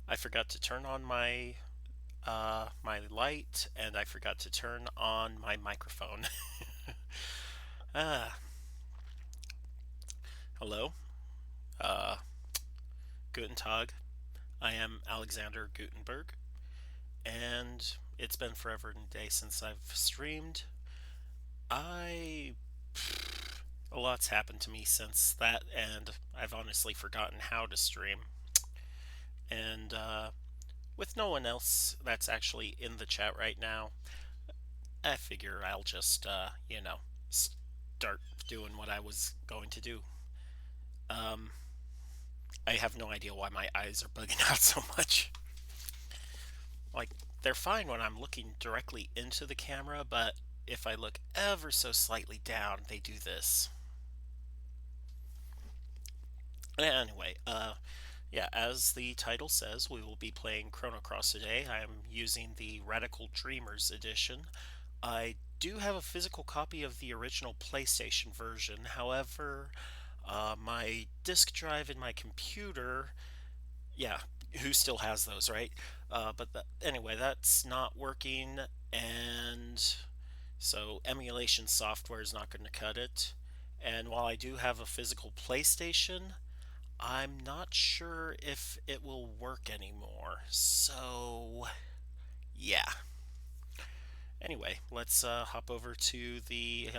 I forgot to turn on my light, and I forgot to turn on my microphone. Ah, hello. Uh, Guten Tag. I am Alexander Gutenberg, and it's been forever and a day since I've streamed. I A lot's happened to me since that, and I've honestly forgotten how to stream. And with no one else that's actually in the chat right now, I figure I'll just, start doing what I was going to do. Um, I have no idea why my eyes are bugging out so much. Like, they're fine when I'm looking directly into the camera, but if I look ever so slightly down, they do this. Anyway, yeah, as the title says, we will be playing Chrono Cross today. I am using the Radical Dreamers edition. I do have a physical copy of the original PlayStation version. However, my disk drive in my computer, yeah, who still has those, right? Anyway, that's not working, and so emulation software is not going to cut it. And while I do have a physical PlayStation, I'm not sure if it will work anymore. So, yeah. Anyway, let's hop over to the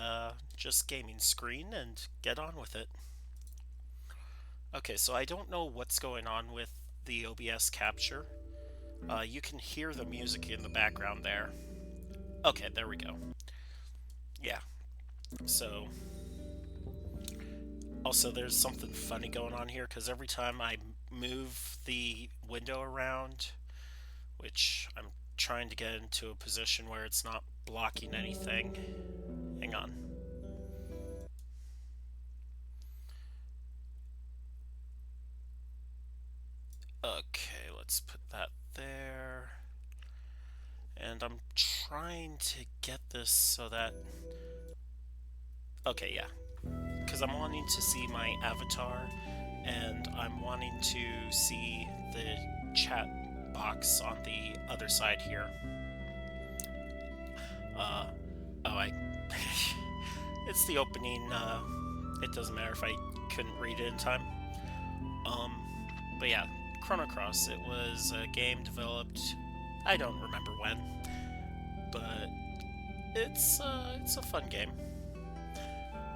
just gaming screen and get on with it. Okay, so I don't know what's going on with the OBS capture. You can hear the music in the background there. Okay, there we go. Yeah. So, also, there's something funny going on here because every time I move the window around, which I'm trying to get into a position where it's not blocking anything. Hang on. Okay, let's put that there. And I'm trying to get this so that. Okay, yeah. Because I'm wanting to see my avatar and I'm wanting to see the chat box on the other side here. Uh, oh, I. It's the opening. It doesn't matter if I couldn't read it in time. But yeah, Chrono Cross. It was a game developed. I don't remember when, but it's a fun game.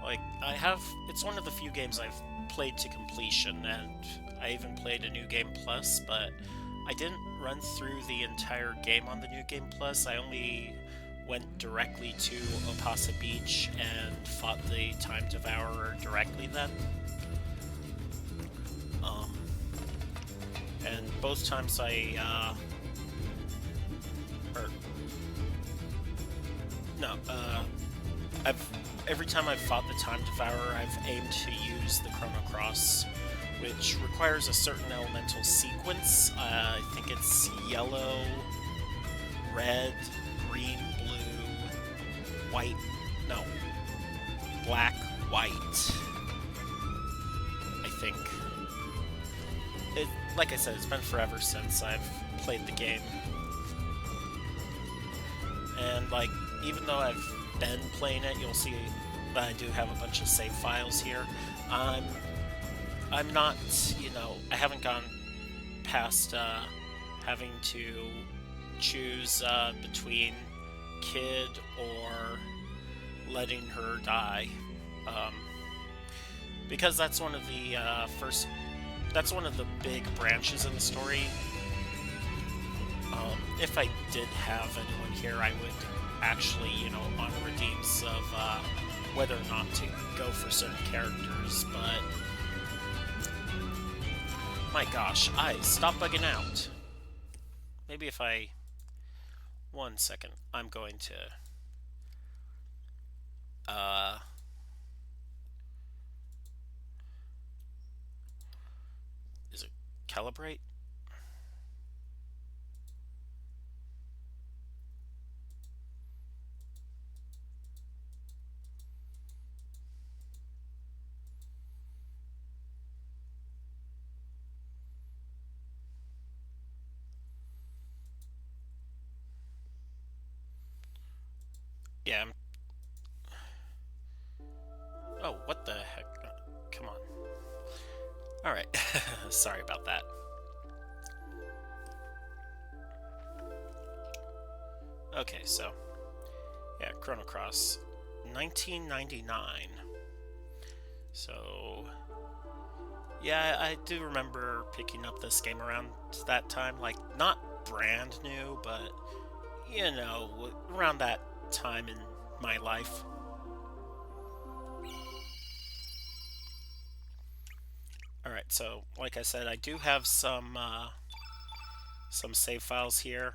Like I have, it's one of the few games I've played to completion, and I even played a New Game Plus, but I didn't run through the entire game on the New Game Plus. I only went directly to Opasa Beach and fought the Time Devourer directly then. Um, and both times or no, every time I've fought the Time Devourer, I've aimed to use the Chrono Cross, which requires a certain elemental sequence. I think it's yellow, red, green, blue, white, no, black, white. I think. Like I said, it's been forever since I've played the game. And like, even though I've been playing it, you'll see that I do have a bunch of save files here. I'm I'm not, I haven't gone past having to choose between kid or letting her die, um, because that's one of the that's one of the big branches in the story. If I did have anyone here, I would actually, honor redeems of whether or not to go for certain characters, but my gosh, eyes, stop bugging out. Maybe if I. 1 second, I'm going to. Uh. Is it calibrate? Yeah. Oh, what the heck? Come on. All right. Sorry about that. Okay, so yeah, Chrono Cross, 1999. So yeah, I do remember picking up this game around that time. Like not brand new, but around that time in my life. All right, so like I said, I do have some save files here.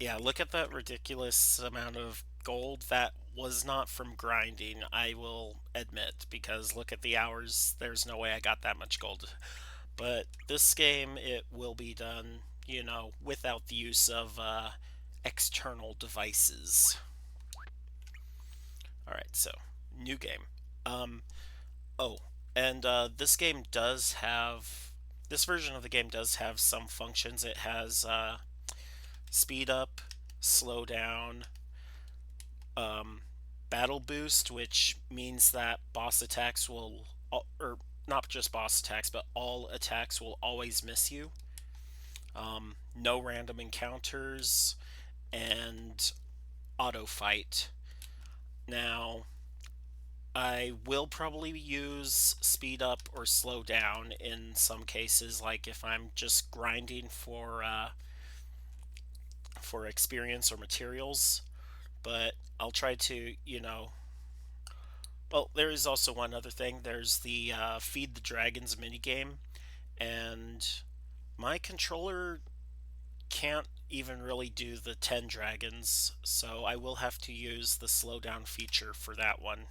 Yeah, look at that ridiculous amount of gold. That was not from grinding, I will admit, because look at the hours. There's no way I got that much gold. But this game, it will be done, without the use of external devices. All right, so new game. Um, oh, and this version of the game does have some functions. It has speed up, slow down, um, battle boost, which means that boss attacks or not just boss attacks, but all attacks will always miss you. No random encounters and auto fight. Now, I will probably use speed up or slow down in some cases, like if I'm just grinding for experience or materials. But I'll try to, Well, there is also one other thing. There's the Feed the Dragons minigame, and my controller can't even really do the 10 dragons, so I will have to use the slowdown feature for that one.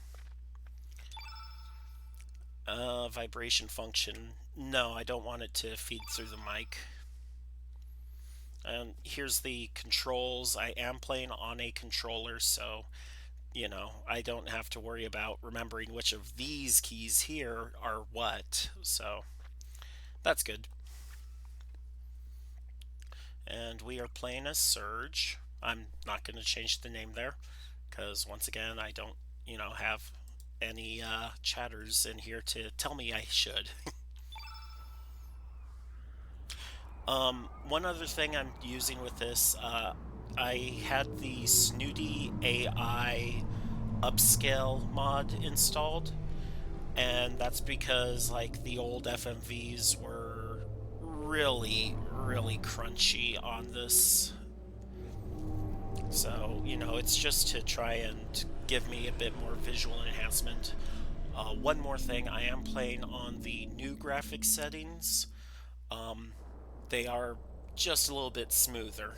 Vibration function. No, I don't want it to feed through the mic. And here's the controls. I am playing on a controller, so I don't have to worry about remembering which of these keys here are what. So that's good. And we are playing as Surge. I'm not going to change the name there because once again, I don't, have any chatters in here to tell me I should. One other thing I'm using with this, I had the Snooty AI upscale mod installed, and that's because like the old FMVs were really, really crunchy on this. So, it's just to try and give me a bit more visual enhancement. One more thing, I am playing on the new graphic settings. Um, they are just a little bit smoother.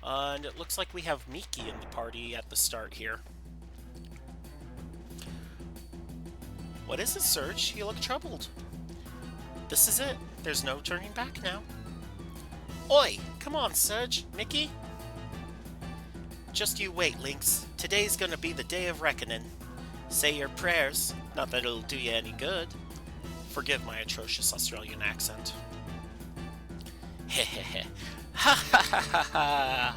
And it looks like we have Miki in the party at the start here. What is it, Serge? You look troubled. This is it. There's no turning back now. Oi! Come on, Serge. Mickey? Just you wait, Lynx. Today's gonna be the day of reckoning. Say your prayers. Not that it'll do you any good. Forgive my atrocious Australian accent. Hehehe. Ha ha ha ha ha!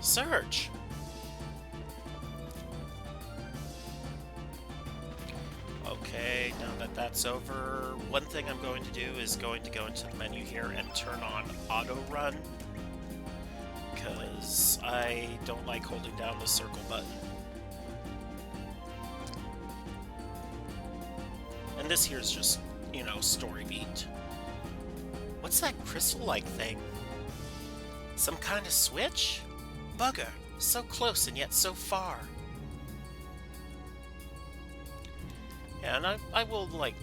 Serge! Okay, now that that's over, one thing I'm going to do is going to go into the menu here and turn on auto run, because I don't like holding down the circle button. And this here is just, story beat. What's that crystal-like thing? Some kind of switch? Bugger, so close and yet so far. Yeah, and I will, like,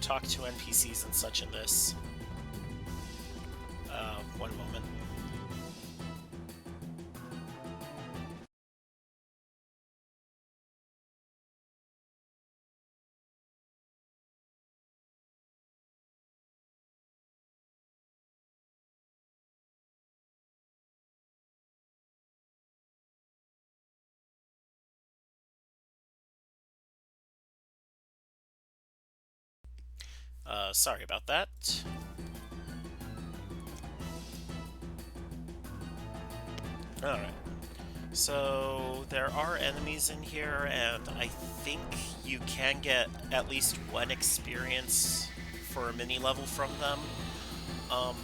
talk to NPCs and such in this. One moment. Sorry about that. Alright. So there are enemies in here, and I think you can get at least one experience for a mini level from them. Um,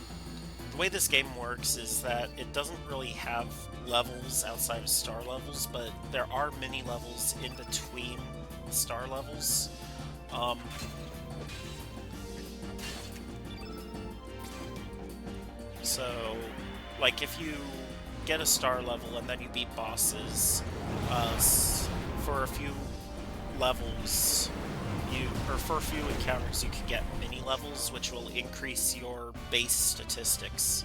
the way this game works is that it doesn't really have levels outside of star levels, but there are mini levels in between star levels. Um, so, like, if you get a star level and then you beat bosses, for a few levels, or for a few encounters, you can get mini levels, which will increase your base statistics.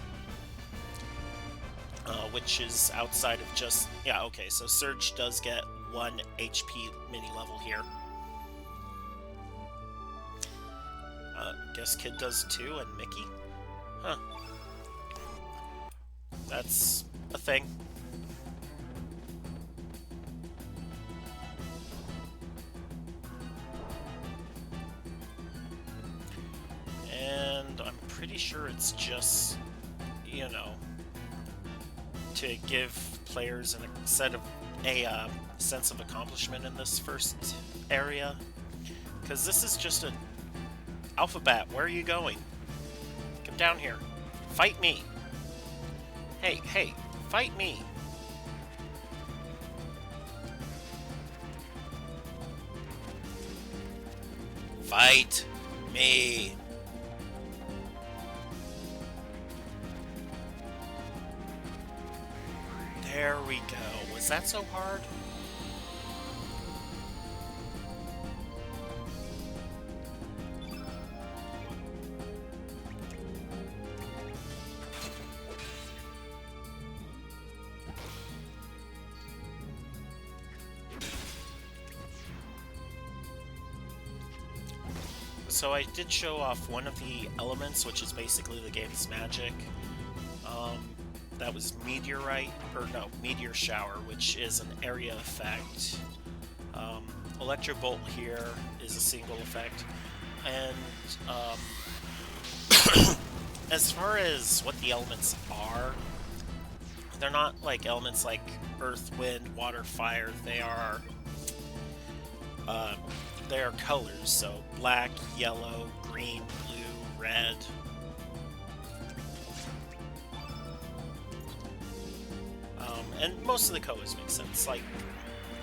Which is outside of just... Yeah, okay, so Surge does get 1 HP mini level here. Guess Kid does too, and Mickey? Huh. That's a thing. And I'm pretty sure it's just, you know, to give players a sense of accomplishment in this first area. Because this is just a... Alphabet, where are you going? Come down here. Fight me. Hey, fight me. Fight me. There we go. Was that so hard? So I did show off one of the elements, which is basically the game's magic. That was Meteorite, or no, Meteor Shower, which is an area effect. Electro Bolt here is a single effect. And as far as what the elements are, they're not like elements like Earth, Wind, Water, Fire. They are colors, so black, yellow, green, blue, red. And most of the colors make sense. Like,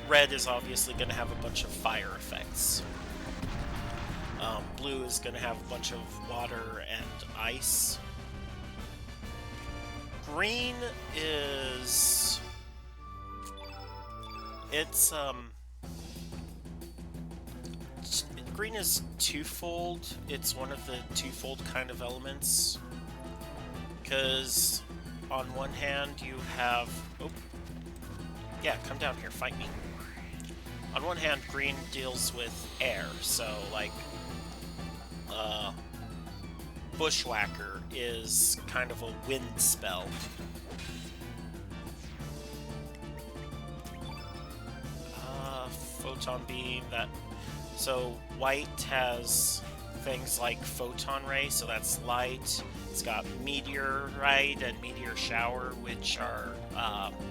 red is obviously going to have a bunch of fire effects. Blue is going to have a bunch of water and ice. Green is... Green is twofold. It's one of the twofold kind of elements. Because on one hand you have... Oh. Yeah, come down here, fight me. On one hand, green deals with air, so like... Bushwhacker is kind of a wind spell. Photon beam, that... So white has things like photon ray, so that's light. It's got meteorite and meteor shower, which are,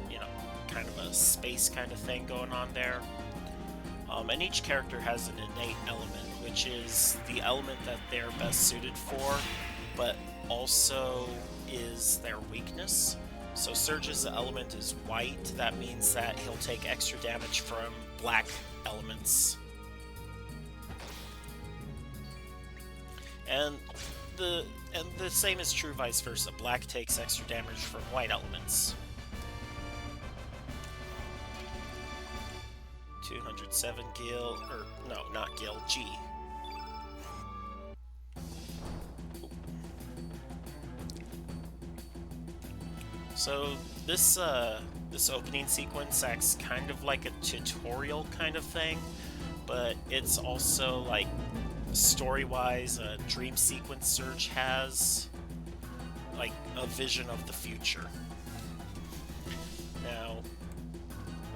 you know, kind of a space kind of thing going on there. And each character has an innate element, which is the element that they're best suited for, but also is their weakness. So Surge's element is white. That means that he'll take extra damage from black elements. And the same is true vice versa. Black takes extra damage from white elements. 207 gil, or no, not gil, G. So this this opening sequence acts kind of like a tutorial kind of thing, but it's also like story-wise a dream sequence Surge has, like a vision of the future. Now,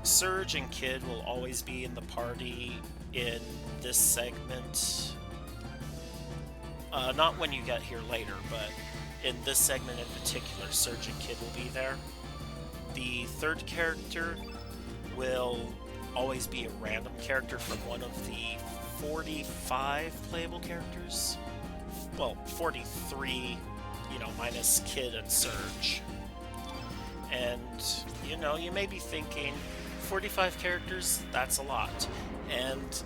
Surge and Kid will always be in the party in this segment. Not when you get here later, but in this segment in particular, Surge and Kid will be there. The third character will always be a random character from one of the 45 playable characters. Well, 43, minus Kid and Surge. And, you may be thinking, 45 characters, that's a lot. And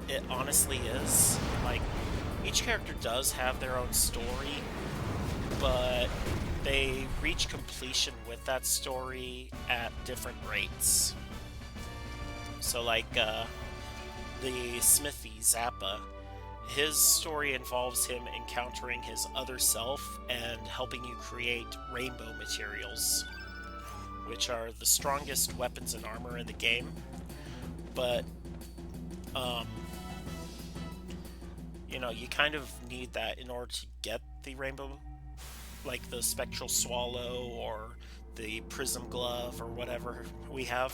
it honestly is. Like, each character does have their own story, but they reach completion with that story at different rates. So, like, the Smithy, Zappa, his story involves him encountering his other self and helping you create rainbow materials, which are the strongest weapons and armor in the game. But, you kind of need that in order to get the rainbow, like the Spectral Swallow or the Prism Glove or whatever we have.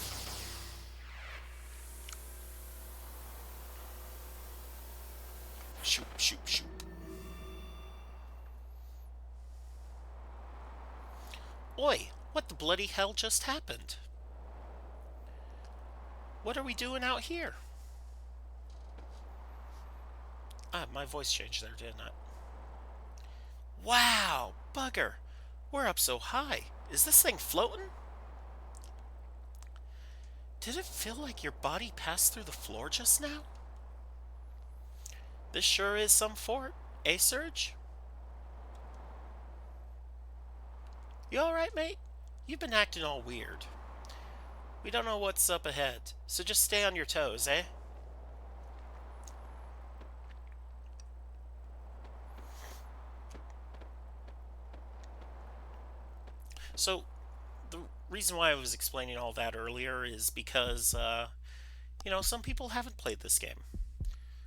Shoot, shoot, shoot. Oi, what the bloody hell just happened? What are we doing out here? Ah, my voice changed there, didn't it? Wow, bugger. We're up so high. Is this thing floating? Did it feel like your body passed through the floor just now? This sure is some fort, eh, Surge? You alright, mate? You've been acting all weird. We don't know what's up ahead, so just stay on your toes, eh? So, the reason why I was explaining all that earlier is because, some people haven't played this game.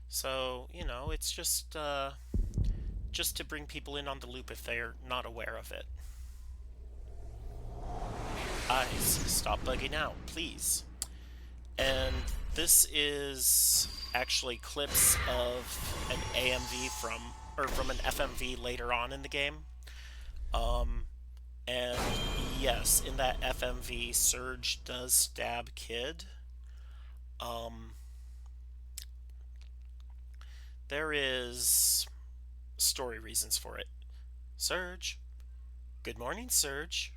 So, it's just to bring people in on the loop if they're not aware of it. Eyes, stop bugging out, please. And this is actually clips of an AMV from an FMV later on in the game. And yes, in that FMV, Surge does stab Kid. There is story reasons for it. Surge. Good morning, Surge.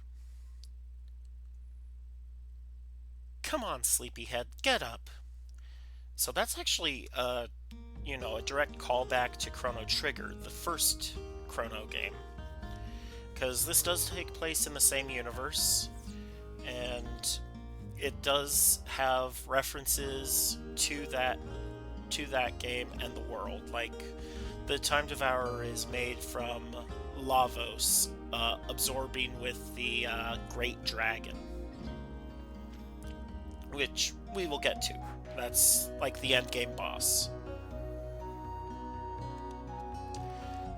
Come on, sleepyhead, get up. So that's actually, a direct callback to Chrono Trigger, the first Chrono game. Because this does take place in the same universe, and it does have references to that game and the world. Like, the Time Devourer is made from Lavos, absorbing with the Great Dragon, which we will get to. That's like the endgame boss.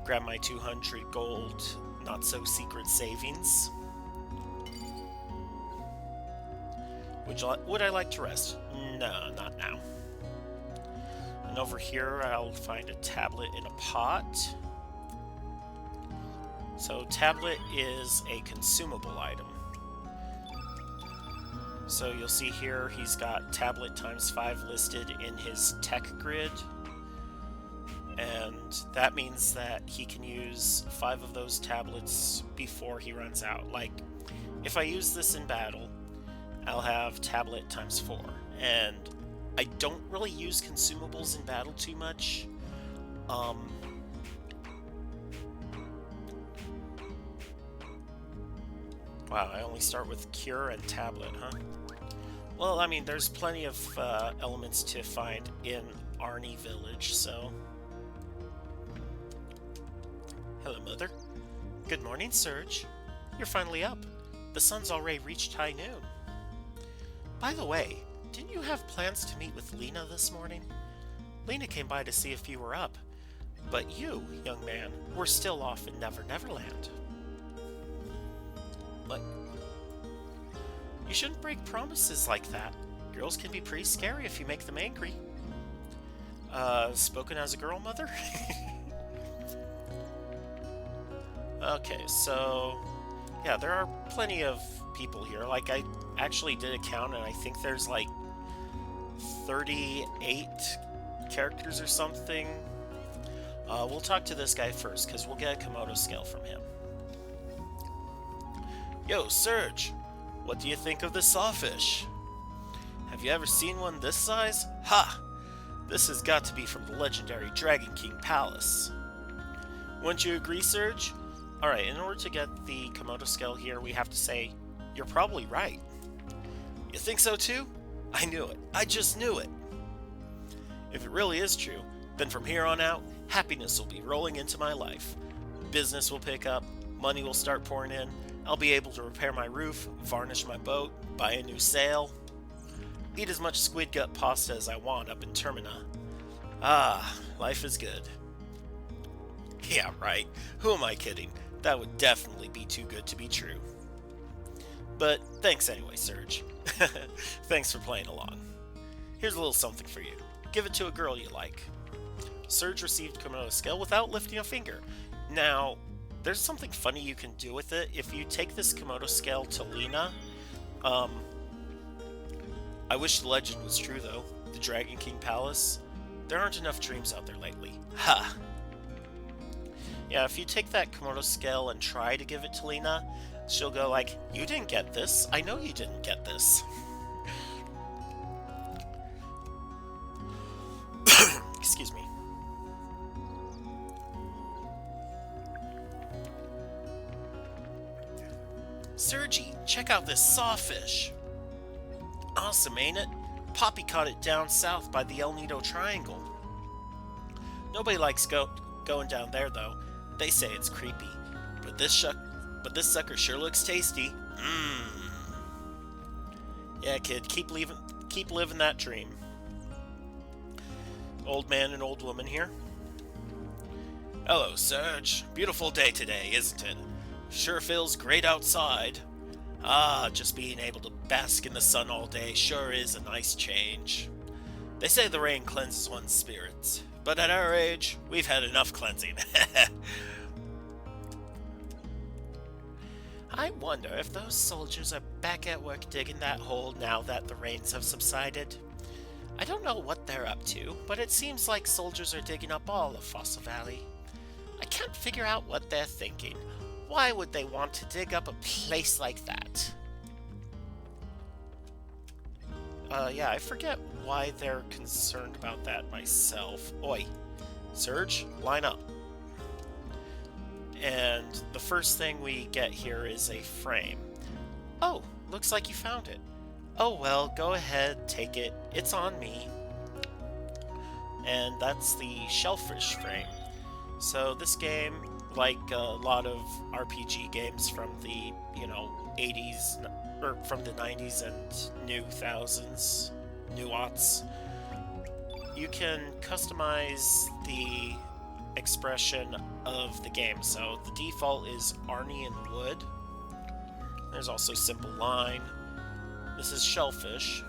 Grab my 200 gold not so secret savings. Would I like to rest? No, not now. And over here I'll find a tablet in a pot. So tablet is a consumable item. So you'll see here he's got tablet ×5 listed in his tech grid. And that means that he can use 5 of those tablets before he runs out. Like, if I use this in battle, I'll have tablet ×4. And I don't really use consumables in battle too much. Wow, I only start with cure and tablet, huh? Well, I mean, there's plenty of elements to find in Arnie Village, so... Hello, Mother. Good morning, Surge. You're finally up. The sun's already reached high noon. By the way, didn't you have plans to meet with Lena this morning? Lena came by to see if you were up. But you, young man, were still off in Never Never Land. What? You shouldn't break promises like that. Girls can be pretty scary if you make them angry. Spoken as a girl, Mother? Okay, so... yeah, there are plenty of people here. Like, I actually did a count, and I think there's like 38 characters or something. We'll talk to this guy first, because we'll get a Komodo scale from him. Yo, Serge! What do you think of this sawfish? Have you ever seen one this size? Ha! This has got to be from the legendary Dragon King Palace. Wouldn't you agree, Serge? Alright, in order to get the Komodo scale here, we have to say, you're probably right. You think so too? I knew it. I just knew it. If it really is true, then from here on out, happiness will be rolling into my life. Business will pick up, money will start pouring in, I'll be able to repair my roof, varnish my boat, buy a new sail, eat as much squid gut pasta as I want up in Termina. Ah, life is good. Yeah, right. Who am I kidding? That would definitely be too good to be true. But thanks anyway, Serge. Thanks for playing along. Here's a little something for you. Give it to a girl you like. Serge received Komodo scale without lifting a finger. Now, there's something funny you can do with it. If you take this Komodo scale to Lena, I wish the legend was true though. The Dragon King Palace. There aren't enough dreams out there lately. Ha! Yeah, if you take that Komodo scale and try to give it to Lena, she'll go like, you didn't get this. I know you didn't get this. Excuse me. Sergi, check out this sawfish. Awesome, ain't it? Poppy caught it down south by the El Nido Triangle. Nobody likes going down there, though. They say it's creepy. But this sucker sure looks tasty. Mmm. Yeah, kid, keep living that dream. Old man and old woman here. Hello, Serge. Beautiful day today, isn't it? Sure feels great outside. Ah, just being able to bask in the sun all day sure is a nice change. They say the rain cleanses one's spirits, but at our age, we've had enough cleansing. I wonder if those soldiers are back at work digging that hole now that the rains have subsided. I don't know what they're up to, but it seems like soldiers are digging up all of Fossil Valley. I can't figure out what they're thinking. Why would they want to dig up a place like that? Yeah, I forget why they're concerned about that myself. Oi, Serge, line up. And the first thing we get here is a frame. Oh, looks like you found it. Oh well, go ahead, take it. It's on me. And that's the shellfish frame. So this game, like a lot of RPG games from the, 80s, or from the 90s and new thousands, new aughts, you can customize the expression of the game. So the default is Arnie and Wood. There's also Simple Line. This is Shellfish.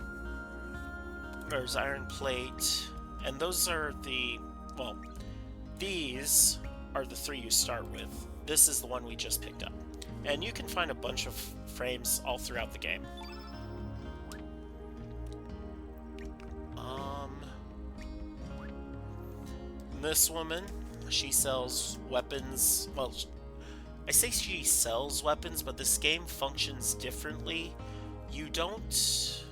There's Iron Plate. And those are the, well, these are the three you start with. This is the one we just picked up. And you can find a bunch of frames all throughout the game. This woman, she sells weapons. Well, I say she sells weapons, but this game functions differently. You don't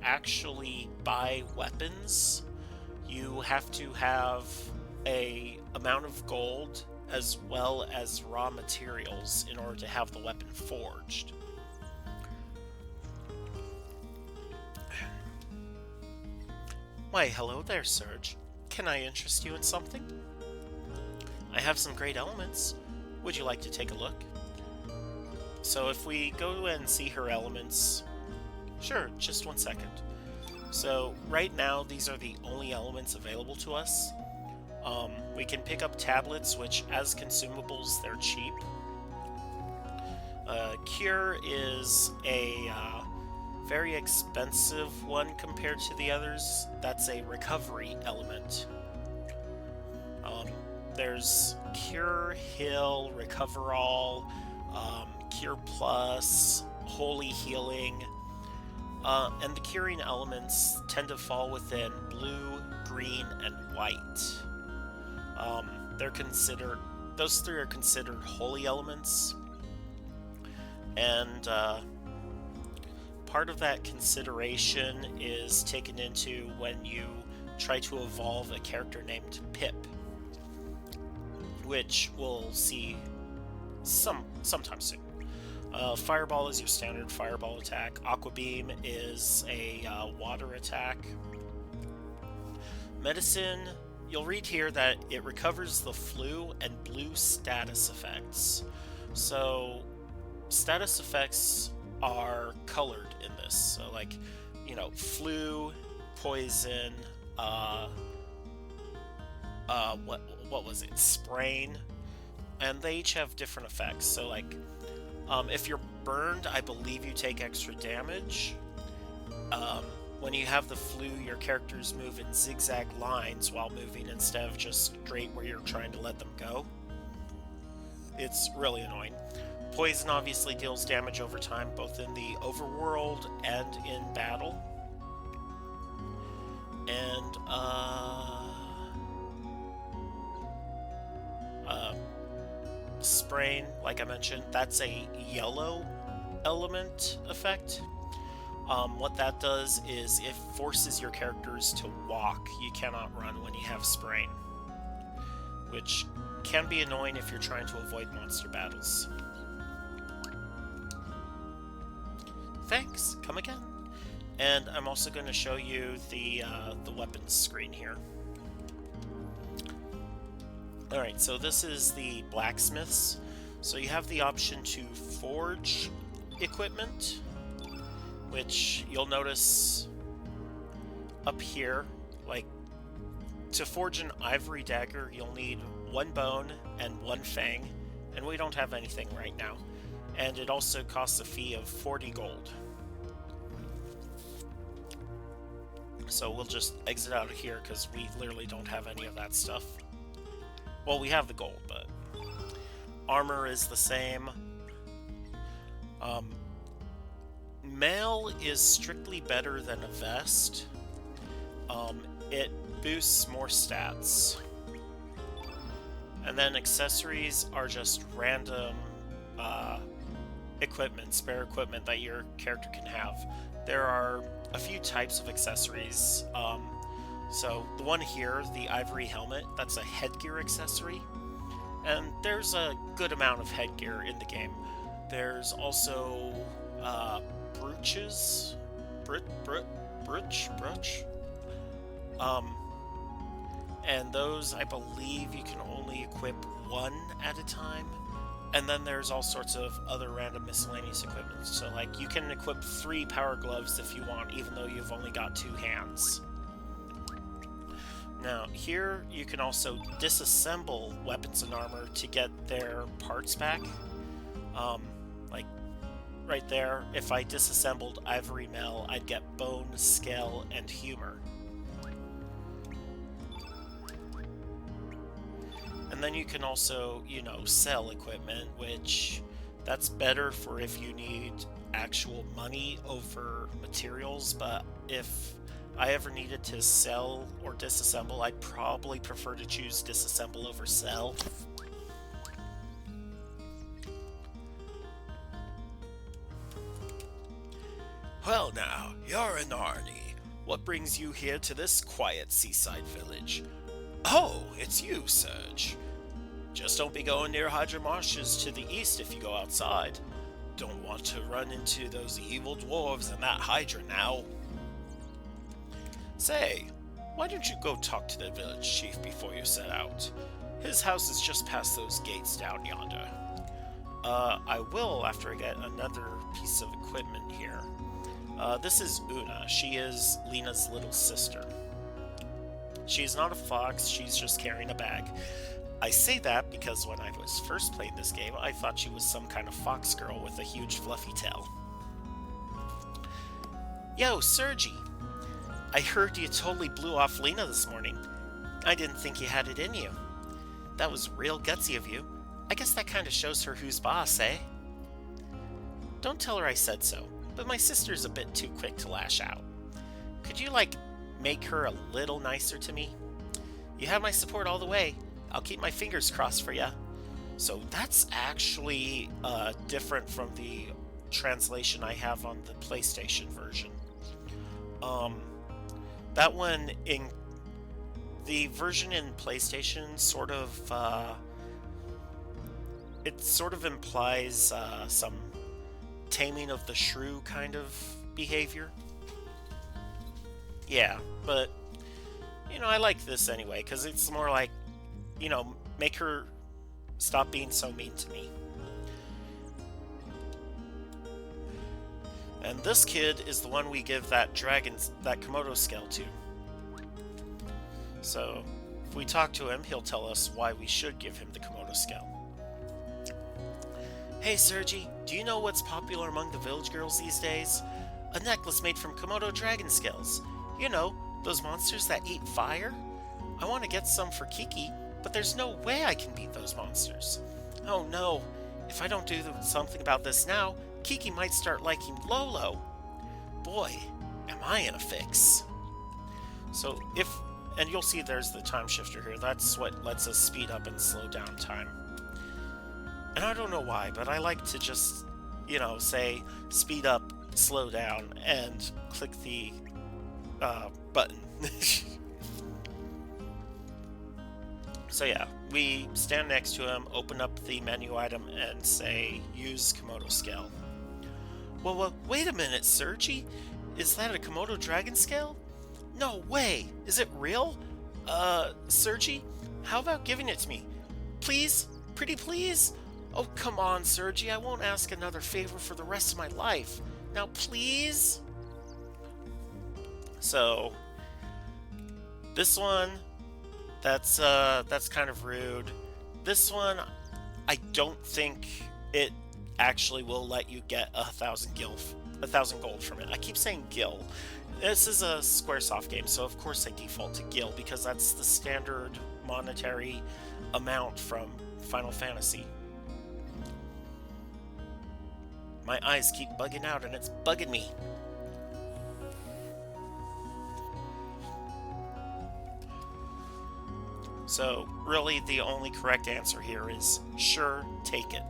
actually buy weapons. You have to have a amount of gold as well as raw materials in order to have the weapon forged. Why, hello there, Serge. Can I interest you in something? I have some great elements. Would you like to take a look? So if we go and see her elements... Sure, just 1 second. So right now, these are the only elements available to us. We can pick up tablets, which as consumables, they're cheap. Cure is a very expensive one compared to the others. That's a recovery element. There's Cure, Heal, Recover All, Cure Plus, holy healing, and the curing elements tend to fall within blue, green, and white. They're considered Those three are considered holy elements, and part of that consideration is taken into when you try to evolve a character named Pip, which we'll see sometime soon. Fireball is your standard fireball attack. Aqua Beam is a water attack. Medicine, you'll read here that it recovers the flu and blue status effects. So, status effects are colored in this. So, like, flu, poison, what was it? Sprain, and they each have different effects. So, like, if you're burned, I believe you take extra damage. When you have the flu, your characters move in zigzag lines while moving instead of just straight where you're trying to let them go. It's really annoying. Poison obviously deals damage over time, both in the overworld and in battle. And, Sprain, like I mentioned, that's a yellow element effect. What that does is it forces your characters to walk. You cannot run when you have Sprain, which can be annoying if you're trying to avoid monster battles. Thanks, come again. And I'm also going to show you the weapons screen here. Alright, so this is the blacksmiths. So you have the option to forge equipment, which you'll notice up here. Like, to forge an ivory dagger, you'll need 1 bone and 1 fang, and we don't have anything right now. And it also costs a fee of 40 gold. So we'll just exit out of here because we literally don't have any of that stuff. Well, we have the gold, but armor is the same. Mail is strictly better than a vest. It boosts more stats. And then accessories are just random equipment, spare equipment that your character can have. There are a few types of accessories. So the one here, the ivory helmet, that's a headgear accessory. And there's a good amount of headgear in the game. There's also brooches. Brooch. And those, I believe, you can only equip 1 at a time. And then there's all sorts of other random miscellaneous equipment. So, like, you can equip 3 power gloves if you want, even though you've only got 2 hands. Now, here you can also disassemble weapons and armor to get their parts back. Like, right there, if I disassembled ivory mail, I'd get bone, scale, and humor. And then you can also, sell equipment, which that's better for if you need actual money over materials, but if I ever needed to sell or disassemble, I'd probably prefer to choose disassemble over sell. Well now, you're an Arnie. What brings you here to this quiet seaside village? Oh, it's you, Serge. Just don't be going near Hydra Marshes to the east if you go outside. Don't want to run into those evil dwarves and that Hydra now. Say, why don't you go talk to the village chief before you set out? His house is just past those gates down yonder. I will after I get another piece of equipment here. This is Una. She is Lena's little sister. She's not a fox, she's just carrying a bag. I say that because when I was first playing this game, I thought she was some kind of fox girl with a huge fluffy tail. Yo, Sergi! I heard you totally blew off Lena this morning. I didn't think you had it in you. That was real gutsy of you. I guess that kind of shows her who's boss, eh? don't tell her I said so, but my sister's a bit too quick to lash out. Could you, like, make her a little nicer to me? You have my support all the way. I'll keep my fingers crossed for ya. So that's actually different from the translation I have on the PlayStation version. Um, that one in the version in PlayStation it sort of implies some taming of the shrew kind of behavior. Yeah, but I like this anyway because it's more like, make her stop being so mean to me. And this kid is the one we give that Komodo scale to. So, if we talk to him, he'll tell us why we should give him the Komodo scale. Hey Sergi, do you know what's popular among the village girls these days? A necklace made from Komodo dragon scales. You know, those monsters that eat fire? I want to get some for Kiki, but there's no way I can beat those monsters. Oh no, if I don't do something about this now, Kiki might start liking Lolo. Boy, am I in a fix. So and you'll see there's the time shifter here, that's what lets us speed up and slow down time. And I don't know why, but I like to just, say speed up, slow down, and click the button. So yeah, we stand next to him, open up the menu item, and say, use Komodo scale. Well, wait a minute, Sergi? Is that a Komodo dragon scale? No way! Is it real? Sergi? How about giving it to me? Please? Pretty please? Oh, come on, Sergi. I won't ask another favor for the rest of my life. Now, please? So, this one, that's kind of rude. This one, I don't think it actually will let you get 1,000 gold from it. I keep saying gil. This is a Squaresoft game, so of course I default to gil because that's the standard monetary amount from Final Fantasy. My eyes keep bugging out and it's bugging me. So, really, the only correct answer here is, sure, take it.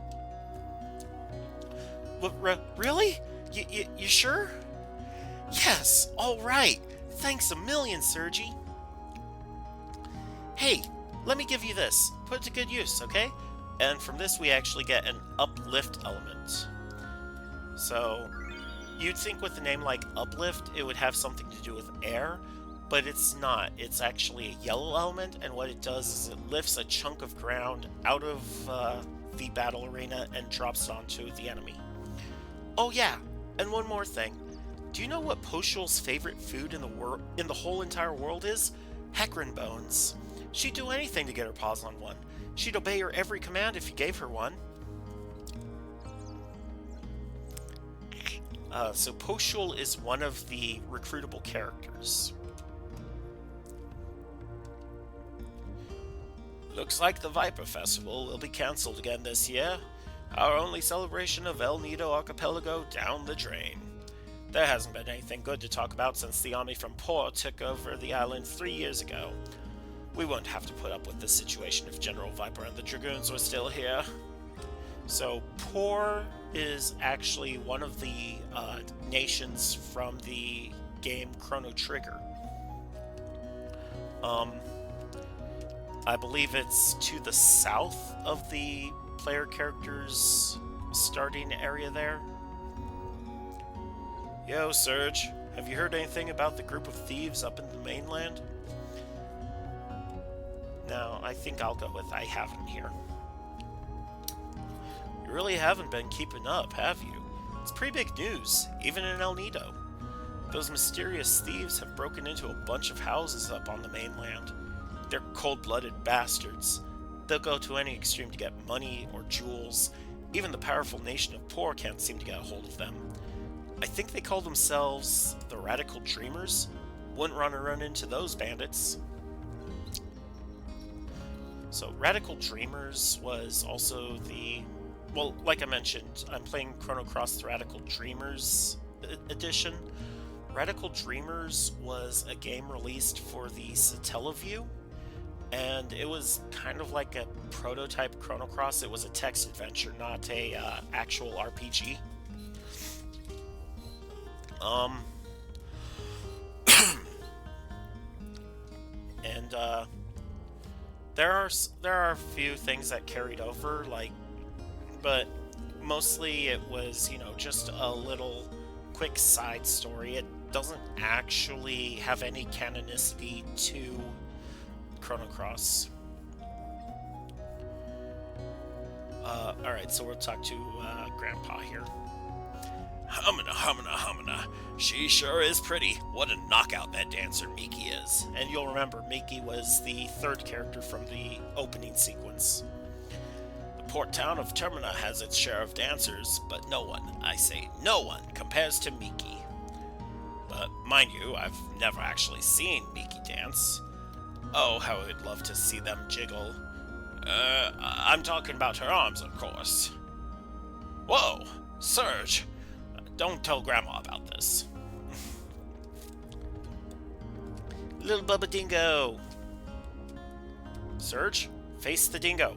Really? You sure? Yes, alright. Thanks a million, Sergi. Hey, let me give you this. Put it to good use, okay? And from this we actually get an uplift element. So, you'd think with a name like Uplift it would have something to do with air, but it's not. It's actually a yellow element, and what it does is it lifts a chunk of ground out of the battle arena and drops it onto the enemy. Oh yeah, and one more thing. Do you know what Poshul's favorite food in the whole entire world is? Hecarim bones. She'd do anything to get her paws on one. She'd obey your every command if you gave her one. So Poshul is one of the recruitable characters. Looks like the Viper Festival will be cancelled again this year. Our only celebration of El Nido Archipelago down the drain. There hasn't been anything good to talk about since the army from Por took over the island 3 years ago. We wouldn't have to put up with this situation if General Viper and the Dragoons were still here. So Por is actually one of the nations from the game Chrono Trigger. I believe it's to the south of the player character's starting area there. Yo, Serge, have you heard anything about the group of thieves up in the mainland? No, I think I'll go with I haven't here. You really haven't been keeping up, have you? It's pretty big news, even in El Nido. Those mysterious thieves have broken into a bunch of houses up on the mainland. They're cold-blooded bastards. They'll go to any extreme to get money or jewels. Even the powerful nation of Por can't seem to get a hold of them. I think they call themselves the Radical Dreamers. Wouldn't want to run into those bandits. So Radical Dreamers was also the well, like I mentioned, I'm playing Chrono Cross Radical Dreamers edition. Radical Dreamers was a game released for the Satellaview, and it was kind of like a prototype Chrono Cross. It was a text adventure, not a actual RPG. Um, and there are a few things that carried over, like, but mostly it was just a little quick side story. It doesn't actually have any canonicity to Chrono Cross. All right, so we'll talk to Grandpa here. Humana, humana, humana. She sure is pretty. What a knockout that dancer Miki is. And you'll remember Miki was the third character from the opening sequence. The port town of Termina has its share of dancers, but no one, I say no one, compares to Miki. But mind you, I've never actually seen Miki dance. Oh, how I would love to see them jiggle. I'm talking about her arms, of course. Whoa, Serge! Don't tell Grandma about this. Little Bubba Dingo! Serge, face the dingo.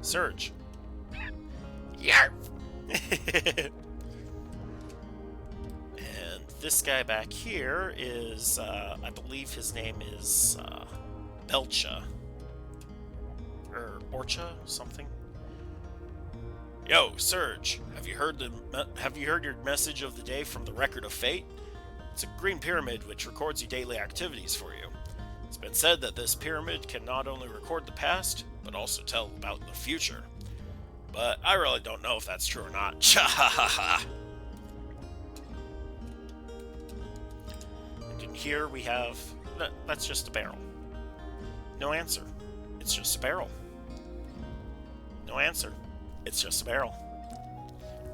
Serge. Yarp! And this guy back here is, I believe his name is Belcha. Or Orcha, something. Yo, Serge, have you heard your message of the day from the Record of Fate? It's a green pyramid which records your daily activities for you. It's been said that this pyramid can not only record the past, but also tell about the future. But I really don't know if that's true or not. Cha ha ha ha! And in here we have... That's just a barrel. No answer. It's just a barrel. No answer. It's just a barrel.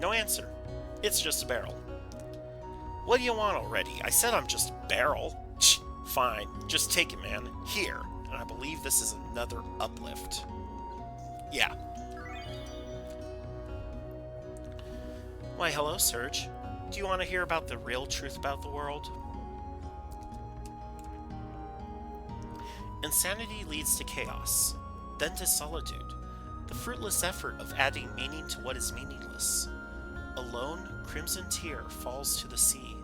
No answer. It's just a barrel. What do you want already? I said I'm just a barrel. Fine. Just take it, man. Here. And I believe this is another uplift. Yeah. Why, hello, Serge. Do you want to hear about the real truth about the world? Insanity leads to chaos, then to solitude. The fruitless effort of adding meaning to what is meaningless. A lone, crimson tear falls to the sea.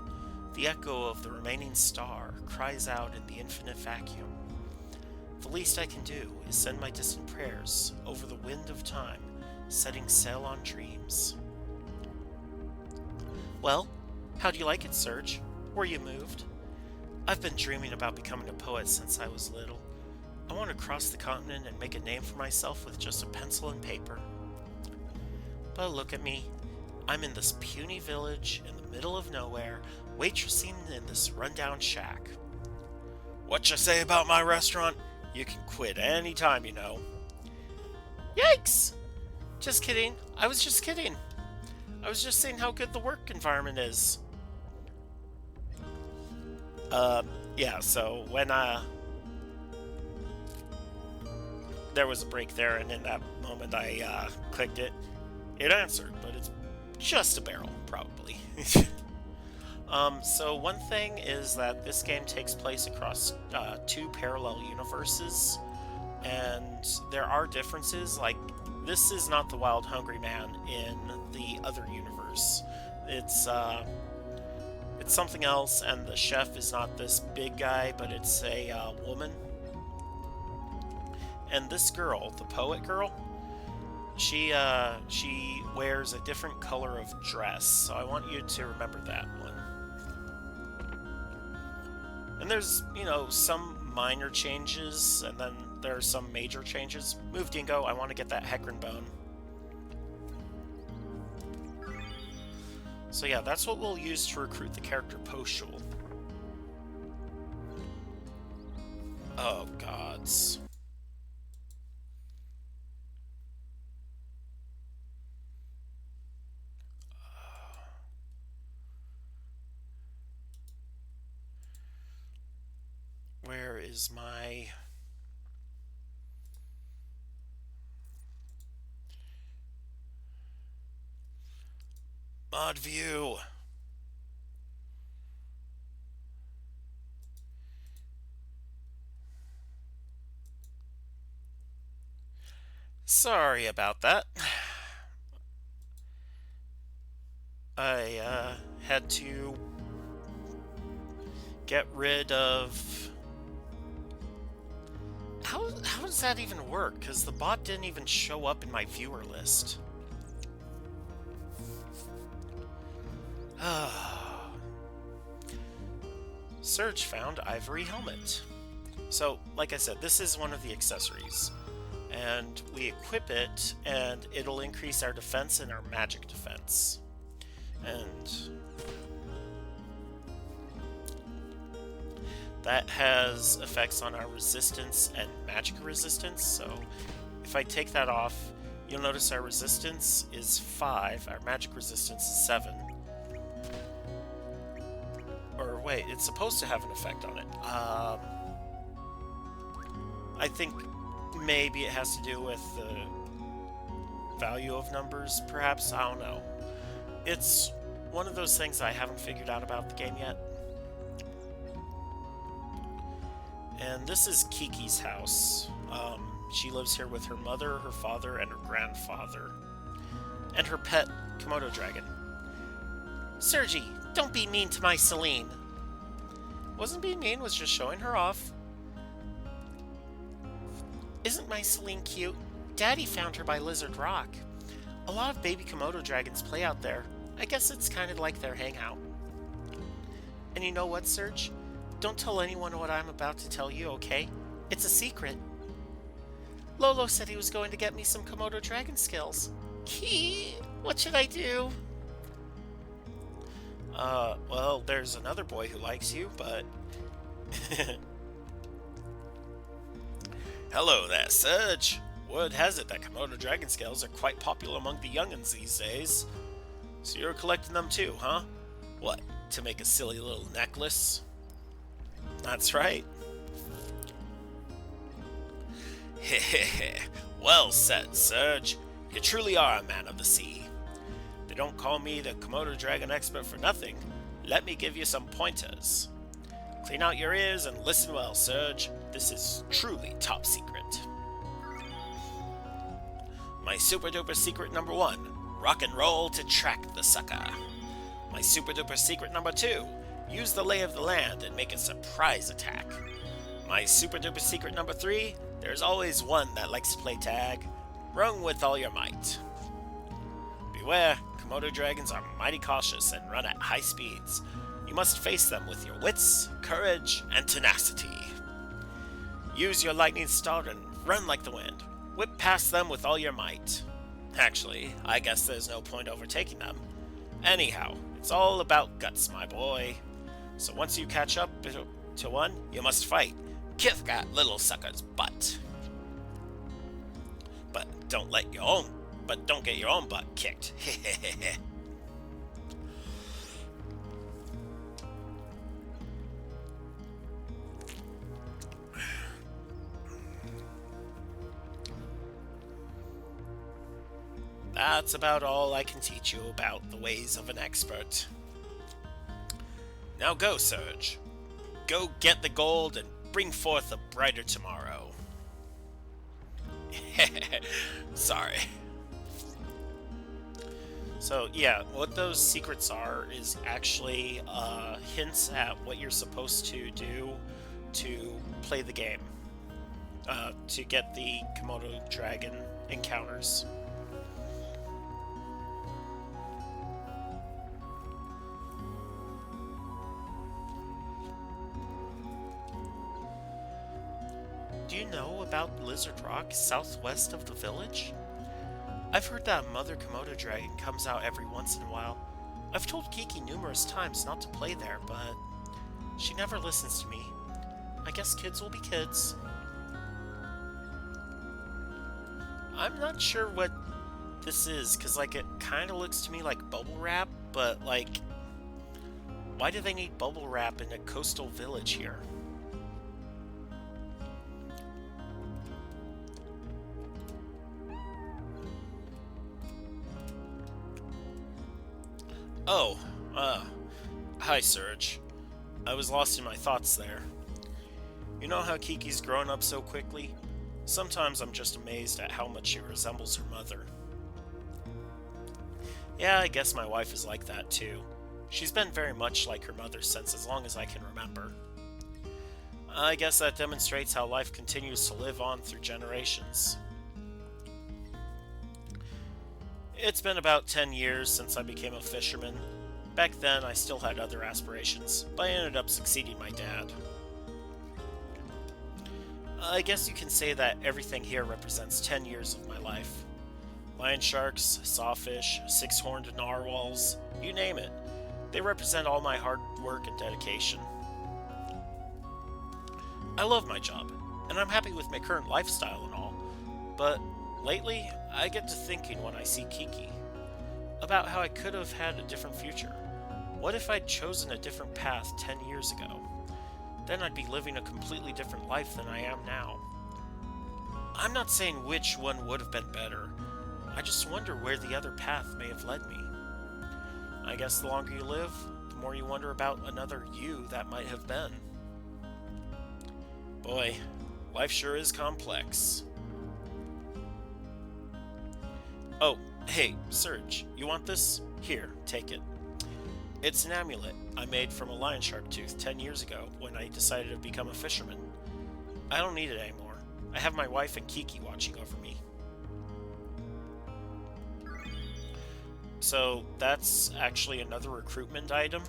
The echo of the remaining star cries out in the infinite vacuum. The least I can do is send my distant prayers over the wind of time, setting sail on dreams. Well, how do you like it, Serge? Were you moved? I've been dreaming about becoming a poet since I was little. I want to cross the continent and make a name for myself with just a pencil and paper. But look at me. I'm in this puny village in the middle of nowhere, waitressing in this rundown shack. What you say about my restaurant? You can quit any time, you know. Yikes! Just kidding. I was just kidding. I was just saying how good the work environment is. Yeah, so when, there was a break there, and in that moment I clicked it. It answered, but it's just a barrel, probably. So one thing is that this game takes place across two parallel universes, and there are differences. Like, this is not the Wild Hungry Man in the other universe. It's something else, and the chef is not this big guy, but it's a woman. And this girl, the poet girl, she wears a different color of dress, so I want you to remember that one. And there's, some minor changes, and then there are some major changes. Move, Dingo, I want to get that Hecarim bone. So yeah, that's what we'll use to recruit the character Poshul. Oh, gods. Where is my... Mod view. Sorry about that. I had to get rid of... How does that even work? Because the bot didn't even show up in my viewer list. Surge found ivory helmet. So, like I said, this is one of the accessories. And we equip it, and it'll increase our defense and our magic defense. And that has effects on our resistance and magic resistance. So if I take that off, you'll notice our resistance is 5, our magic resistance is 7. Or wait, it's supposed to have an effect on it. I think maybe it has to do with the value of numbers, perhaps. I don't know. It's one of those things I haven't figured out about the game yet. And this is Kiki's house. She lives here with her mother, her father, and her grandfather. And her pet, Komodo dragon. Sergi, don't be mean to my Celine. Wasn't being mean, was just showing her off. Isn't my Celine cute? Daddy found her by Lizard Rock. A lot of baby Komodo dragons play out there. I guess it's kind of like their hangout. And you know what, Serge? Don't tell anyone what I'm about to tell you, okay? It's a secret. Lolo said he was going to get me some Komodo dragon skills. What should I do? Well, there's another boy who likes you, but... Hello there, Serge. Word has it that Komodo dragon scales are quite popular among the young'uns these days. So you're collecting them too, huh? What, to make a silly little necklace? That's right. Hehehe. Well said, Serge. You truly are a man of the sea. They don't call me the Komodo dragon expert for nothing. Let me give you some pointers. Clean out your ears and listen well, Serge. This is truly top secret. My super duper secret number 1. Rock and roll to track the sucker. My super duper secret number 2. Use the lay of the land and make a surprise attack. My super duper secret number 3. There's always one that likes to play tag. Run with all your might. Beware, Komodo dragons are mighty cautious and run at high speeds. You must face them with your wits, courage, and tenacity. Use your lightning star and run like the wind. Whip past them with all your might. Actually, I guess there's no point overtaking them. Anyhow, it's all about guts, my boy. So once you catch up to one, you must fight. Kick that little sucker's butt. But don't get your own butt kicked. That's about all I can teach you about the ways of an expert. Now go, Serge. Go get the gold and bring forth a brighter tomorrow. Sorry. So yeah, what those secrets are is actually hints at what you're supposed to do to play the game. To get the Komodo dragon encounters. Do you know about Lizard Rock, southwest of the village? I've heard that Mother Komodo dragon comes out every once in a while. I've told Kiki numerous times not to play there, but she never listens to me. I guess kids will be kids. I'm not sure what this is, because like it kind of looks to me like bubble wrap, but like, why do they need bubble wrap in a coastal village here? Oh, uh, hi, Serge. I was lost in my thoughts there. You know how Kiki's grown up so quickly? Sometimes I'm just amazed at how much she resembles her mother. Yeah, I guess my wife is like that too. She's been very much like her mother since as long as I can remember. I guess that demonstrates how life continues to live on through generations. It's been about 10 years since I became a fisherman. Back then, I still had other aspirations, but I ended up succeeding my dad. I guess you can say that everything here represents 10 years of my life. Lion sharks, sawfish, six-horned narwhals, you name it. They represent all my hard work and dedication. I love my job, and I'm happy with my current lifestyle and all, but lately, I get to thinking when I see Kiki about how I could have had a different future. What if I'd chosen a different path 10 years ago? Then I'd be living a completely different life than I am now. I'm not saying which one would have been better. I just wonder where the other path may have led me. I guess the longer you live, the more you wonder about another you that might have been. Boy, life sure is complex. Oh, hey, Serge, you want this? Here, take it. It's an amulet I made from a lion shark tooth 10 years ago when I decided to become a fisherman. I don't need it anymore. I have my wife and Kiki watching over me. So that's actually another recruitment item.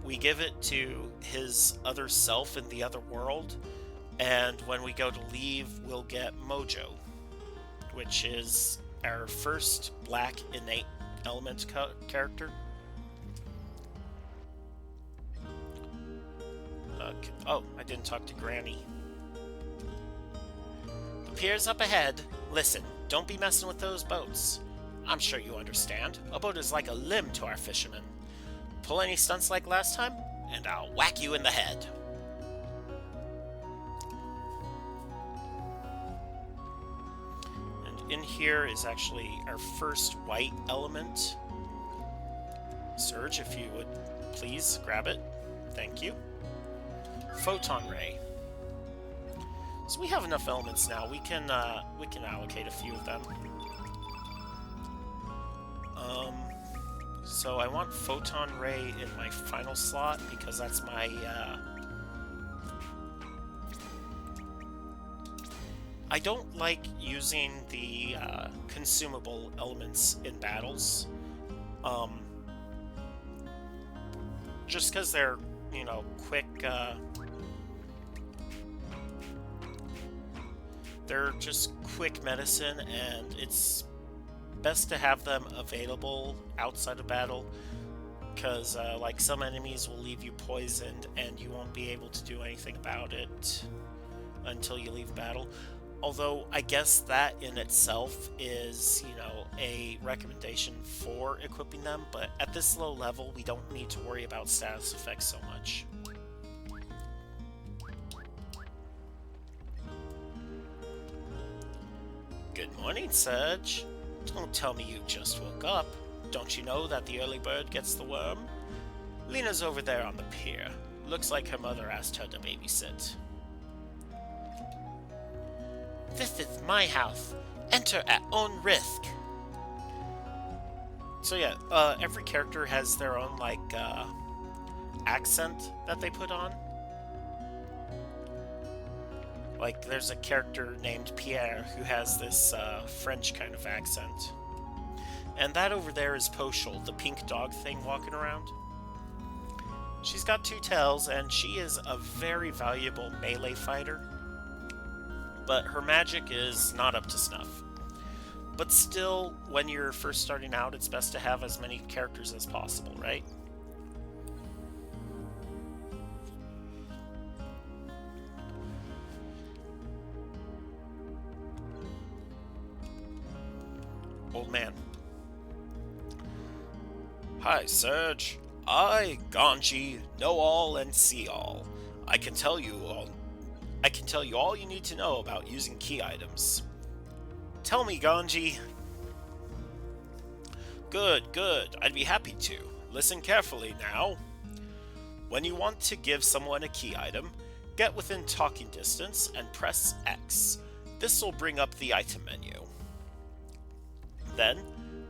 We give it to his other self in the other world, and when we go to leave, we'll get Mojo, which is our first black innate element character. Oh, I didn't talk to Granny. The pier's up ahead. Listen, don't be messing with those boats. I'm sure you understand. A boat is like a limb to our fishermen. Pull any stunts like last time, and I'll whack you in the head. And in here is actually our first white element. Serge, if you would please grab it. Thank you. Photon ray. So we have enough elements now. We can allocate a few of them. So I want Photon Ray in my final slot because that's my, I don't like using the consumable elements in battles. Just because they're, you know, quick, they're just quick medicine, and it's best to have them available outside of battle, because like some enemies will leave you poisoned and you won't be able to do anything about it until you leave battle. Although I guess that in itself is, you know, a recommendation for equipping them, but at this low level we don't need to worry about status effects so much. Good morning, Serge. Don't tell me you just woke up. Don't you know that the early bird gets the worm? Lena's over there on the pier. Looks like her mother asked her to babysit. This is my house. Enter at own risk. So yeah, every character has their own, like, accent that they put on. Like, there's a character named Pierre who has this French kind of accent. And that over there is Poshul, the pink dog thing walking around. She's got two tails, and she is a very valuable melee fighter. But her magic is not up to snuff. But still, when you're first starting out, it's best to have as many characters as possible, right? Old man. Hi, Serge. I, Ganji, know all and see all. I can tell you all you need to know about using key items. Tell me, Ganji. Good, good. I'd be happy to. Listen carefully now. When you want to give someone a key item, get within talking distance and press X. This will bring up the item menu. Then,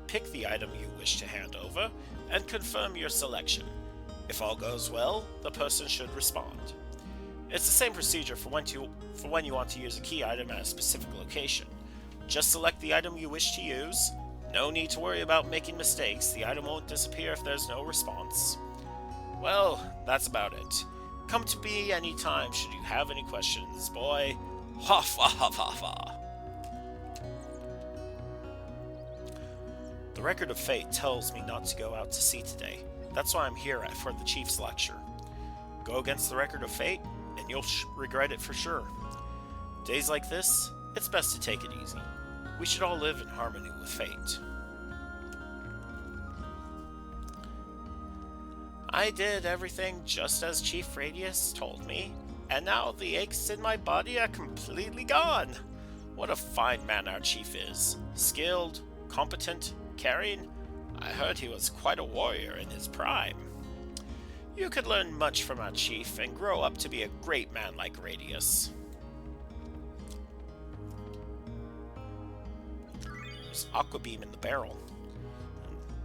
pick the item you wish to hand over and confirm your selection. If all goes well, the person should respond. It's the same procedure for when you want to use a key item at a specific location. Just select the item you wish to use. No need to worry about making mistakes. The item won't disappear if there's no response. Well, that's about it. Come to me anytime should you have any questions, boy. Ha ha ha ha ha. The record of fate tells me not to go out to sea today. That's why I'm here for the chief's lecture. Go against the record of fate, and you'll regret it for sure. Days like this, it's best to take it easy. We should all live in harmony with fate. I did everything just as Chief Radius told me, and now the aches in my body are completely gone. What a fine man our chief is. Skilled, competent, caring. I heard he was quite a warrior in his prime. You could learn much from our chief and grow up to be a great man like Radius. There's Aqua Beam in the barrel.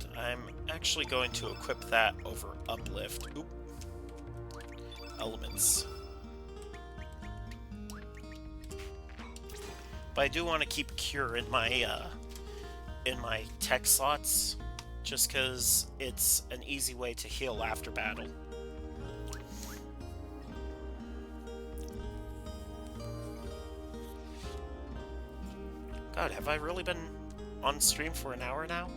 And I'm actually going to equip that over Uplift. Oop. Elements. But I do want to keep Cure in my tech slots, just because it's an easy way to heal after battle. God, have I really been on stream for an hour now?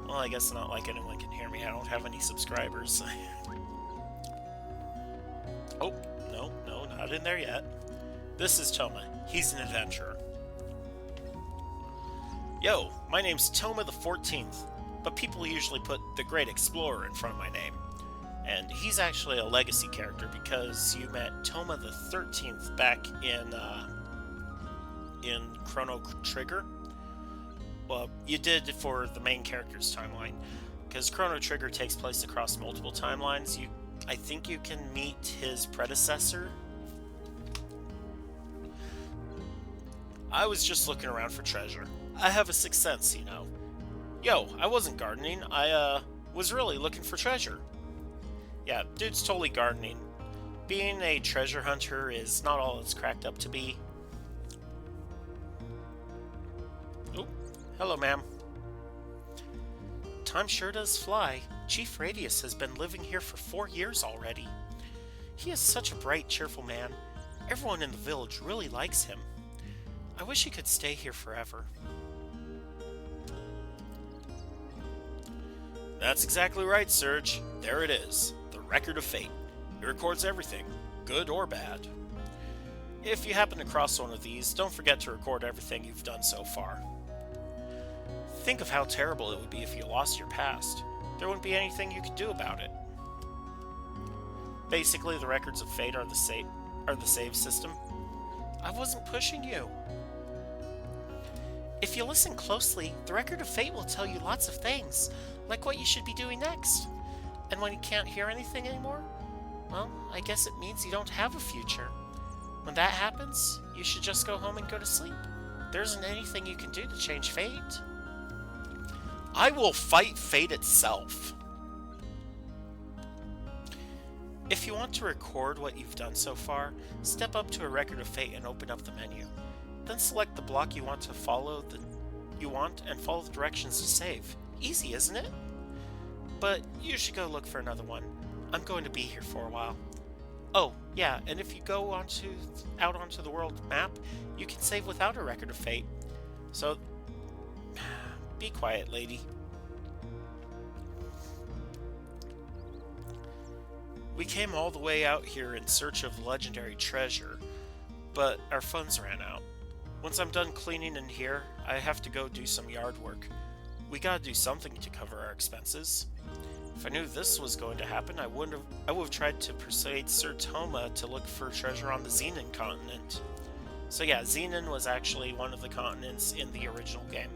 Well, I guess not like anyone can hear me. I don't have any subscribers. Oh, no, not in there yet. This is Toma. He's an adventurer. Yo, my name's Toma the 14th, but people usually put the Great Explorer in front of my name. And he's actually a legacy character because you met Toma the 13th back in Chrono Trigger. Well, you did for the main character's timeline, because Chrono Trigger takes place across multiple timelines. I think you can meet his predecessor. I was just looking around for treasure. I have a sixth sense, you know. Yo, I wasn't gardening. I was really looking for treasure. Yeah, dude's totally gardening. Being a treasure hunter is not all it's cracked up to be. Oh, hello, ma'am. Time sure does fly. Chief Radius has been living here for 4 years already. He is such a bright, cheerful man. Everyone in the village really likes him. I wish he could stay here forever. That's exactly right, Serge. There it is. The record of fate. It records everything, good or bad. If you happen to cross one of these, don't forget to record everything you've done so far. Think of how terrible it would be if you lost your past. There wouldn't be anything you could do about it. Basically, the records of fate are the save system. I wasn't pushing you. If you listen closely, the record of fate will tell you lots of things, like what you should be doing next. And when you can't hear anything anymore, well, I guess it means you don't have a future. When that happens, you should just go home and go to sleep. There isn't anything you can do to change fate. I will fight fate itself. If you want to record what you've done so far, step up to a record of fate and open up the menu. Then select the block you want and follow the directions to save. Easy, isn't it? But you should go look for another one. I'm going to be here for a while. Oh, yeah, and if you go out onto the world map, you can save without a record of fate. So, be quiet, lady. We came all the way out here in search of legendary treasure, but our funds ran out. Once I'm done cleaning in here, I have to go do some yard work. We gotta do something to cover our expenses. If I knew this was going to happen, I would have tried to persuade Sir Toma to look for treasure on the Xenon continent. So yeah, Xenon was actually one of the continents in the original game.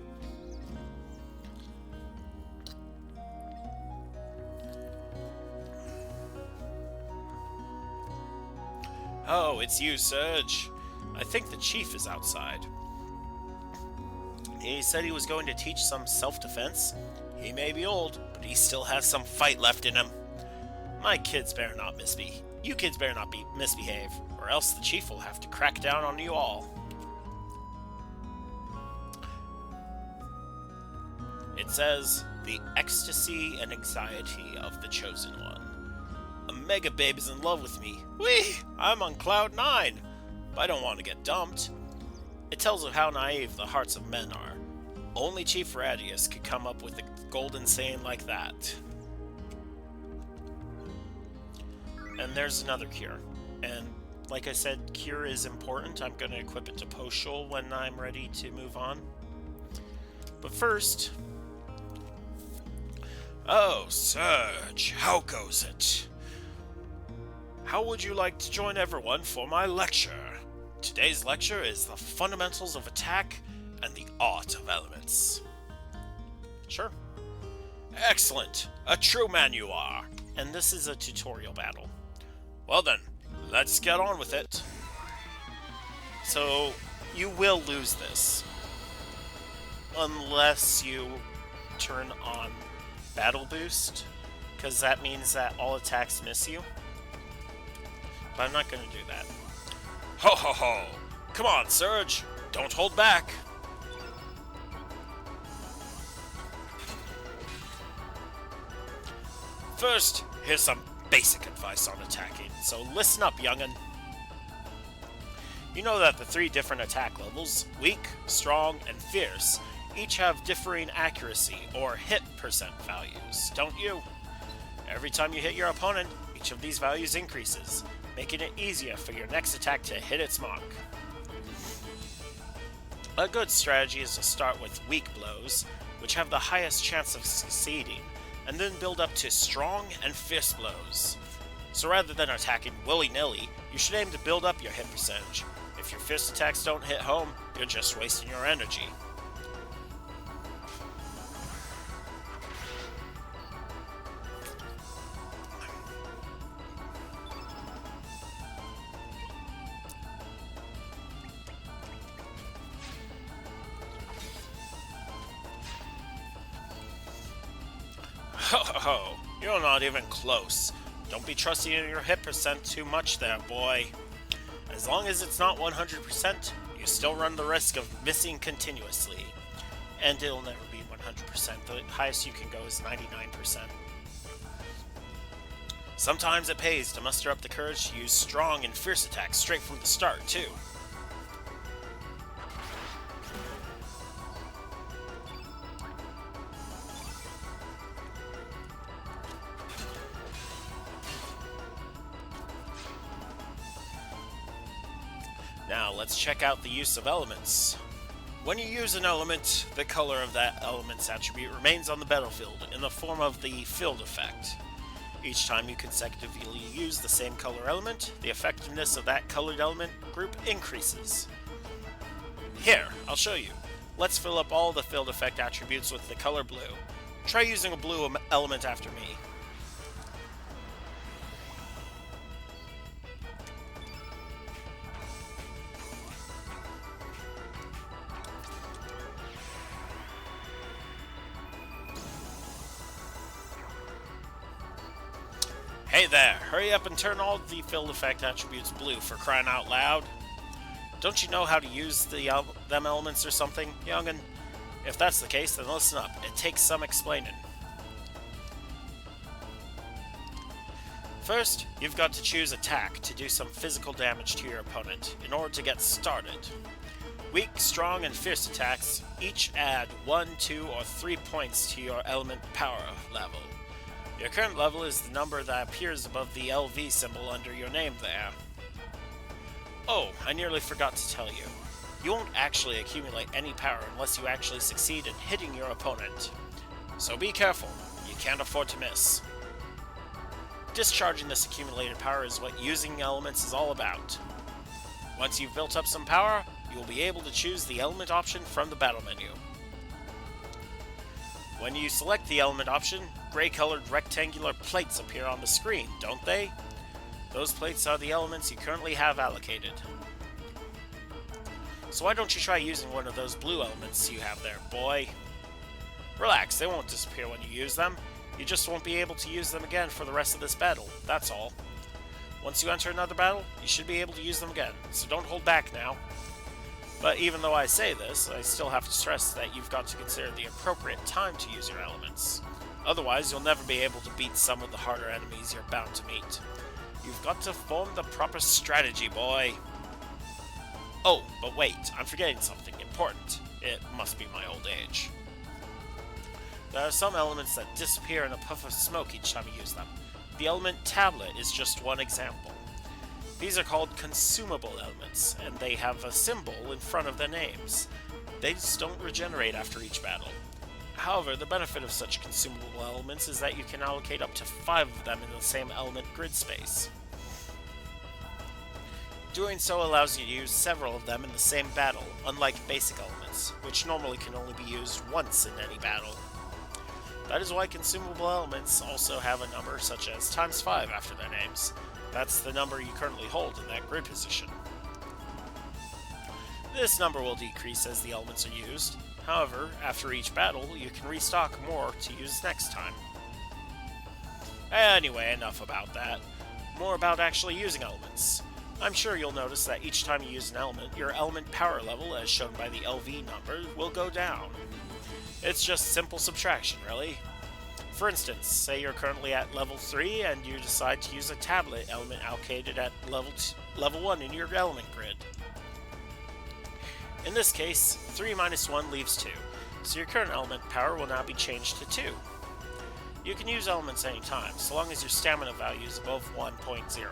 Oh, it's you, Serge. I think the chief is outside. He said he was going to teach some self-defense. He may be old, but he still has some fight left in him. My kids better not misbehave. You kids better not misbehave, or else the chief will have to crack down on you all. It says, the ecstasy and anxiety of the chosen one. A mega babe is in love with me. Whee! I'm on cloud 9. But I don't want to get dumped. It tells of how naive the hearts of men are. Only Chief Radius could come up with a golden saying like that. And there's another cure. And like I said, cure is important. I'm going to equip it to Poshul when I'm ready to move on. But first... Oh, Serge, how goes it? How would you like to join everyone for my lecture? Today's lecture is the fundamentals of attack and the art of elements. Sure. Excellent. A true man you are. And this is a tutorial battle. Well then, let's get on with it. So, you will lose this. Unless you turn on Battle Boost, because that means that all attacks miss you. But I'm not going to do that. Ho ho ho! Come on, Serge! Don't hold back! First, here's some basic advice on attacking, so listen up, young'un. You know that the 3 different attack levels, weak, strong, and fierce, each have differing accuracy or hit percent values, don't you? Every time you hit your opponent, each of these values increases, making it easier for your next attack to hit its mark. A good strategy is to start with weak blows, which have the highest chance of succeeding, and then build up to strong and fierce blows. So rather than attacking willy-nilly, you should aim to build up your hit percentage. If your fierce attacks don't hit home, you're just wasting your energy. Ho ho ho, you're not even close. Don't be trusting in your hit percent too much there, boy. As long as it's not 100%, you still run the risk of missing continuously. And it'll never be 100%, the highest you can go is 99%. Sometimes it pays to muster up the courage to use strong and fierce attacks straight from the start, too. Now, let's check out the use of elements. When you use an element, the color of that element's attribute remains on the battlefield in the form of the field effect. Each time you consecutively use the same color element, the effectiveness of that colored element group increases. Here, I'll show you. Let's fill up all the field effect attributes with the color blue. Try using a blue element after me. Hey there, hurry up and turn all the field effect attributes blue for crying out loud. Don't you know how to use them elements or something, young'un? If that's the case, then listen up. It takes some explaining. First, you've got to choose attack to do some physical damage to your opponent in order to get started. Weak, strong, and fierce attacks each add 1, 2, or 3 points to your element power level. Your current level is the number that appears above the LV symbol under your name there. Oh, I nearly forgot to tell you. You won't actually accumulate any power unless you actually succeed in hitting your opponent. So be careful, you can't afford to miss. Discharging this accumulated power is what using elements is all about. Once you've built up some power, you will be able to choose the element option from the battle menu. When you select the element option, gray-colored rectangular plates appear on the screen, don't they? Those plates are the elements you currently have allocated. So why don't you try using one of those blue elements you have there, boy? Relax, they won't disappear when you use them. You just won't be able to use them again for the rest of this battle, that's all. Once you enter another battle, you should be able to use them again, so don't hold back now. But even though I say this, I still have to stress that you've got to consider the appropriate time to use your elements. Otherwise, you'll never be able to beat some of the harder enemies you're bound to meet. You've got to form the proper strategy, boy. Oh, but wait, I'm forgetting something important. It must be my old age. There are some elements that disappear in a puff of smoke each time you use them. The element tablet is just one example. These are called consumable elements, and they have a symbol in front of their names. They just don't regenerate after each battle. However, the benefit of such consumable elements is that you can allocate up to 5 of them in the same element grid space. Doing so allows you to use several of them in the same battle, unlike basic elements, which normally can only be used once in any battle. That is why consumable elements also have a number such as ×5 after their names. That's the number you currently hold in that grid position. This number will decrease as the elements are used. However, after each battle, you can restock more to use next time. Anyway, enough about that. More about actually using elements. I'm sure you'll notice that each time you use an element, your element power level, as shown by the LV number, will go down. It's just simple subtraction, really. For instance, say you're currently at level 3 and you decide to use a tablet element allocated at level 1 in your element grid. In this case, 3 minus 1 leaves 2, so your current element power will now be changed to 2. You can use elements anytime, so long as your stamina value is above 1.0.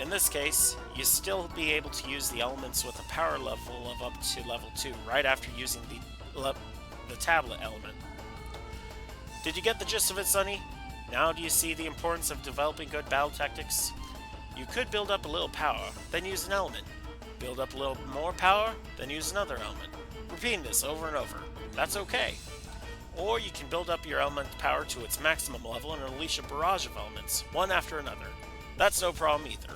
In this case, you still be able to use the elements with a power level of up to level 2 right after using the tablet element. Did you get the gist of it, Sonny? Now do you see the importance of developing good battle tactics? You could build up a little power, then use an element. Build up a little more power, then use another element. Repeating this over and over. That's okay. Or you can build up your element power to its maximum level and unleash a barrage of elements, one after another. That's no problem either.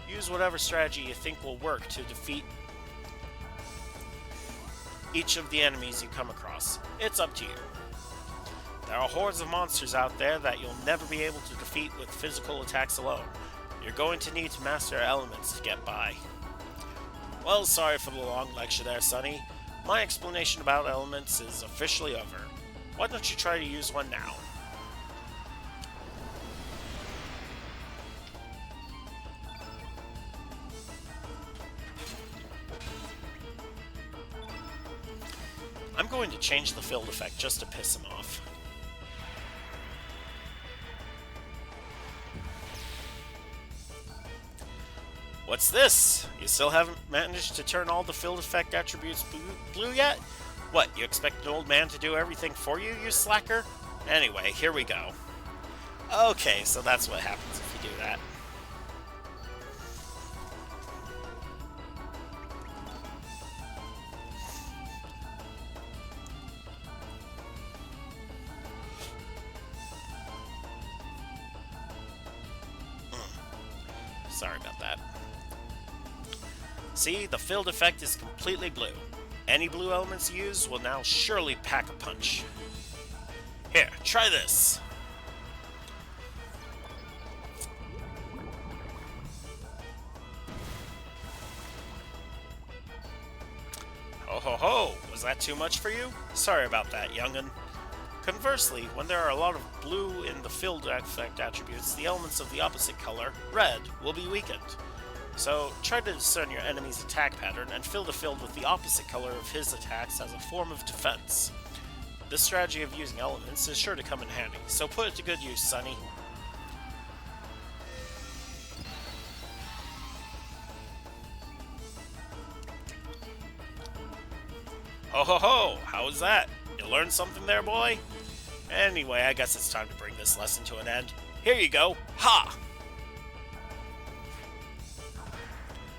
Use whatever strategy you think will work to defeat each of the enemies you come across. It's up to you. There are hordes of monsters out there that you'll never be able to defeat with physical attacks alone. You're going to need to master elements to get by. Well, sorry for the long lecture there, Sonny. My explanation about elements is officially over. Why don't you try to use one now? I'm going to change the field effect just to piss him off. What's this? You still haven't managed to turn all the field effect attributes blue yet? What, you expect an old man to do everything for you, you slacker? Anyway, here we go. Okay, so that's what happens if you do that. Sorry about that. See, the field effect is completely blue. Any blue elements used will now surely pack a punch. Here, try this! Ho ho ho! Was that too much for you? Sorry about that, young'un. Conversely, when there are a lot of blue in the field effect attributes, the elements of the opposite color, red, will be weakened. So, try to discern your enemy's attack pattern and fill the field with the opposite color of his attacks as a form of defense. This strategy of using elements is sure to come in handy, so put it to good use, Sonny. Ho ho ho! How was that? You learned something there, boy? Anyway, I guess it's time to bring this lesson to an end. Here you go. Ha!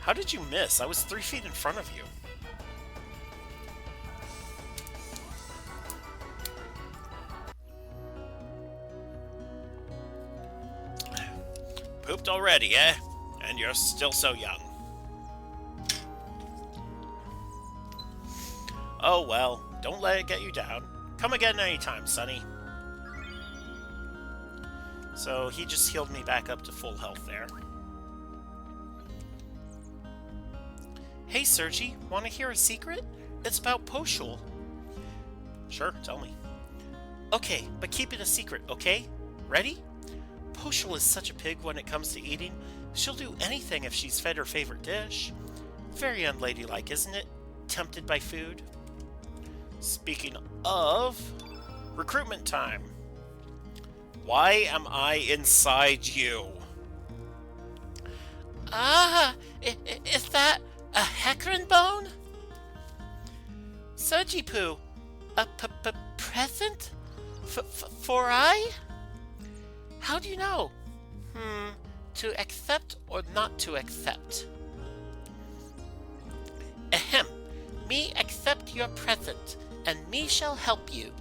How did you miss? I was 3 feet in front of you. Pooped already, eh? And you're still so young. Oh well, don't let it get you down. Come again anytime, Sonny. So he just healed me back up to full health there. Hey Sergi, want to hear a secret? It's about Poshul. Sure, tell me. Okay, but keep it a secret, okay? Ready? Poshul is such a pig when it comes to eating. She'll do anything if she's fed her favorite dish. Very unladylike, isn't it? Tempted by food. Speaking of, recruitment time. Why am I inside you? Ah, is that a hecarim bone? Sojipu, a present? For I? How do you know? To accept or not to accept? Ahem. Me accept your present, and me shall help you.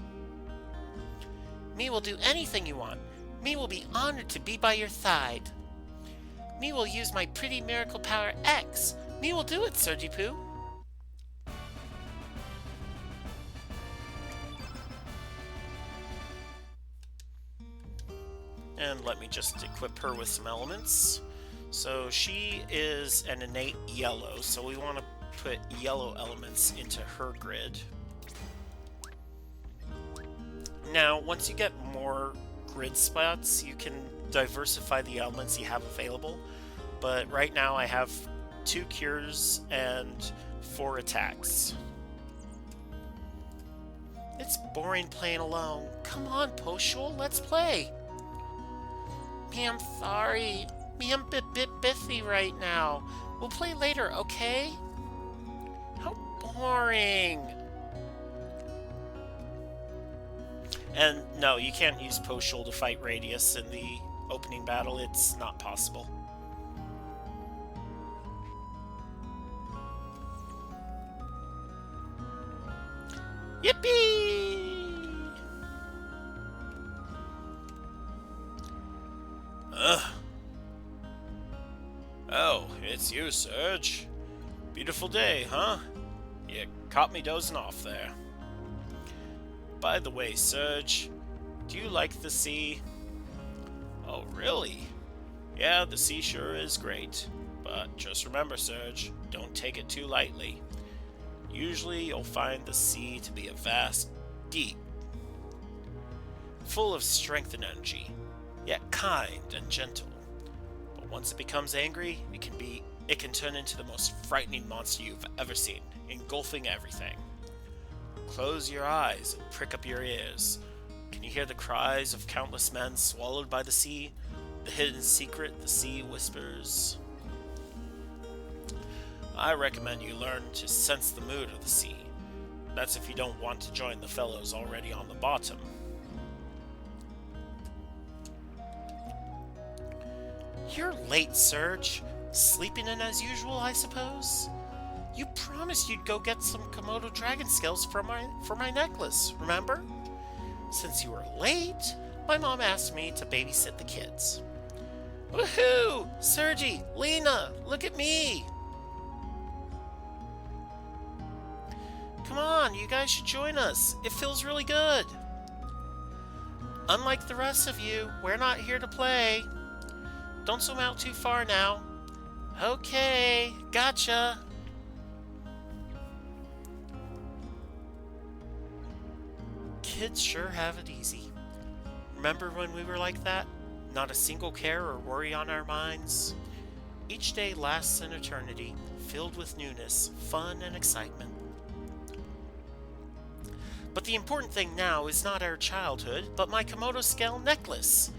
Me will do anything you want. Me will be honored to be by your side. Me will use my pretty miracle power X. Me will do it, Sergi-Poo. And let me just equip her with some elements. So she is an innate yellow, so we want to put yellow elements into her grid. Now, once you get more grid spots, you can diversify the elements you have available. But right now I have 2 cures and 4 attacks. It's boring playing alone. Come on, Poshul, let's play. Me, I'm sorry. Me, I'm a bit busy right now. We'll play later, okay? How boring. And no, you can't use Poshul to fight Radius in the opening battle. It's not possible. Yippee! Oh, it's you, Serge. Beautiful day, huh? You caught me dozing off there. By the way, Serge, do you like the sea? Oh, really? Yeah, the sea sure is great. But just remember, Serge, don't take it too lightly. Usually you'll find the sea to be a vast, deep, full of strength and energy, yet kind and gentle. But once it becomes angry, it can turn into the most frightening monster you've ever seen, engulfing everything. Close your eyes and prick up your ears. Can you hear the cries of countless men swallowed by the sea? The hidden secret the sea whispers? I recommend you learn to sense the mood of the sea. That's if you don't want to join the fellows already on the bottom. You're late, Serge. Sleeping in as usual, I suppose? You promised you'd go get some Komodo dragon scales for my necklace, remember? Since you were late, my mom asked me to babysit the kids. Woohoo! Sergi, Lena, look at me! Come on, you guys should join us. It feels really good. Unlike the rest of you, we're not here to play. Don't swim out too far now. Okay, gotcha. Kids sure have it easy. Remember when we were like that? Not a single care or worry on our minds? Each day lasts an eternity, filled with newness, fun, and excitement. But the important thing now is not our childhood, but my Komodo scale necklace.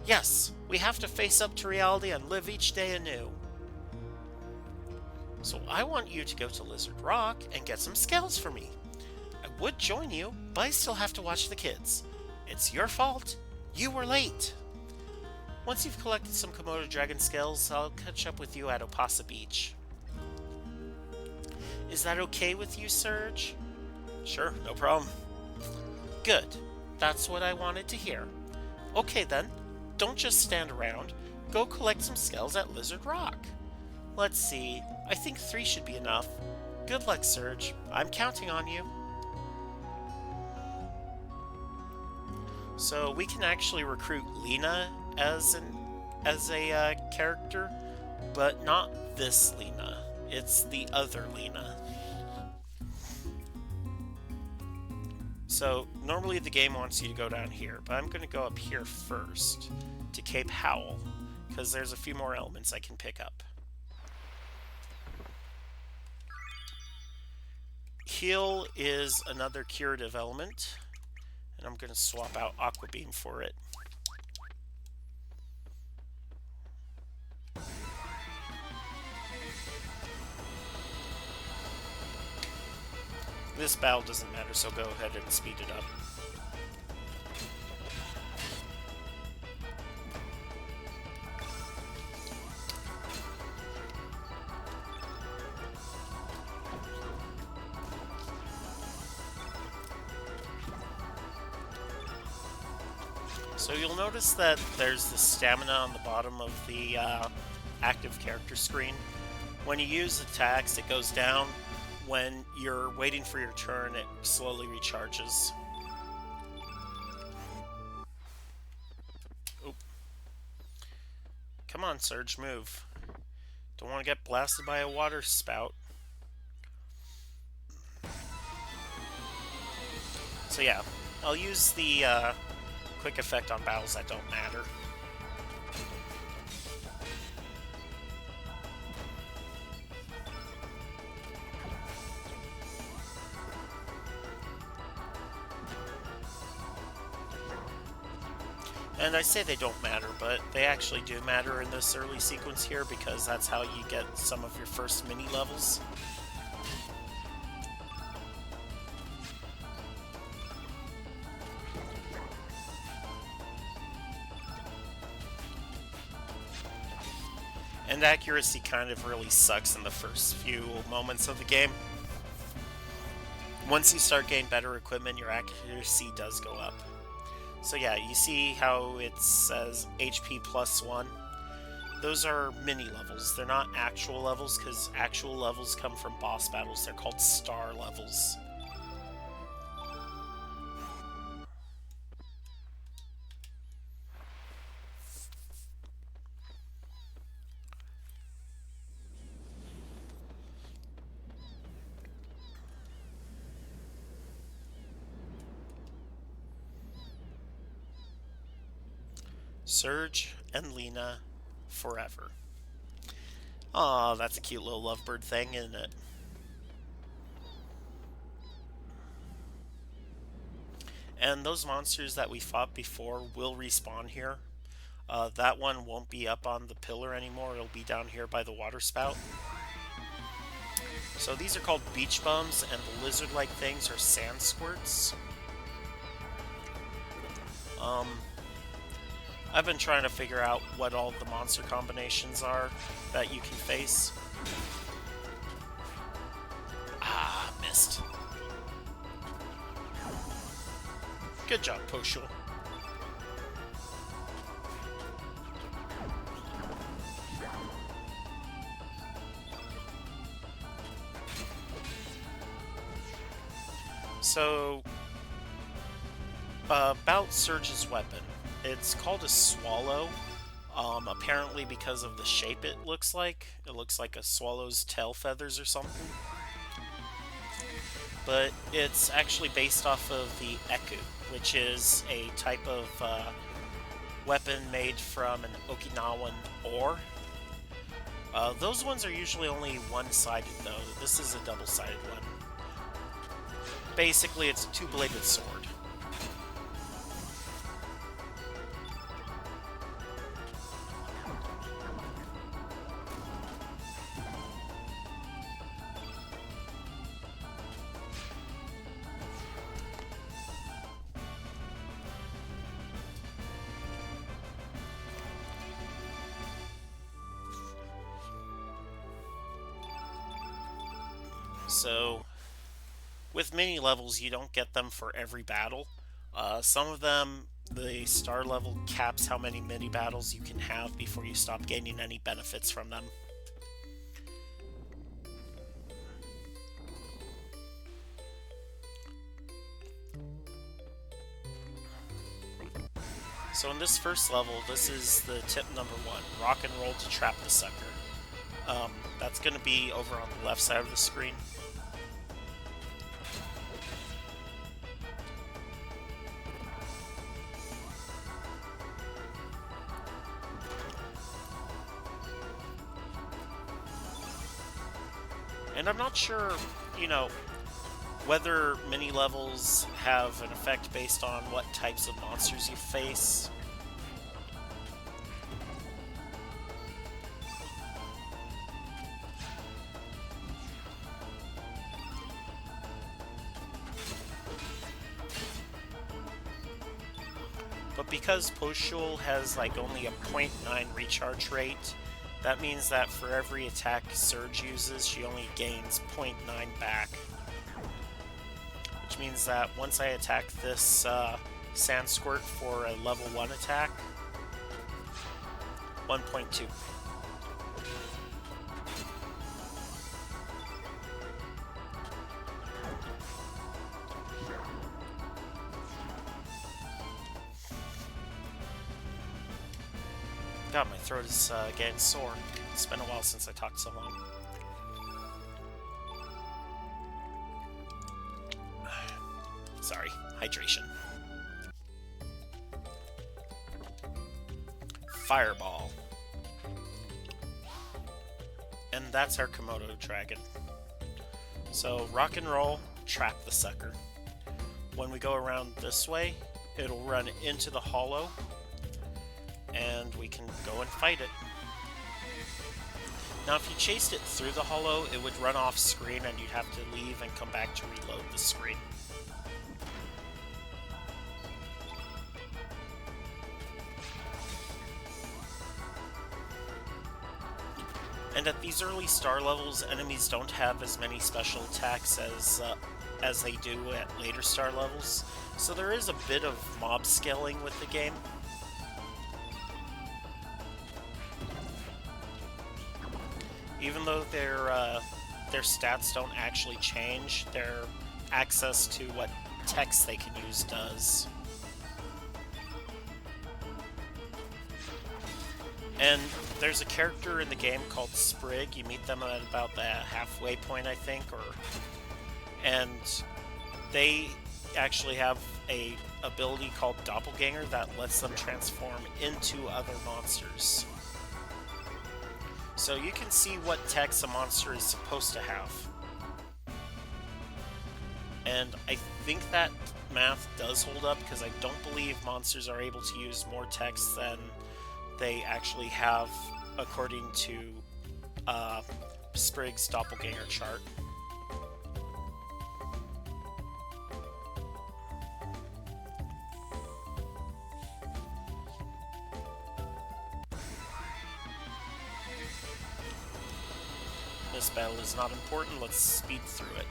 Yes, we have to face up to reality and live each day anew. So I want you to go to Lizard Rock and get some scales for me. I would join you, but I still have to watch the kids. It's your fault. You were late. Once you've collected some Komodo dragon scales, I'll catch up with you at Opasa Beach. Is that okay with you, Serge? Sure, no problem. Good. That's what I wanted to hear. Okay then, don't just stand around. Go collect some scales at Lizard Rock. Let's see, I think 3 should be enough. Good luck, Serge. I'm counting on you. So we can actually recruit Lena as a character, but not this Lena. It's the other Lena. So normally the game wants you to go down here, but I'm going to go up here first to Cape Howell, because there's a few more elements I can pick up. Heal is another curative element, and I'm going to swap out Aqua Beam for it. This battle doesn't matter, so go ahead and speed it up. So you'll notice that there's the stamina on the bottom of the active character screen. When you use attacks, it goes down. When you're waiting for your turn, it slowly recharges. Oop. Come on, Surge, move. Don't want to get blasted by a water spout. So yeah, I'll use the quick effect on battles that don't matter. And I say they don't matter, but they actually do matter in this early sequence here, because that's how you get some of your first mini levels. And accuracy kind of really sucks in the first few moments of the game. Once you start getting better equipment, your accuracy does go up. So yeah, you see how it says HP +1? Those are mini levels. They're not actual levels, because actual levels come from boss battles. They're called star levels. Surge and Lena forever. Aw, that's a cute little lovebird thing, isn't it? And those monsters that we fought before will respawn here. That one won't be up on the pillar anymore. It'll be down here by the water spout. So these are called beach bums, and the lizard-like things are sand squirts. I've been trying to figure out what all the monster combinations are that you can face. Ah, missed. Good job, Poshul. So, about Surge's weapon. It's called a swallow, apparently because of the shape it looks like. It looks like a swallow's tail feathers or something. But it's actually based off of the Eku, which is a type of weapon made from an Okinawan ore. Those ones are usually only one-sided, though. This is a double-sided one. Basically, it's a two-bladed sword. So, with mini levels, you don't get them for every battle. Some of them, the star level caps how many mini battles you can have before you stop gaining any benefits from them. So in this first level, this is the tip number 1, rock and roll to trap the sucker. That's going to be over on the left side of the screen. And I'm not sure, you know, whether mini levels have an effect based on what types of monsters you face. But because Poshul has like only a 0.9 recharge rate, that means that for every attack Surge uses, she only gains 0.9 back. Which means that once I attack this Sand Squirt for a level 1 attack, 1.2. God, my throat is getting sore. It's been a while since I talked so long. Sorry, hydration. Fireball. And that's our Komodo dragon. So, rock and roll, trap the sucker. When we go around this way, it'll run into the hollow, and we can go and fight it. Now, if you chased it through the hollow, it would run off screen and you'd have to leave and come back to reload the screen. And at these early star levels, enemies don't have as many special attacks as they do at later star levels, so there is a bit of mob scaling with the game. Even though their stats don't actually change, their access to what text they can use does. And there's a character in the game called Sprig. You meet them at about the halfway point, I think, and they actually have a ability called Doppelganger that lets them transform into other monsters. So you can see what text a monster is supposed to have. And I think that math does hold up, because I don't believe monsters are able to use more text than they actually have according to Sprig's Doppelganger chart. This battle is not important, let's speed through it.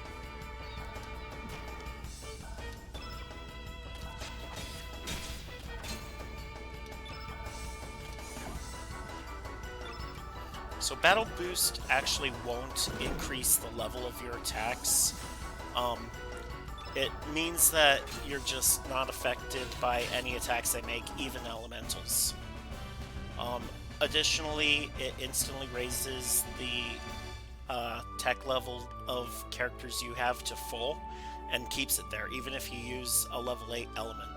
So Battle Boost actually won't increase the level of your attacks. It means that you're just not affected by any attacks they make, even elementals. Additionally, it instantly raises the tech level of characters you have to full, and keeps it there, even if you use a level 8 element.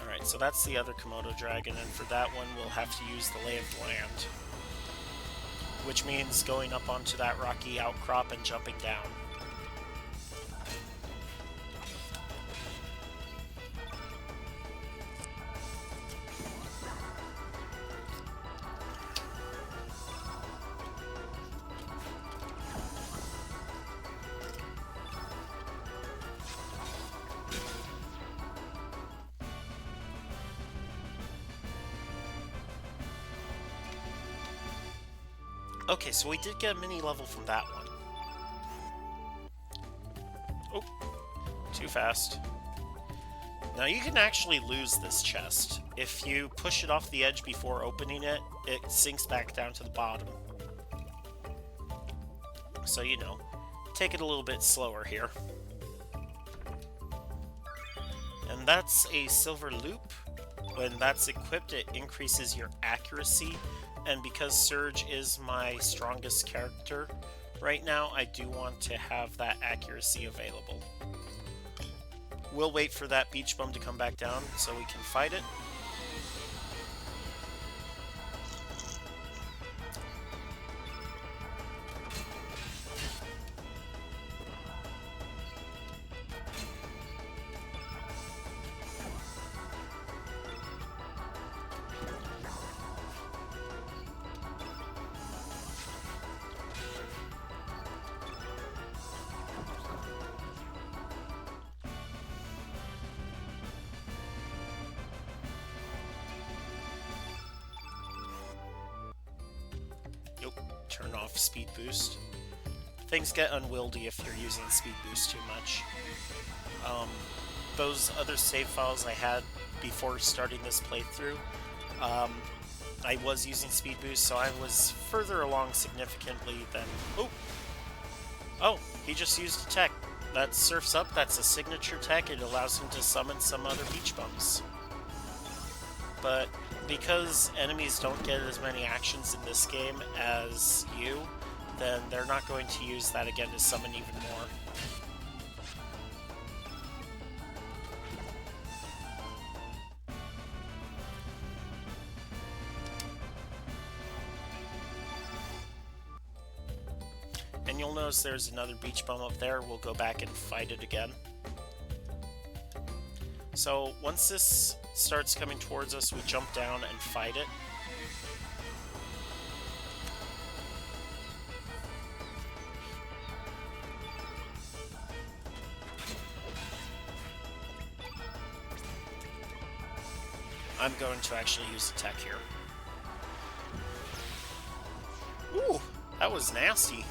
Alright, so that's the other Komodo dragon, and for that one we'll have to use the Lay of the Land, which means going up onto that rocky outcrop and jumping down. Okay, so we did get a mini level from that one. Oh, too fast. Now you can actually lose this chest. If you push it off the edge before opening it, it sinks back down to the bottom. So, you know, take it a little bit slower here. And that's a silver loop. When that's equipped, it increases your accuracy. And because Surge is my strongest character right now, I do want to have that accuracy available. We'll wait for that beach bum to come back down so we can fight it. Turn off speed boost. Things get unwieldy if you're using speed boost too much. Those other save files I had before starting this playthrough, I was using speed boost, so I was further along significantly than... Oh, he just used a tech. That Surf's Up, that's a signature tech. It allows him to summon some other beach bums. But because enemies don't get as many actions in this game as you, then they're not going to use that again to summon even more. And you'll notice there's another beach bum up there. We'll go back and fight it again. So once this starts coming towards us, we jump down and fight it. I'm going to actually use the tech here. Ooh, that was nasty.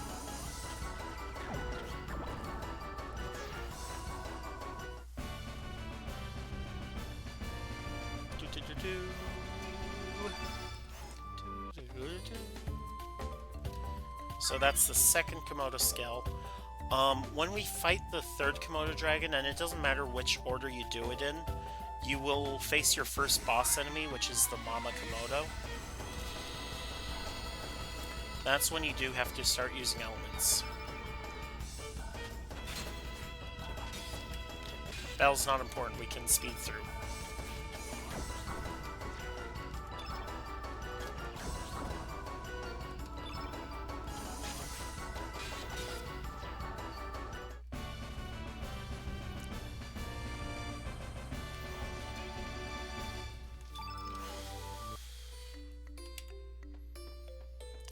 So that's the second Komodo skull. When we fight the third Komodo dragon, and it doesn't matter which order you do it in, you will face your first boss enemy, which is the Mama Komodo. That's when you do have to start using elements. Battle's not important, we can speed through.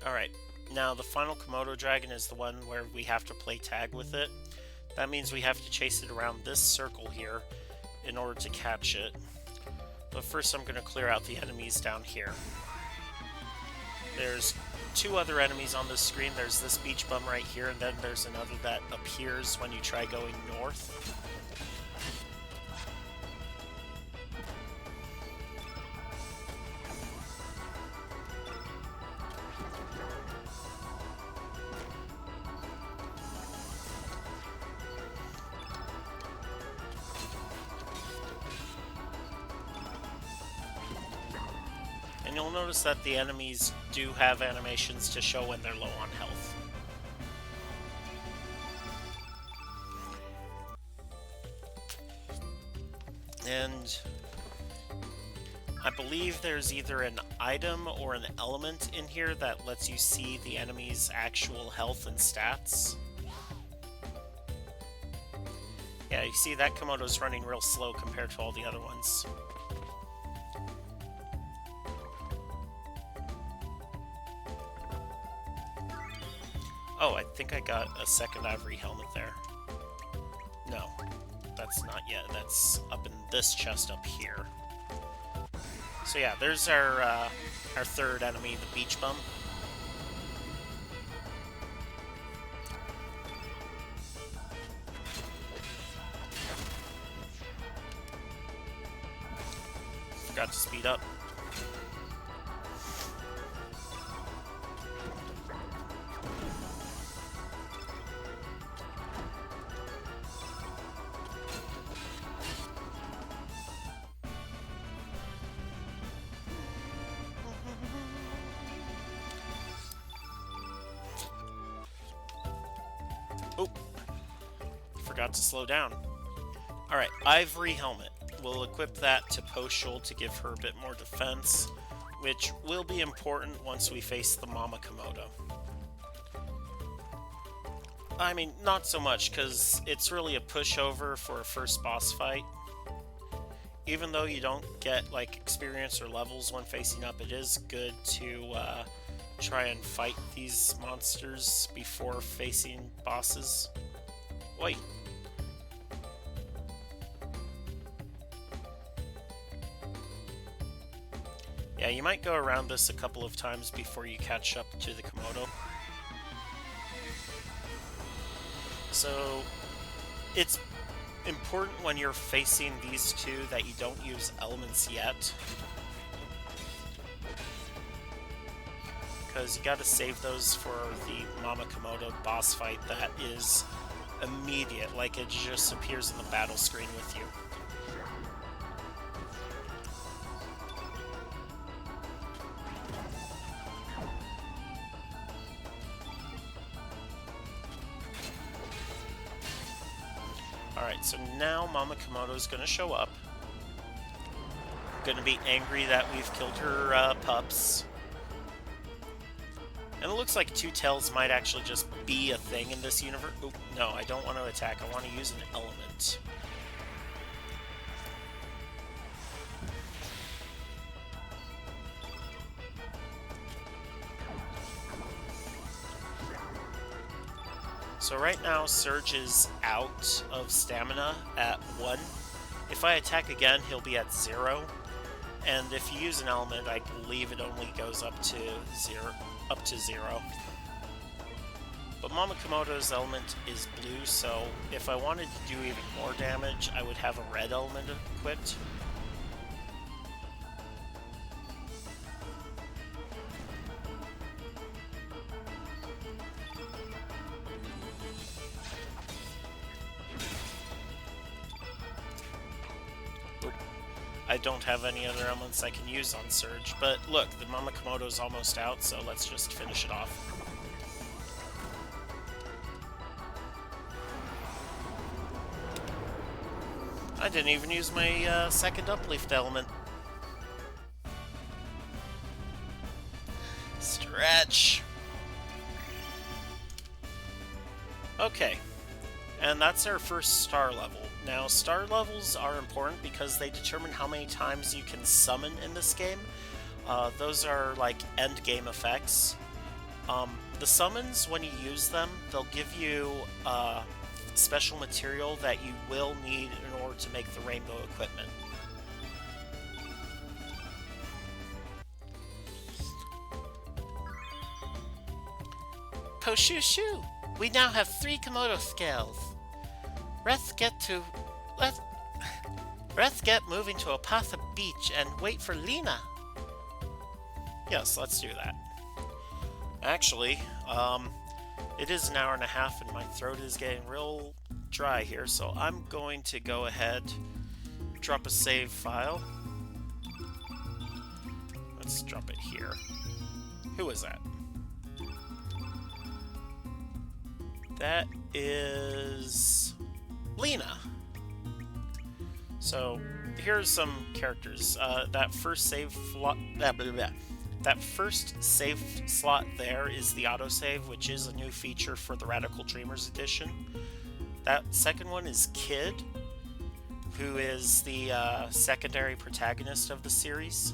Alright, now the final Komodo dragon is the one where we have to play tag with it. That means we have to chase it around this circle here in order to catch it. But first I'm going to clear out the enemies down here. There's two other enemies on this screen. There's this beach bum right here, and then there's another that appears when you try going north. And you'll notice that the enemies do have animations to show when they're low on health. And I believe there's either an item or an element in here that lets you see the enemy's actual health and stats. Yeah, you see that Komodo's running real slow compared to all the other ones. Oh, I think I got a second ivory helmet there. No, that's not yet. That's up in this chest up here. So yeah, there's our third enemy, the beach bum. forgot to speed up. Oh, forgot to slow down. Alright, Ivory Helmet. We'll equip that to Poshul to give her a bit more defense, which will be important once we face the Mama Komodo. I mean, not so much, because it's really a pushover for a first boss fight. Even though you don't get, like, experience or levels when facing up, it is good to try and fight these monsters before facing bosses. Wait. Yeah, you might go around this a couple of times before you catch up to the Komodo. So, it's important when you're facing these two that you don't use elements yet. Because you gotta save those for the Mama Komodo boss fight that is immediate, like it just appears in the battle screen with you. Alright, so now Mama Komodo's gonna show up. Gonna be angry that we've killed her pups. And it looks like Two Tails might actually just be a thing in this universe. Oop, no, I don't want to attack. I want to use an element. So right now, Surge is out of stamina at 1. If I attack again, he'll be at 0. And if you use an element, I believe it only goes up to 0. But Mama Komodo's element is blue, so if I wanted to do even more damage, I would have a red element equipped. I don't have any other elements I can use on Surge, but look, the Mama Komodo's almost out, so let's just finish it off. I didn't even use my second uplift element. Stretch! Okay, and that's our first star level. Now, star levels are important because they determine how many times you can summon in this game. Those are like end game effects. The summons, when you use them, they'll give you special material that you will need in order to make the rainbow equipment. Poshushu! We now have 3 Komodo scales. Let's get moving to Opatha Beach and wait for Lena. Yes, let's do that. Actually, it is an hour and a half and my throat is getting real dry here, so I'm going to go ahead, drop a save file. Let's drop it here. Who is that? That is Lena. So here's some characters. That first save slot there is the autosave, which is a new feature for the Radical Dreamers edition. That second one is Kid, who is the secondary protagonist of the series.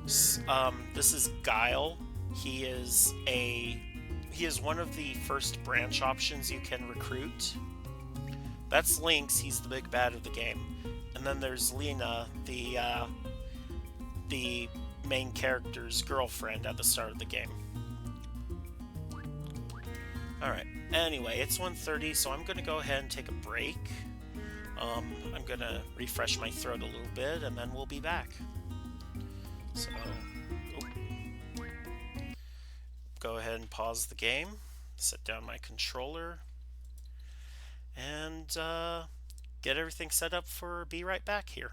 This is Guile. He is one of the first branch options you can recruit. That's Lynx, he's the big bad of the game. And then there's Lena, the main character's girlfriend at the start of the game. Alright, anyway, it's 1:30, so I'm going to go ahead and take a break. I'm gonna refresh my throat a little bit and then we'll be back. So, oh, go ahead and pause the game, set down my controller, and get everything set up for be right back here.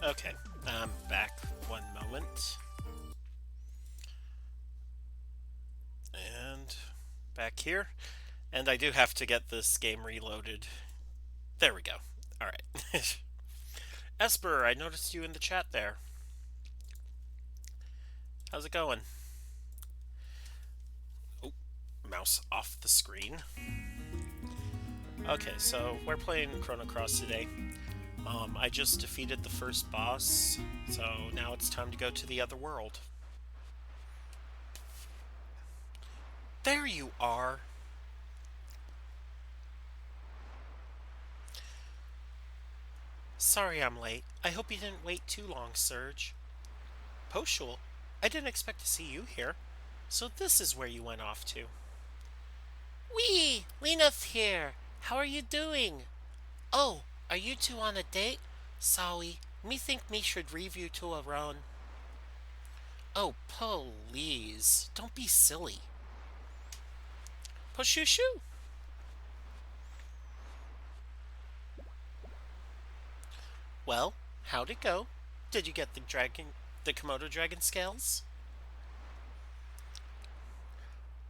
Okay, I'm back. One moment. And back here. And I do have to get this game reloaded. There we go. Alright. Esper, I noticed you in the chat there. How's it going? Oh, mouse off the screen. Okay, so we're playing Chrono Cross today. I just defeated the first boss, so now it's time to go to the other world. There you are! Sorry I'm late. I hope you didn't wait too long, Serge. Poshul, I didn't expect to see you here. So this is where you went off to. Wee! Lena's here! How are you doing? Oh, are you two on a date? Sorry, me think me should leave you to alone. Oh, please, don't be silly. Poshushu! Well, how'd it go? Did you get the Komodo dragon scales?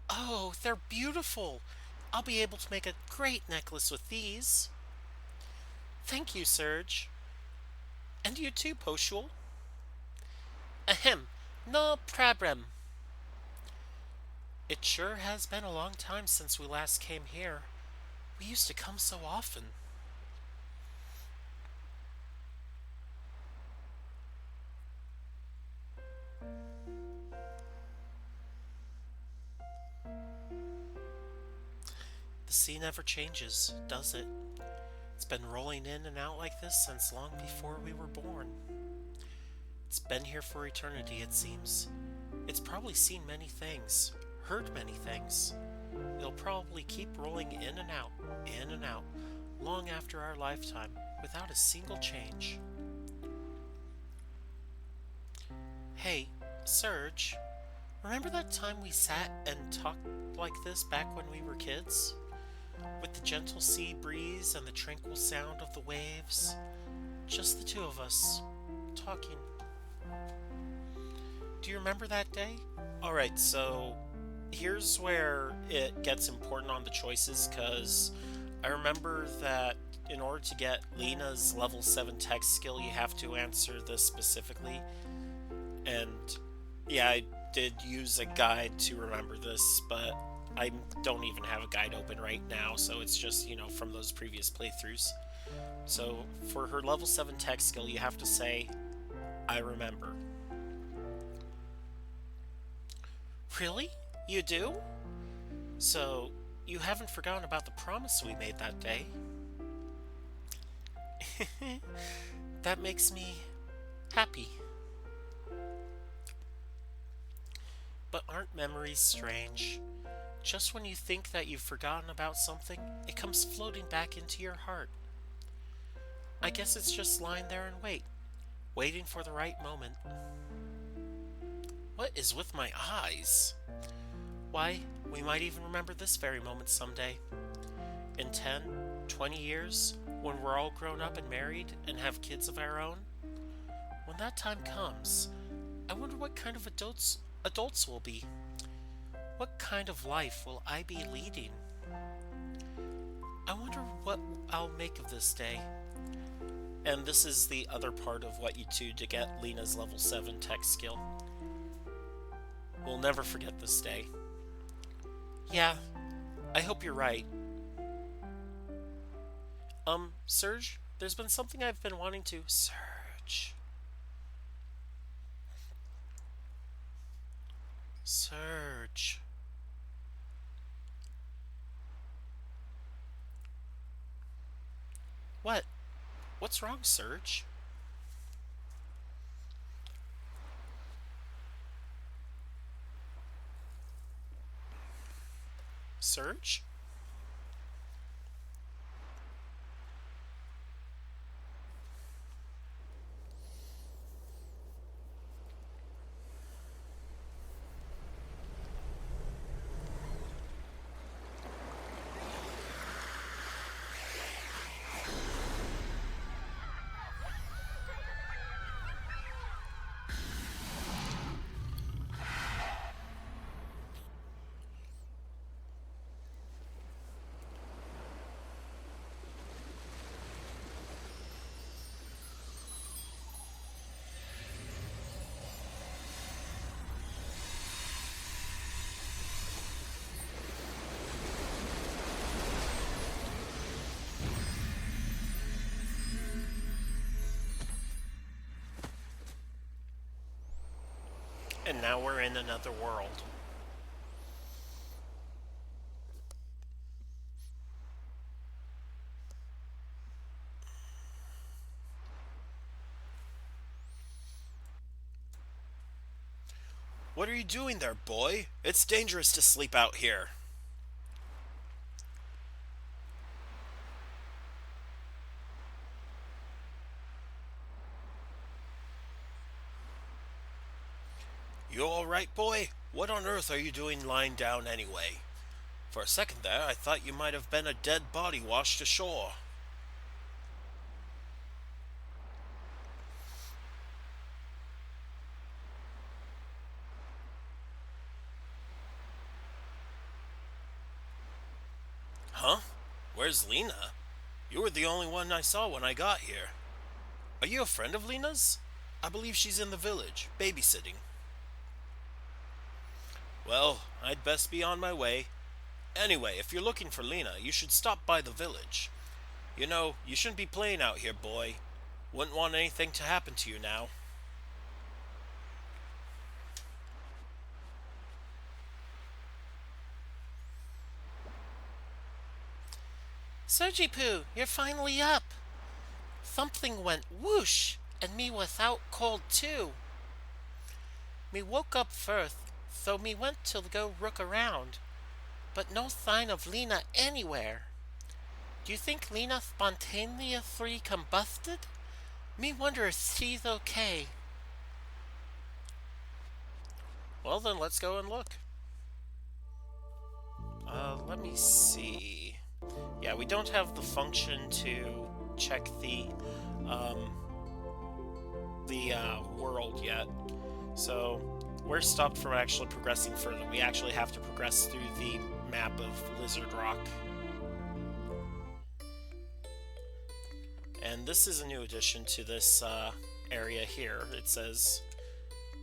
Oh, they're beautiful. I'll be able to make a great necklace with these. Thank you, Serge. And you too, Poshul. Ahem, no problem. It sure has been a long time since we last came here. We used to come so often. The sea never changes, does it? It's been rolling in and out like this since long before we were born. It's been here for eternity, it seems. It's probably seen many things, heard many things. It'll probably keep rolling in and out, long after our lifetime, without a single change. Hey, Serge, remember that time we sat and talked like this back when we were kids? With the gentle sea breeze and the tranquil sound of the waves. Just the two of us, talking. Do you remember that day? Alright, so here's where it gets important on the choices, because I remember that in order to get Lena's level 7 text skill, you have to answer this specifically. And yeah, I did use a guide to remember this, but I don't even have a guide open right now, so it's just, from those previous playthroughs. So for her level 7 text skill, you have to say, I remember. Really? You do? So, you haven't forgotten about the promise we made that day? That makes me happy. But aren't memories strange? Just when you think that you've forgotten about something, it comes floating back into your heart. I guess it's just lying there and waiting for the right moment. What is with my eyes? Why, we might even remember this very moment someday. In 10, 20 years, when we're all grown up and married and have kids of our own. When that time comes, I wonder what kind of adults we'll be. What kind of life will I be leading? I wonder what I'll make of this day. And this is the other part of what you do to get Lena's level 7 tech skill. We'll never forget this day. Yeah, I hope you're right. Serge, there's been something I've been wanting to... Serge. What? What's wrong, Serge? Serge? now we're in another world. What are you doing there, boy? It's dangerous to sleep out here. You alright, boy? What on earth are you doing lying down anyway? For a second there, I thought you might have been a dead body washed ashore. Huh? Where's Lena? You were the only one I saw when I got here. Are you a friend of Lena's? I believe she's in the village, babysitting. Well, I'd best be on my way. Anyway, if you're looking for Lena, you should stop by the village. You know, you shouldn't be playing out here, boy. Wouldn't want anything to happen to you now. Soji-poo, you're finally up. Something went whoosh, and me was out cold too. Me woke up first, so me went to go look around, but no sign of Lena anywhere. Do you think Lena spontaneously combusted? Me wonder if she's okay. Well then, let's go and look. Let me see. Yeah, we don't have the function to check the world yet. So we're stopped from actually progressing further. We actually have to progress through the map of Lizard Rock. And this is a new addition to this area here. It says,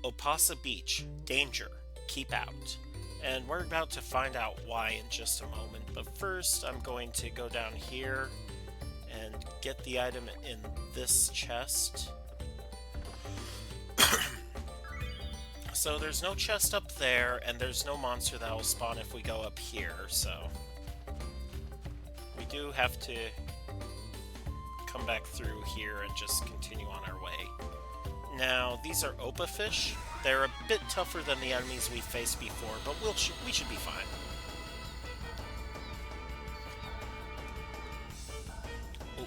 Opasa Beach, danger, keep out. And we're about to find out why in just a moment. But first, I'm going to go down here and get the item in this chest. So there's no chest up there, and there's no monster that will spawn if we go up here, so we do have to come back through here and just continue on our way. Now, these are Opa fish. They're a bit tougher than the enemies we faced before, but we should be fine. Oh.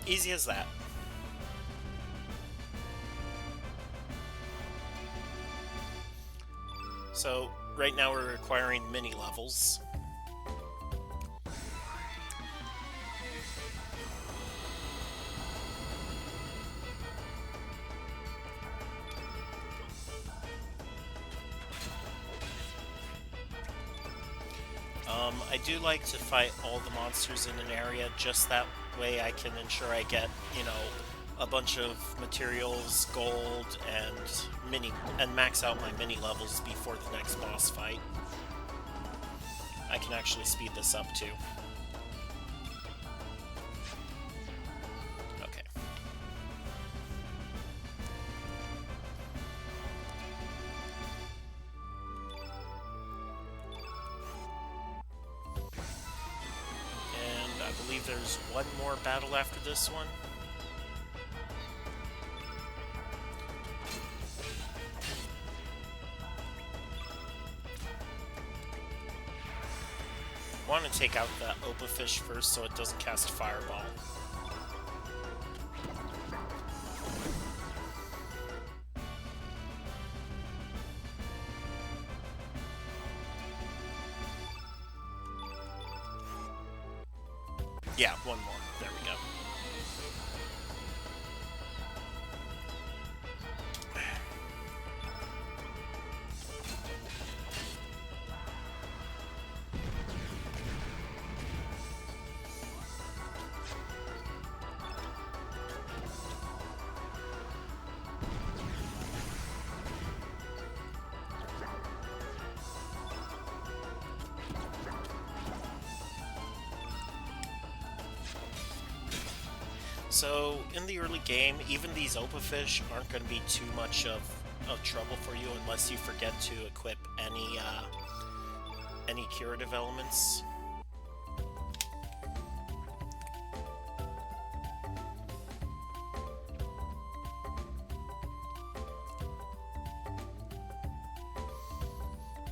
Easy as that. So, right now we're requiring mini levels. I do like to fight all the monsters in an area, just that way I can ensure I get, you know, a bunch of materials, gold, and max out my mini levels before the next boss fight. I can actually speed this up too. Okay. And I believe there's one more battle after this one. I want to take out that Opa fish first so it doesn't cast Fireball. Yeah, one more. There we go. So in the early game, even these Opafish aren't going to be too much of trouble for you unless you forget to equip any curative elements.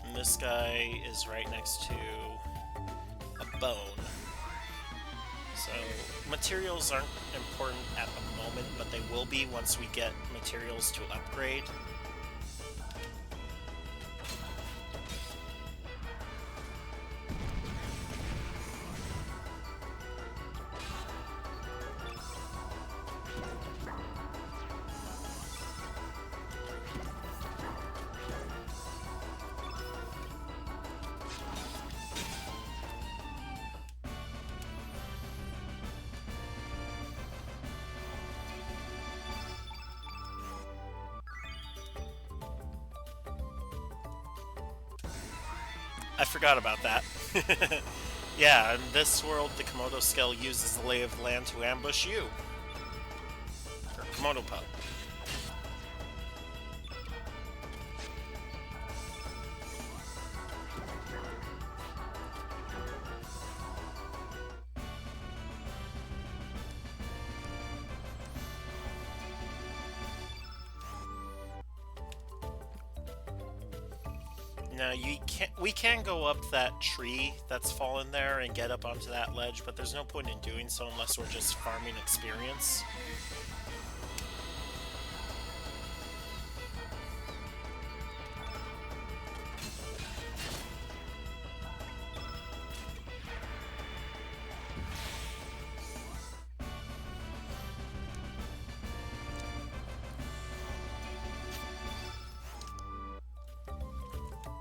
And this guy is right next to a bone. So materials aren't important at the moment, but they will be once we get materials to upgrade. I forgot about that. Yeah, in this world, the Komodo Skull uses the lay of the land to ambush you. Or Komodo Pup. Now we can go up that tree that's fallen there and get up onto that ledge, but there's no point in doing so unless we're just farming experience.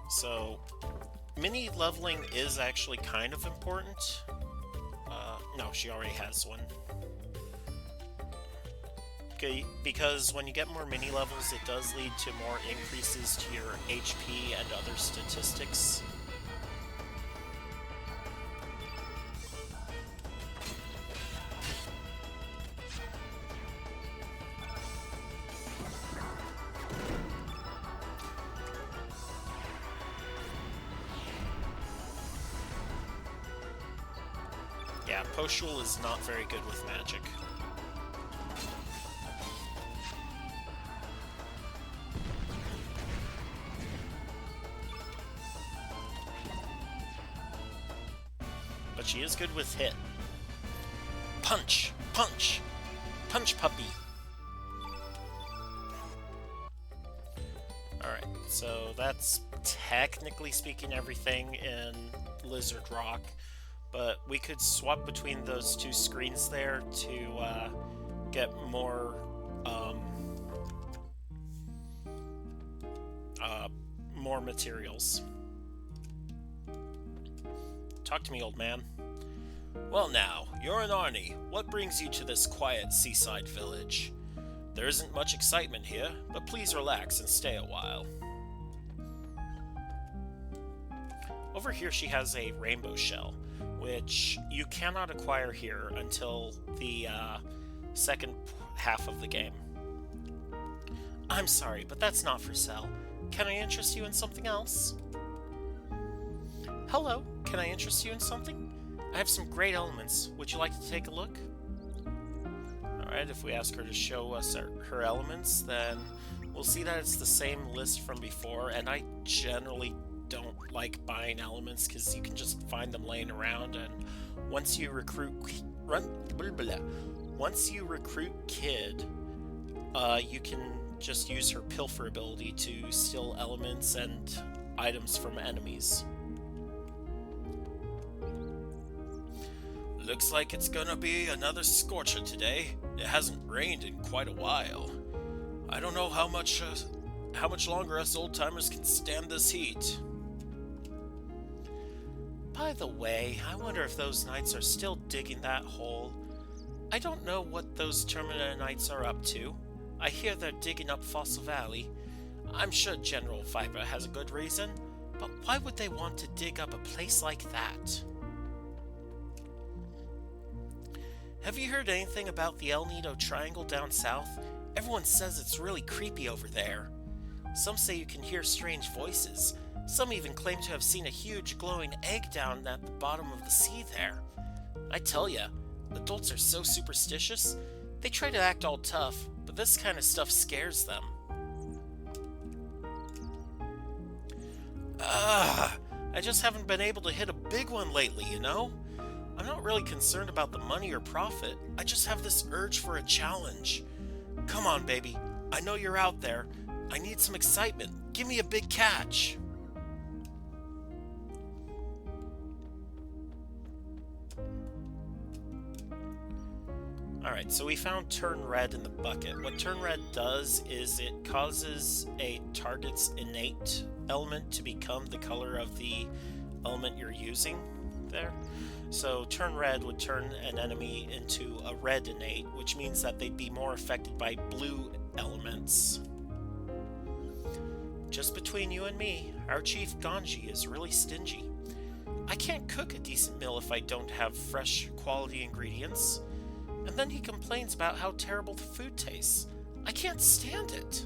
So, mini leveling is actually kind of important. No, she already has one. Okay, because when you get more mini levels, it does lead to more increases to your HP and other statistics. Yeah, Poshul is not very good with magic. But she is good with hit. Punch! Punch! Punch, puppy! Alright, so that's technically speaking everything in Lizard Rock. But we could swap between those two screens there to get more more materials. Talk to me, old man. Well now, you're an Arnie. What brings you to this quiet seaside village? There isn't much excitement here, but please relax and stay a while. Over here she has a rainbow shell, which you cannot acquire here until the second half of the game. I'm sorry, but that's not for sale. Can I interest you in something else? Hello, can I interest you in something? I have some great elements. Would you like to take a look? Alright, if we ask her to show us her elements, then we'll see that it's the same list from before, and I generally don't like buying elements because you can just find them laying around, and once you recruit Kid, you can just use her pilfer ability to steal elements and items from enemies. Looks like it's gonna be another scorcher today. It hasn't rained in quite a while. I don't know how much longer us old-timers can stand this heat. By the way, I wonder if those knights are still digging that hole. I don't know what those Terminator knights are up to. I hear they're digging up Fossil Valley. I'm sure General Viper has a good reason, but why would they want to dig up a place like that? Have you heard anything about the El Nido Triangle down south? Everyone says it's really creepy over there. Some say you can hear strange voices. Some even claim to have seen a huge glowing egg down at the bottom of the sea there. I tell ya, adults are so superstitious. They try to act all tough, but this kind of stuff scares them. I just haven't been able to hit a big one lately, you know? I'm not really concerned about the money or profit. I just have this urge for a challenge. Come on, baby. I know you're out there. I need some excitement. Give me a big catch. Alright, so we found Turn Red in the bucket. What Turn Red does is it causes a target's innate element to become the color of the element you're using there. So Turn Red would turn an enemy into a red innate, which means that they'd be more affected by blue elements. Just between you and me, our chief Ganji is really stingy. I can't cook a decent meal if I don't have fresh, quality ingredients. And then he complains about how terrible the food tastes. I can't stand it.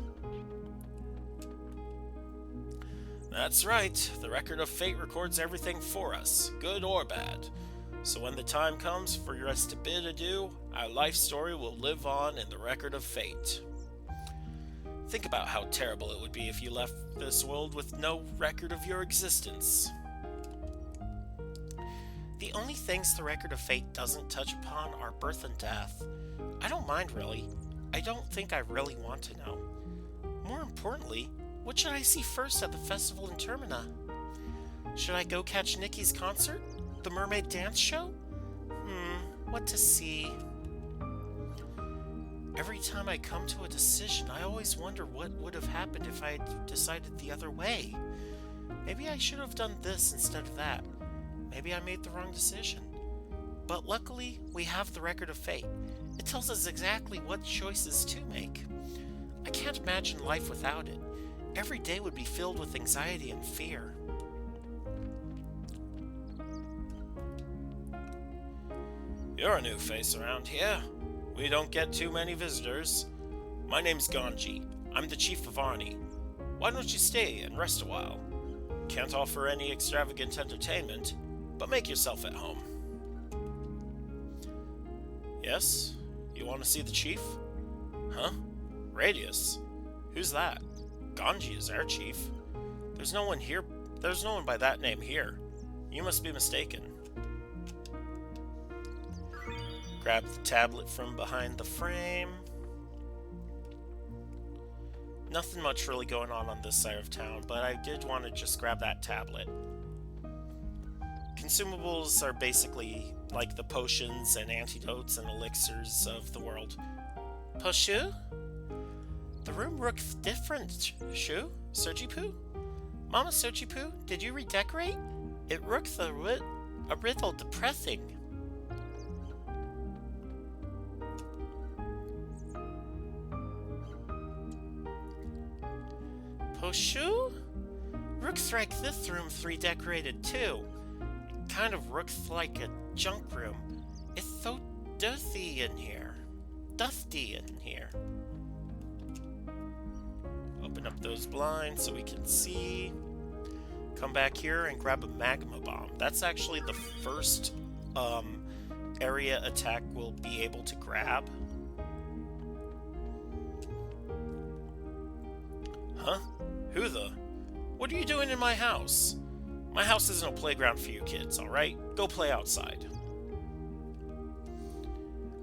That's right, the Record of Fate records everything for us, good or bad. So when the time comes for us to bid adieu, our life story will live on in the Record of Fate. Think about how terrible it would be if you left this world with no record of your existence. The only things the Record of Fate doesn't touch upon are birth and death. I don't mind really. I don't think I really want to know. More importantly, what should I see first at the festival in Termina? Should I go catch Nikki's concert? The mermaid dance show? What to see? Every time I come to a decision, I always wonder what would have happened if I had decided the other way. Maybe I should have done this instead of that. Maybe I made the wrong decision. But luckily, we have the Record of Fate. It tells us exactly what choices to make. I can't imagine life without it. Every day would be filled with anxiety and fear. You're a new face around here. We don't get too many visitors. My name's Ganji. I'm the chief of Arni. Why don't you stay and rest a while? Can't offer any extravagant entertainment, but make yourself at home. Yes? You want to see the chief? Huh? Radius? Who's that? Ganji is our chief. There's no one here. There's no one by that name here. You must be mistaken. Grab the tablet from behind the frame. Nothing much really going on this side of town, but I did want to just grab that tablet. Consumables are basically like the potions and antidotes and elixirs of the world. Poshu? The room looks different, Shu? Sergipu? Mama Sergipu, did you redecorate? It looks a little depressing. Poshu? Looks like this room's redecorated too. It kind of looks like a junk room. It's so dusty in here. Open up those blinds so we can see. Come back here and grab a magma bomb. That's actually the first area attack we'll be able to grab. Huh? Who the? What are you doing in my house? My house isn't a playground for you kids, alright? Go play outside.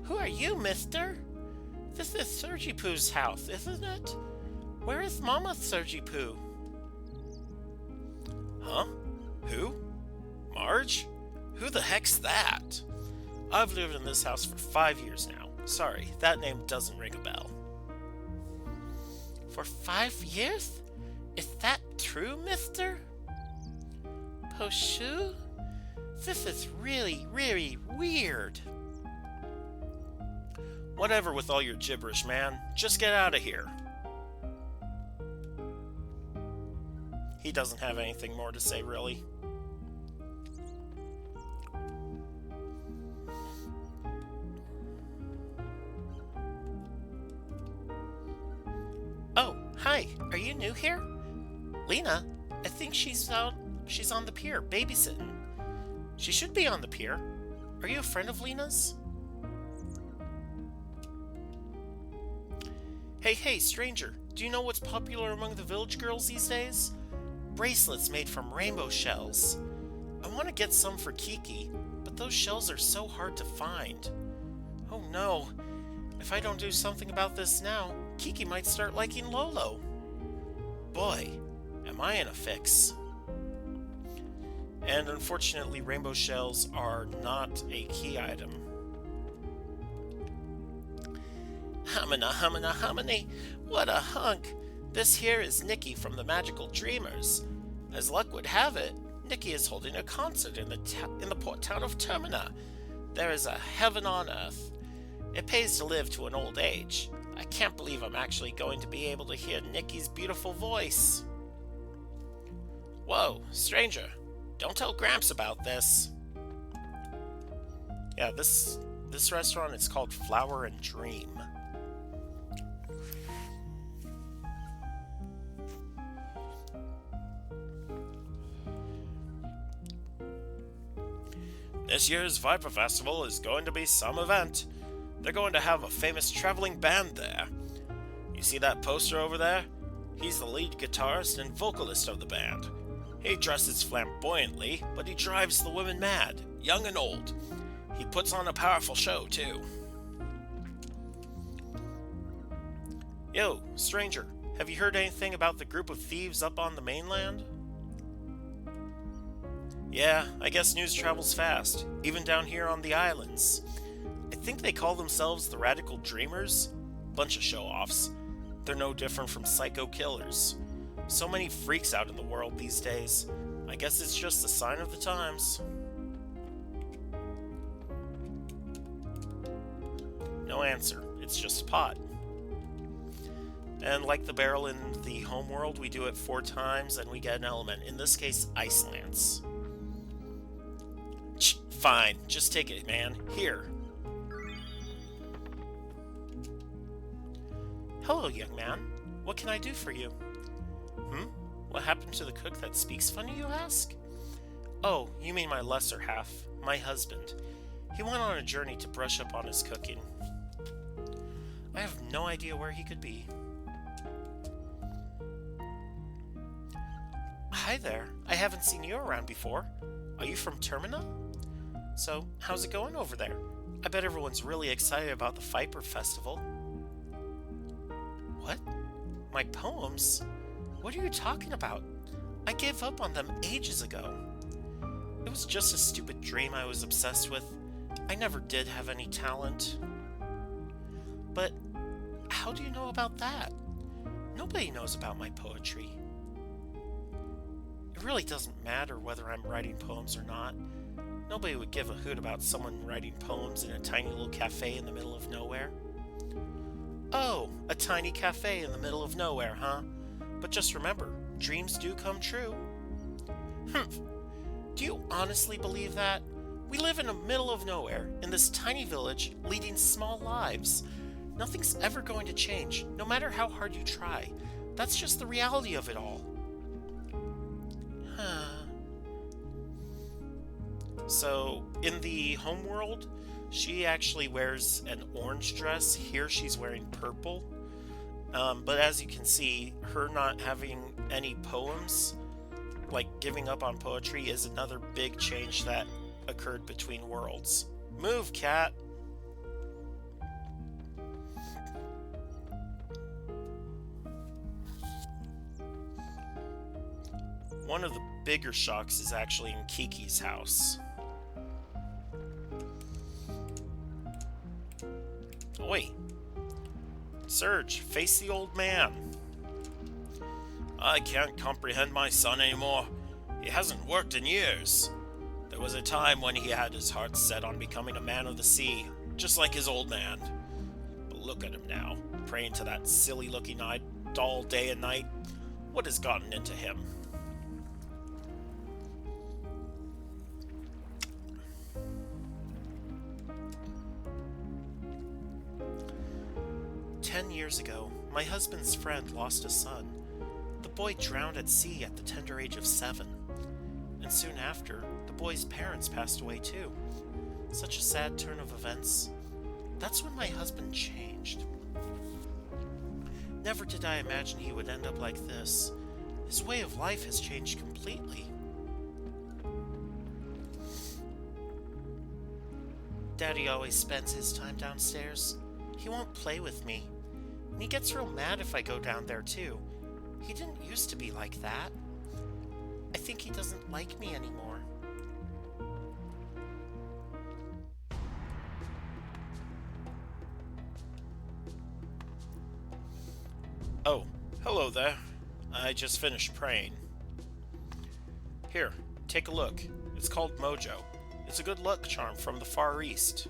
Who are you, mister? This is Sergipu's house, isn't it? Where is Mama Sergipu? Huh? Who? Marge? Who the heck's that? I've lived in this house for 5 years now. Sorry, that name doesn't ring a bell. For 5 years? Is that true, mister? Poshu? This is really, really weird. Whatever with all your gibberish, man. Just get out of here. He doesn't have anything more to say, really. Lena, I think she's out. She's on the pier, babysitting. She should be on the pier. Are you a friend of Lena's? Hey, stranger, do you know what's popular among the village girls these days? Bracelets made from rainbow shells. I want to get some for Kiki, but those shells are so hard to find. Oh no, if I don't do something about this now, Kiki might start liking Lolo. Boy, am I in a fix. And unfortunately, rainbow shells are not a key item. Humana, humany, what a hunk! This here is Nikki from the Magical Dreamers. As luck would have it, Nikki is holding a concert in the port town of Termina. There is a heaven on earth. It pays to live to an old age. I can't believe I'm actually going to be able to hear Nikki's beautiful voice. Whoa, stranger, don't tell Gramps about this. Yeah, this restaurant is called Flower and Dream. This year's Viper Festival is going to be some event. They're going to have a famous traveling band there. You see that poster over there? He's the lead guitarist and vocalist of the band. He dresses flamboyantly, but he drives the women mad, young and old. He puts on a powerful show, too. Yo, stranger, have you heard anything about the group of thieves up on the mainland? Yeah, I guess news travels fast, even down here on the islands. I think they call themselves the Radical Dreamers. Bunch of show-offs. They're no different from psycho killers. So many freaks out in the world these days. I guess it's just a sign of the times. No answer. It's just a pot. And like the barrel in the homeworld, we do it 4 times and we get an element. In this case, Ice Lance. Fine, just take it, man. Here. Hello, young man. What can I do for you? What happened to the cook that speaks funny, you ask? Oh, you mean my lesser half, my husband. He went on a journey to brush up on his cooking. I have no idea where he could be. Hi there. I haven't seen you around before. Are you from Termina? So, how's it going over there? I bet everyone's really excited about the Viper Festival. What? My poems? What are you talking about? I gave up on them ages ago. It was just a stupid dream I was obsessed with. I never did have any talent. But how do you know about that? Nobody knows about my poetry. It really doesn't matter whether I'm writing poems or not. Nobody would give a hoot about someone writing poems in a tiny little cafe in the middle of nowhere. Oh, a tiny cafe in the middle of nowhere, huh? But just remember, dreams do come true. Humph. Do you honestly believe that? We live in the middle of nowhere, in this tiny village, leading small lives. Nothing's ever going to change, no matter how hard you try. That's just the reality of it all. So, in the homeworld, she actually wears an orange dress. Here she's wearing purple. But as you can see, her not having any poems, like giving up on poetry, is another big change that occurred between worlds. Move, cat! One of the bigger shocks is actually in Kiki's house. Oi! Surge, face the old man. I can't comprehend my son anymore. He hasn't worked in years. There was a time when he had his heart set on becoming a man of the sea, just like his old man. But look at him now, praying to that silly-looking doll day and night. What has gotten into him? "10 years ago, my husband's friend lost a son. The boy drowned at sea at the tender age of 7. And soon after, the boy's parents passed away too. Such a sad turn of events. That's when my husband changed. Never did I imagine he would end up like this. His way of life has changed completely. Daddy always spends his time downstairs. He won't play with me. And he gets real mad if I go down there too. He didn't used to be like that. I think he doesn't like me anymore. Oh, hello there. I just finished praying. Here, take a look. It's called Mojo. It's a good luck charm from the Far East.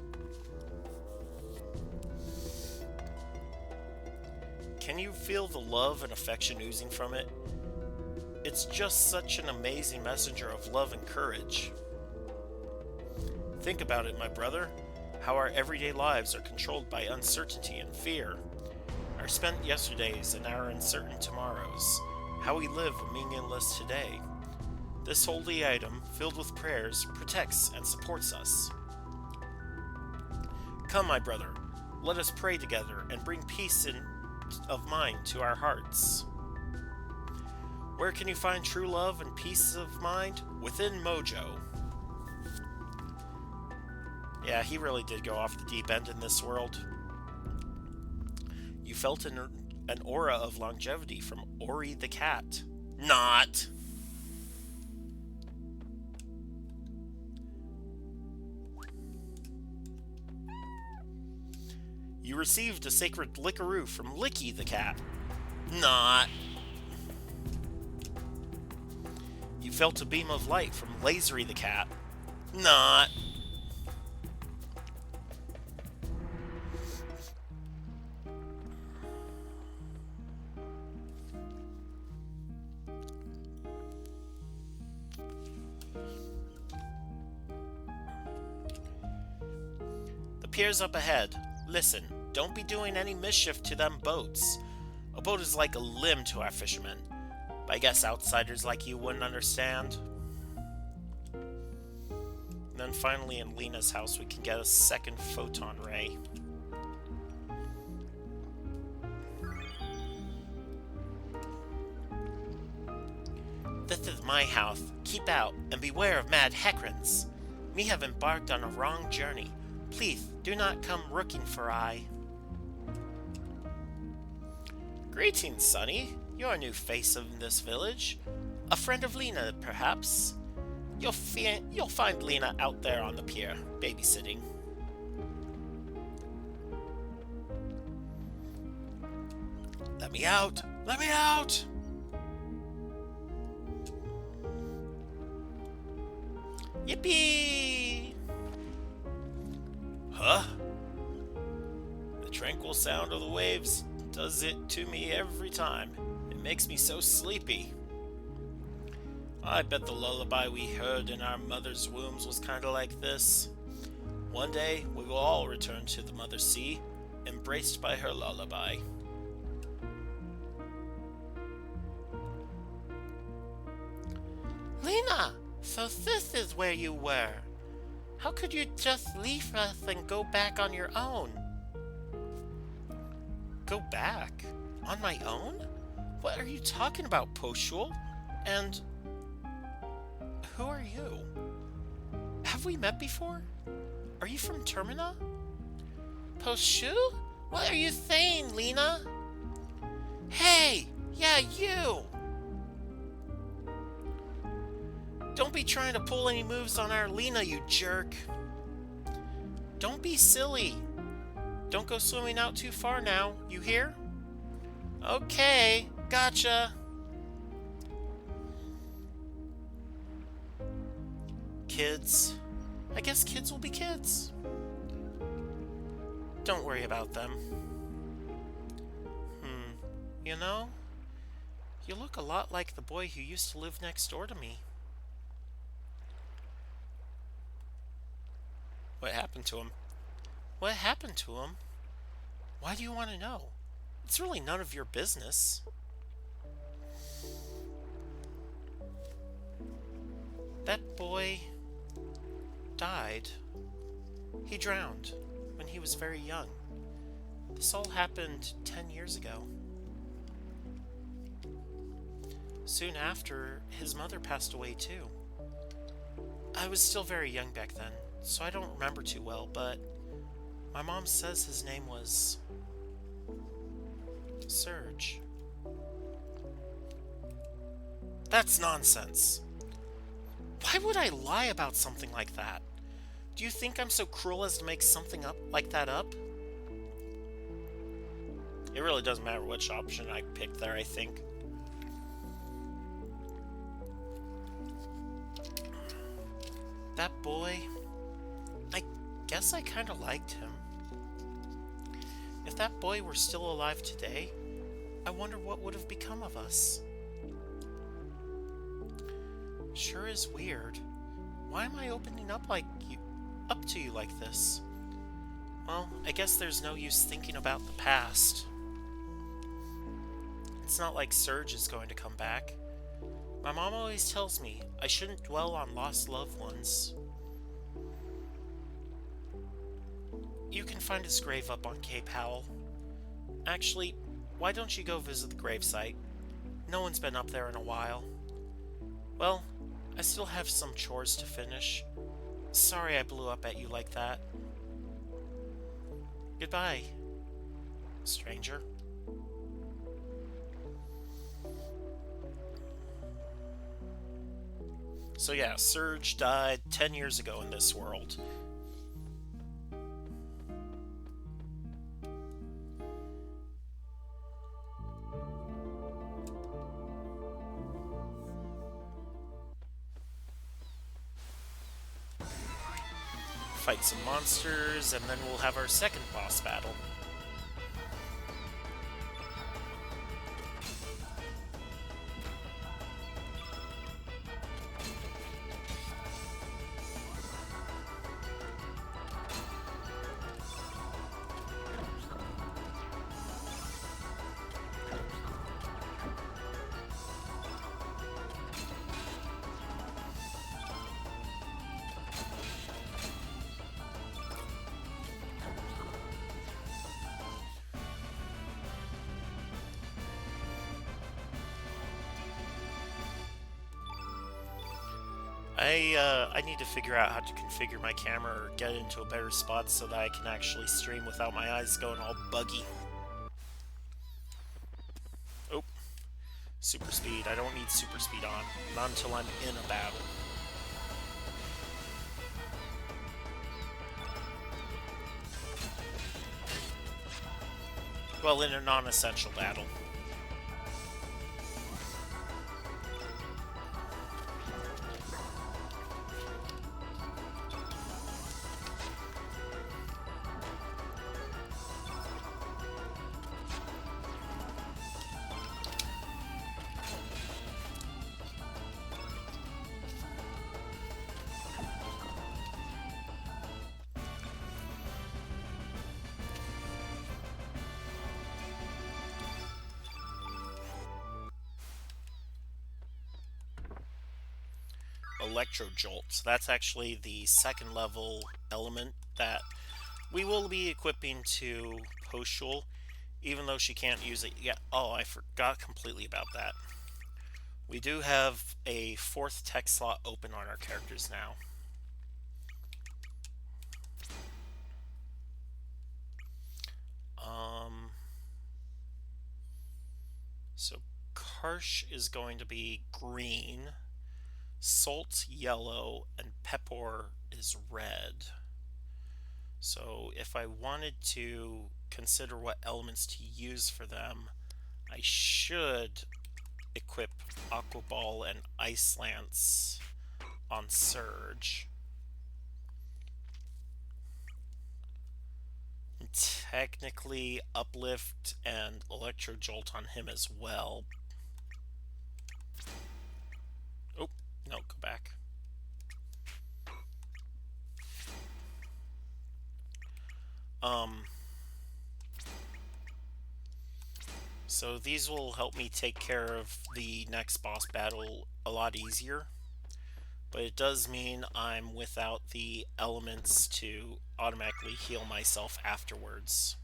Can you feel the love and affection oozing from it? It's just such an amazing messenger of love and courage. Think about it, my brother. How our everyday lives are controlled by uncertainty and fear. Our spent yesterdays and our uncertain tomorrows. How we live a meaningless today. This holy item, filled with prayers, protects and supports us. Come, my brother, let us pray together and bring peace of mind to our hearts. Where can you find true love and peace of mind? Within Mojo. Yeah, he really did go off the deep end in this world. You felt an aura of longevity from Ori the cat. Not! You received a sacred lickaroo from Licky the cat. Not. You felt a beam of light from Lasery the cat. Not. The pier's up ahead. Listen, don't be doing any mischief to them boats. A boat is like a limb to our fishermen. But I guess outsiders like you wouldn't understand. And then finally in Lena's house we can get a second photon ray. This is my house. Keep out and beware of mad Hekrans. We have embarked on a wrong journey. Please do not come looking for I. Greetings, Sonny. You're a new face of this village. A friend of Lena, perhaps? You'll find Lena out there on the pier, babysitting. Let me out! Let me out! Yippee! Huh? The tranquil sound of the waves does it to me every time. It makes me so sleepy. I bet the lullaby we heard in our mother's wombs was kinda like this. One day, we will all return to the Mother Sea, embraced by her lullaby. Lena! So this is where you were. How could you just leave us and go back on your own? Go back? On my own? What are you talking about, Poshul? And who are you? Have we met before? Are you from Termina? Poshul? What are you saying, Lena? Hey! Yeah, you! Don't be trying to pull any moves on our Lena, you jerk. Don't be silly. Don't go swimming out too far now, you hear? Okay, gotcha. Kids. I guess kids will be kids. Don't worry about them. You know, you look a lot like the boy who used to live next door to me. What happened to him? What happened to him? Why do you want to know? It's really none of your business. That boy died. He drowned when he was very young. This all happened 10 years ago. Soon after, his mother passed away too. I was still very young back then, so I don't remember too well, but my mom says his name was Serge. That's nonsense. Why would I lie about something like that? Do you think I'm so cruel as to make something up like that up? It really doesn't matter which option I picked there, I think. That boy, I guess I kind of liked him. If that boy were still alive today, I wonder what would have become of us. Sure is weird. Why am I opening up to you like this? Well, I guess there's no use thinking about the past. It's not like Serge is going to come back. My mom always tells me I shouldn't dwell on lost loved ones. You can find his grave up on Cape Howell. Actually, why don't you go visit the gravesite? No one's been up there in a while. Well, I still have some chores to finish. Sorry I blew up at you like that. Goodbye, stranger. So yeah, Serge died 10 years ago in this world. Fight some monsters, and then we'll have our second boss battle. I need to figure out how to configure my camera or get it into a better spot so that I can actually stream without my eyes going all buggy. Oh, super speed. I don't need super speed on. Not until I'm in a battle. Well, in a non-essential battle. Electro Jolt. So that's actually the second level element that we will be equipping to Poshul, even though she can't use it yet. Oh, I forgot completely about that. We do have a fourth tech slot open on our characters now. So Karsh is going to be green, Salt yellow, and Pepor is red. So if I wanted to consider what elements to use for them, I should equip Aqua Ball and Ice Lance on Surge. And technically Uplift and Electro Jolt on him as well. Oh, no, go back. So these will help me take care of the next boss battle a lot easier. but it does mean I'm without the elements to automatically heal myself afterwards.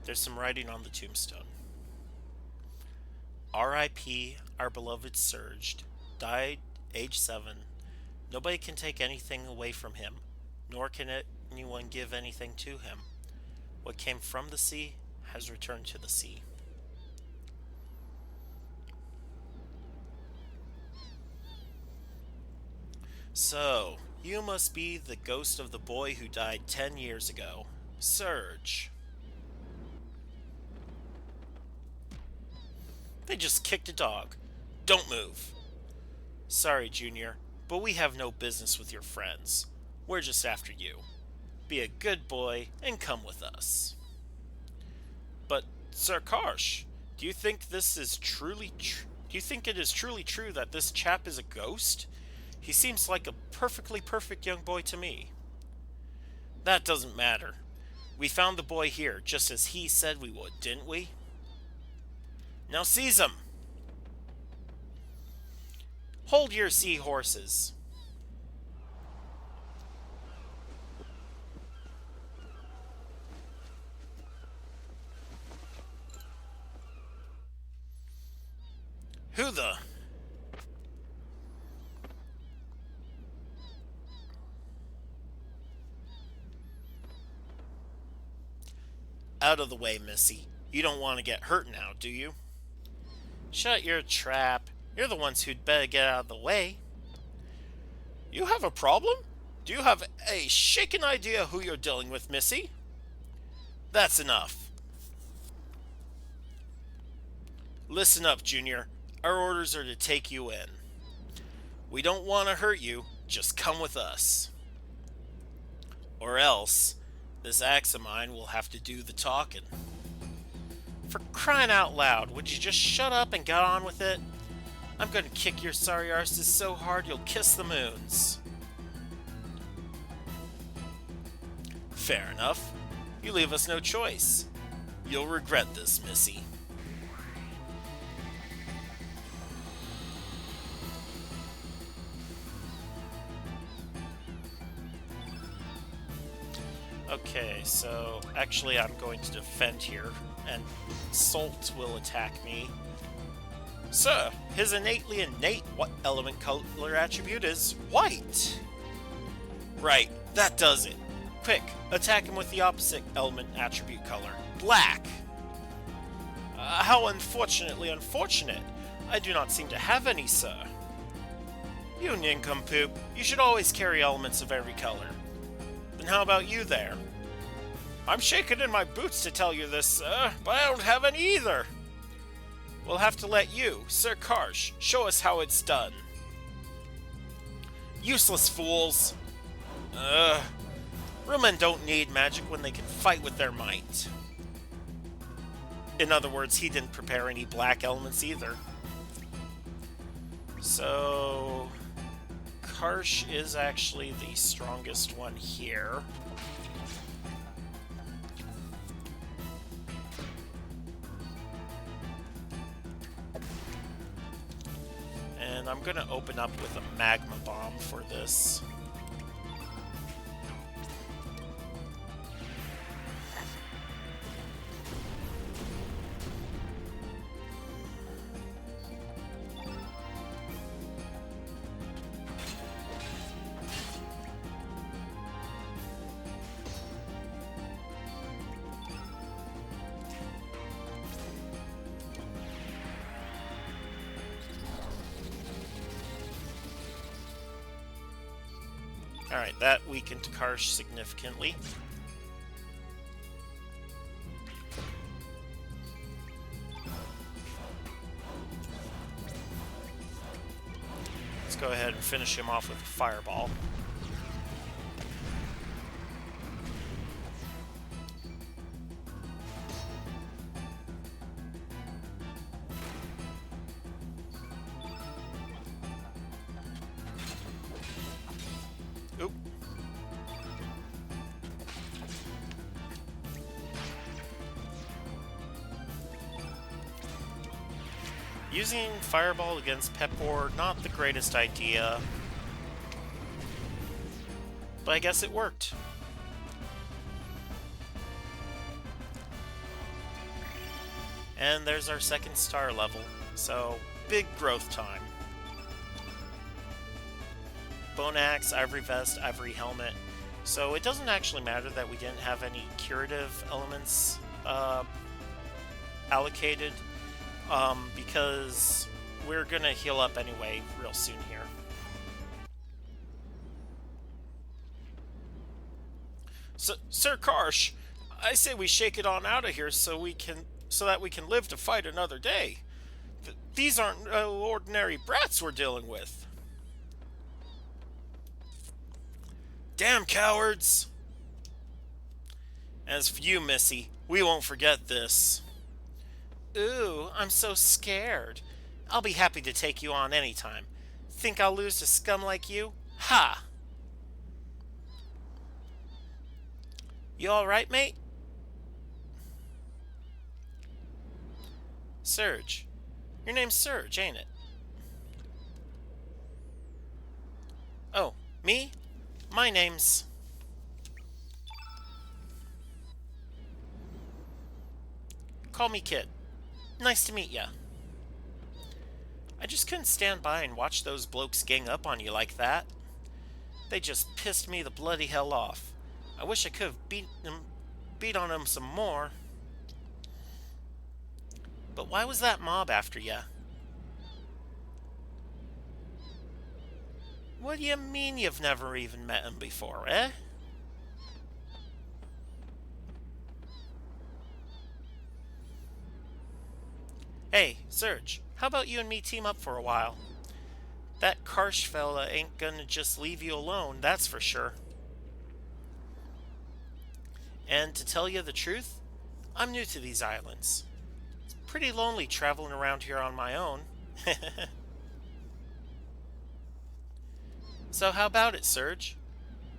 There's some writing on the tombstone. R.I.P. Our beloved Surged. Died age 7. Nobody can take anything away from him, nor can anyone give anything to him. What came from the sea has returned to the sea. So, you must be the ghost of the boy who died 10 years ago. Surge. They just kicked a dog. Don't move. Sorry, Junior, but we have no business with your friends. We're just after you. Be a good boy and come with us. But, Sir Karsh, do you think it is truly true that this chap is a ghost? He seems like a perfectly perfect young boy to me. That doesn't matter. We found the boy here, just as he said we would, didn't we? Now seize him! Hold your seahorses. Who the? Out of the way, Missy. You don't want to get hurt now, do you? Shut your trap. You're the ones who'd better get out of the way. You have a problem? Do you have a shaken idea who you're dealing with, Missy? That's enough. Listen up, Junior. Our orders are to take you in. We don't want to hurt you. Just come with us. Or else, this axe of mine will have to do the talking. For crying out loud, would you just shut up and get on with it? I'm gonna kick your sorry arses so hard you'll kiss the moons. Fair enough. You leave us no choice. You'll regret this, Missy. Okay, so actually I'm going to defend here, and Salt will attack me. Sir, his innately innate what element color attribute is white. Right, that does it. Quick, attack him with the opposite element attribute color, black. How unfortunately unfortunate. I do not seem to have any, sir. You nincompoop, you should always carry elements of every color. Then how about you there? I'm shaking in my boots to tell you this, sir, but I don't have any either. We'll have to let you, Sir Karsh, show us how it's done. Useless fools. Real men don't need magic when they can fight with their might. In other words, he didn't prepare any black elements either. So, Karsh is actually the strongest one here. And I'm going to open up with a magma bomb for this. Alright, that weakened Karsh significantly. Let's go ahead and finish him off with a fireball. Oop. Using Fireball against Pepor, not the greatest idea. But I guess it worked. And there's our second star level. So, big growth time. Bone Axe, Ivory Vest, Ivory Helmet. So it doesn't actually matter that we didn't have any curative elements allocated. Because we're gonna heal up anyway real soon here. Sir Karsh, I say we shake it on out of here so that we can live to fight another day. These aren't ordinary brats we're dealing with. Damn cowards! As for you, Missy, we won't forget this. Ooh, I'm so scared. I'll be happy to take you on anytime. Think I'll lose to scum like you? Ha! You alright, mate? Surge. Your name's Surge, ain't it? Oh, me? My name's... Call me Kid. Nice to meet ya. I just couldn't stand by and watch those blokes gang up on you like that. They just pissed me the bloody hell off. I wish I could have beat on them some more. But why was that mob after ya? What do you mean you've never even met him before, eh? Hey, Surge, how about you and me team up for a while? That Karsh fella ain't gonna just leave you alone, that's for sure. And to tell you the truth, I'm new to these islands. It's pretty lonely traveling around here on my own. So how about it, Surge?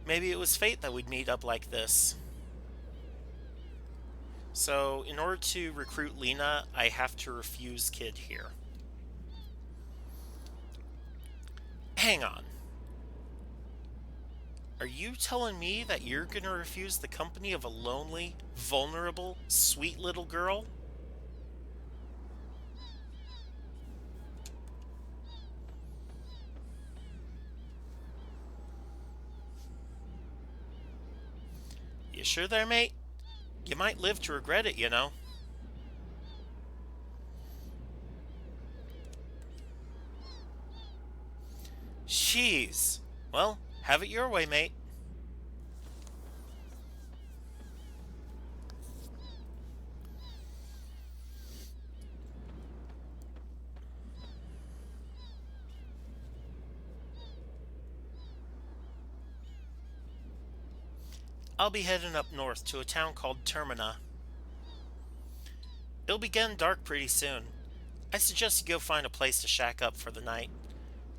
Maybe it was fate that we'd meet up like this. So, in order to recruit Lena, I have to refuse Kid here. Hang on. Are you telling me that you're gonna refuse the company of a lonely, vulnerable, sweet little girl? You sure there, mate? You might live to regret it, you know. Jeez. Well, have it your way, mate. I'll be heading up north to a town called Termina. It'll be getting dark pretty soon. I suggest you go find a place to shack up for the night.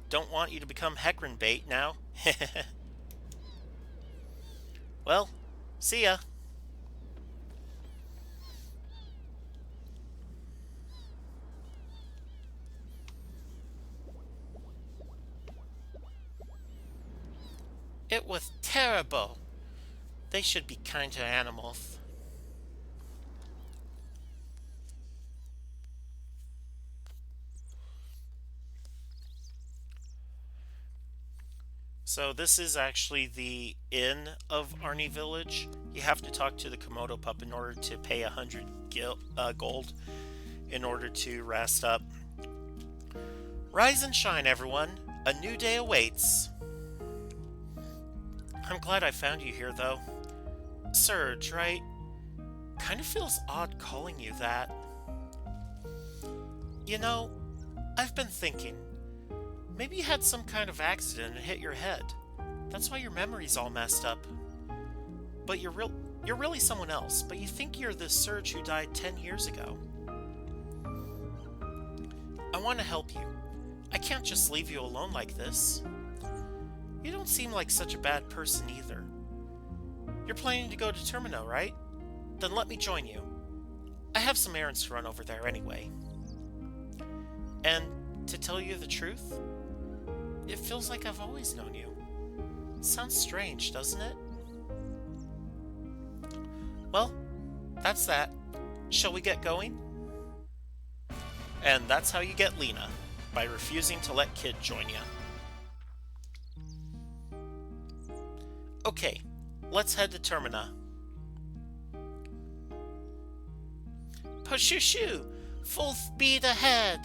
Don't want you to become Hecarim bait now. Well, see ya. It was terrible. They should be kind to animals. So this is actually the inn of Arnie Village. You have to talk to the Komodo pup in order to pay 100 gold in order to rest up. Rise and shine, everyone. A new day awaits. I'm glad I found you here, though. Surge, right? Kind of feels odd calling you that. You know, I've been thinking. Maybe you had some kind of accident and hit your head. That's why your memory's all messed up. But you're really someone else, but you think you're the Surge who died 10 years ago. I want to help you. I can't just leave you alone like this. You don't seem like such a bad person either. You're planning to go to Termino, right? Then let me join you. I have some errands to run over there anyway. And to tell you the truth, it feels like I've always known you. Sounds strange, doesn't it? Well, that's that. Shall we get going? And that's how you get Lena, by refusing to let Kid join you. Okay, let's head to Termina. Push-shoo-shoo! Full speed ahead!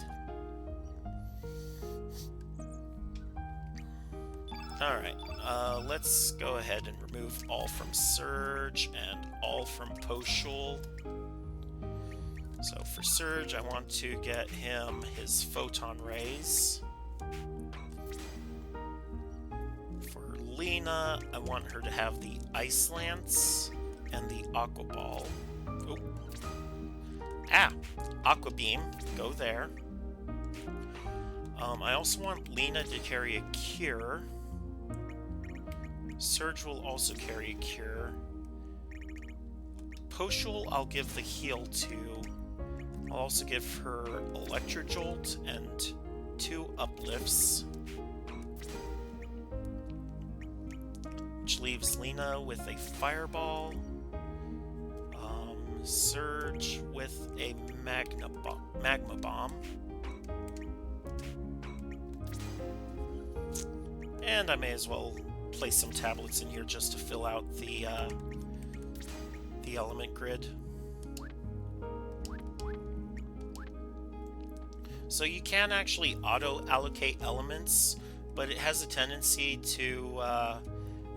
Alright, let's go ahead and remove all from Surge and all from Poshul. So for Surge, I want to get him his Photon Rays. For Lena, I want her to have the Ice Lance and the Aqua Ball. Oh. Ah! Aqua Beam, go there. I also want Lena to carry a Cure. Surge will also carry a Cure. Poshul, I'll give the heal to. I'll also give her Electrojolt and 2 uplifts. Which leaves Lena with a Fireball. Surge with a Magma Bomb. And I may as well place some tablets in here just to fill out the element grid. So you can actually auto-allocate elements, but it has a tendency to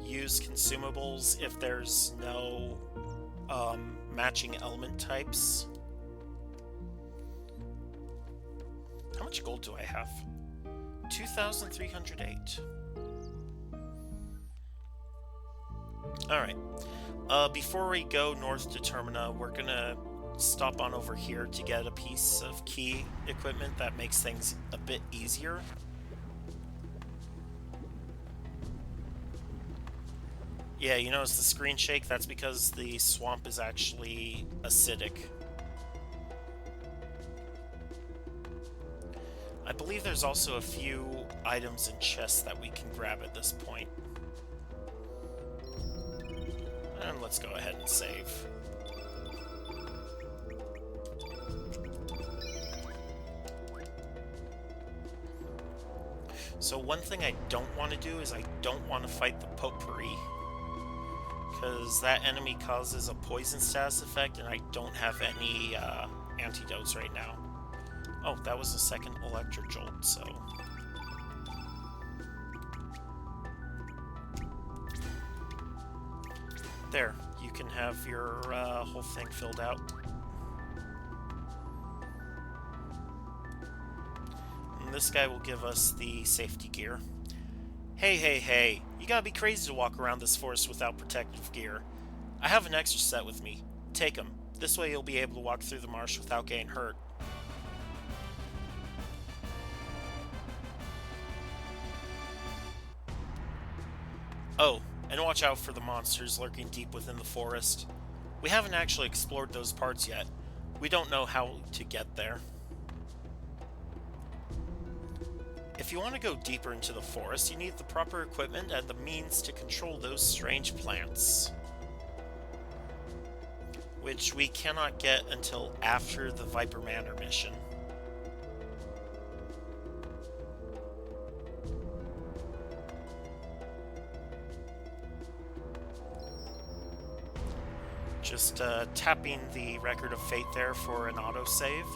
use consumables if there's no matching element types. How much gold do I have? 2,308. Alright. Before we go north to Termina, we're gonna stop on over here to get a piece of key equipment that makes things a bit easier. Yeah, you notice the screen shake? That's because the swamp is actually acidic. I believe there's also a few items in chests that we can grab at this point. And let's go ahead and save. So one thing I don't want to do is I don't want to fight the Potpourri, because that enemy causes a poison status effect, and I don't have any antidotes right now. Oh, that was the second Electrojolt, so... There, you can have your whole thing filled out. And this guy will give us the safety gear. Hey, hey, hey, you gotta be crazy to walk around this forest without protective gear. I have an extra set with me. Take them. This way you'll be able to walk through the marsh without getting hurt. Oh, and watch out for the monsters lurking deep within the forest. We haven't actually explored those parts yet. We don't know how to get there. If you want to go deeper into the forest, you need the proper equipment and the means to control those strange plants. Which we cannot get until after the Viper Manor mission. Just tapping the Record of Fate there for an autosave.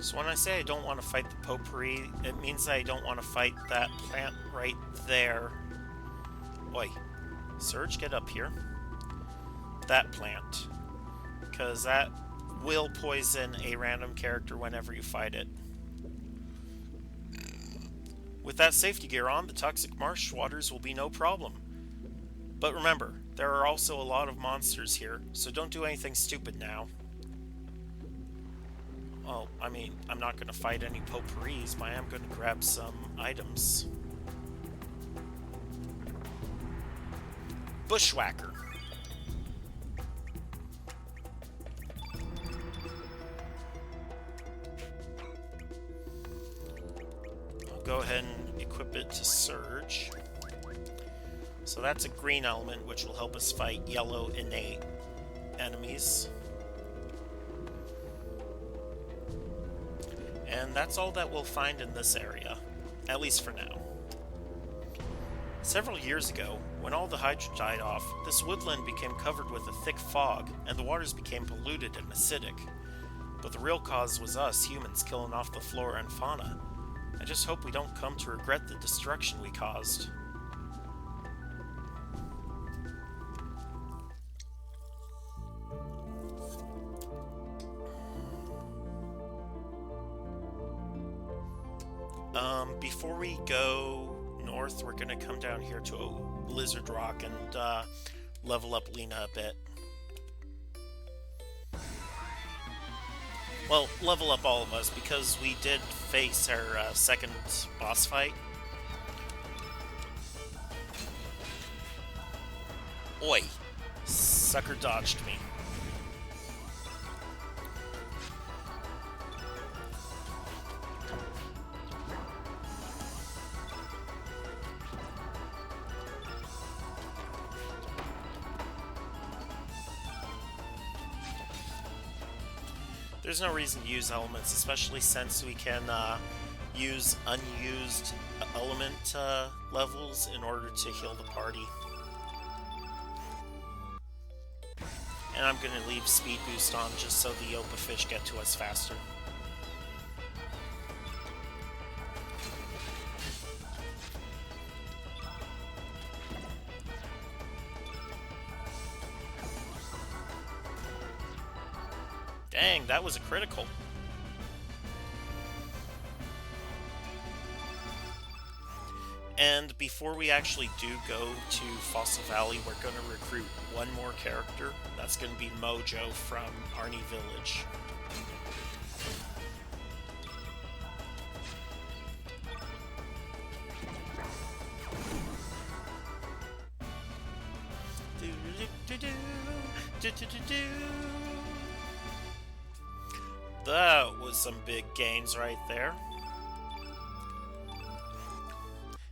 So when I say I don't want to fight the Potpourri, it means I don't want to fight that plant right there. Oi. Surge, get up here. that plant, because that will poison a random character whenever you fight it. With that safety gear on, the toxic marsh waters will be no problem. But remember, there are also a lot of monsters here, so don't do anything stupid now. Well, I mean, I'm not going to fight any potpourris, but I am going to grab some items. Bushwhacker. I'll go ahead and equip it to Surge. So that's a green element, which will help us fight yellow innate enemies. And that's all that we'll find in this area, at least for now. Several years ago, when all the hydra died off, this woodland became covered with a thick fog, and the waters became polluted and acidic. But the real cause was us humans killing off the flora and fauna. I just hope we don't come to regret the destruction we caused. Before we go north, we're going to come down here to a lizard rock and level up Lena a bit. Well, level up all of us, because we did face our second boss fight. Oi! Sucker dodged me. There's no reason to use elements, especially since we can use unused element levels in order to heal the party. And I'm going to leave speed boost on just so the Yopa fish get to us faster. Dang, that was a critical. And before we actually do go to Fossil Valley, we're going to recruit one more character. That's going to be Mojo from Arnie Village. That was some big gains right there.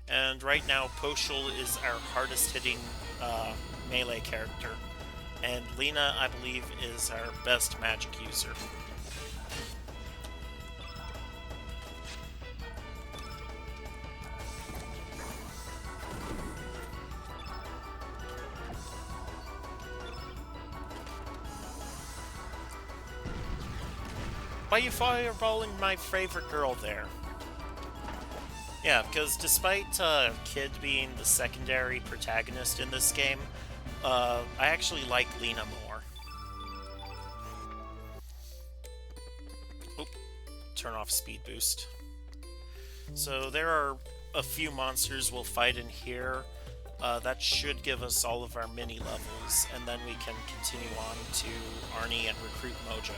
And right now, Poshul is our hardest hitting melee character. And Lena, I believe, is our best magic user. Why are you fireballing my favorite girl there? Yeah, because despite Kid being the secondary protagonist in this game, I actually like Lena more. Oop, turn off speed boost. So there are a few monsters we'll fight in here. That should give us all of our mini levels, and then we can continue on to Arnie and recruit Mojo.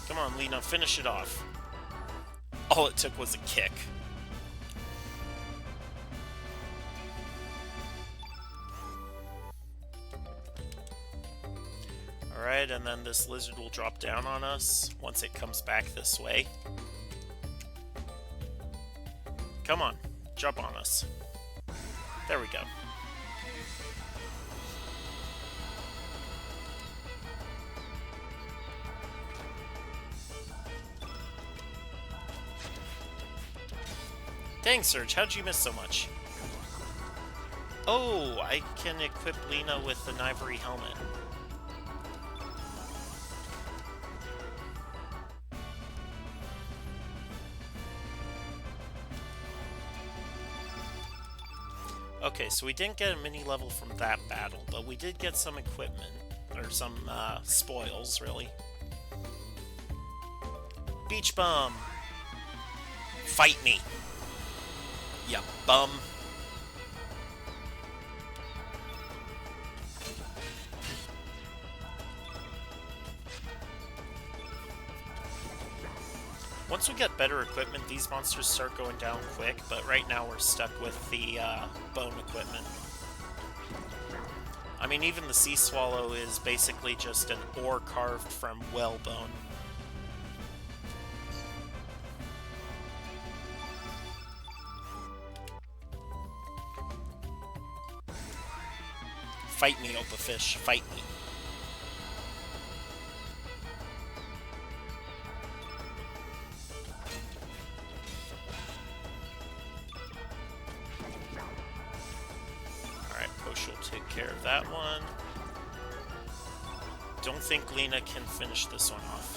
Come on, Lena, finish it off. All it took was a kick. Alright, and then this lizard will drop down on us once it comes back this way. Come on, jump on us. There we go. Dang, Surge, how'd you miss so much? Oh, I can equip Lena with an ivory helmet. Okay, so we didn't get a mini level from that battle, but we did get some equipment, or some spoils, really. Beach Bum! Fight me! Ya bum! Once we get better equipment, these monsters start going down quick, but right now we're stuck with the bone equipment. I mean, even the sea swallow is basically just an ore carved from whalebone. Fight me, Opa Fish, fight me. Posh will take care of that one. Don't think Lena can finish this one off.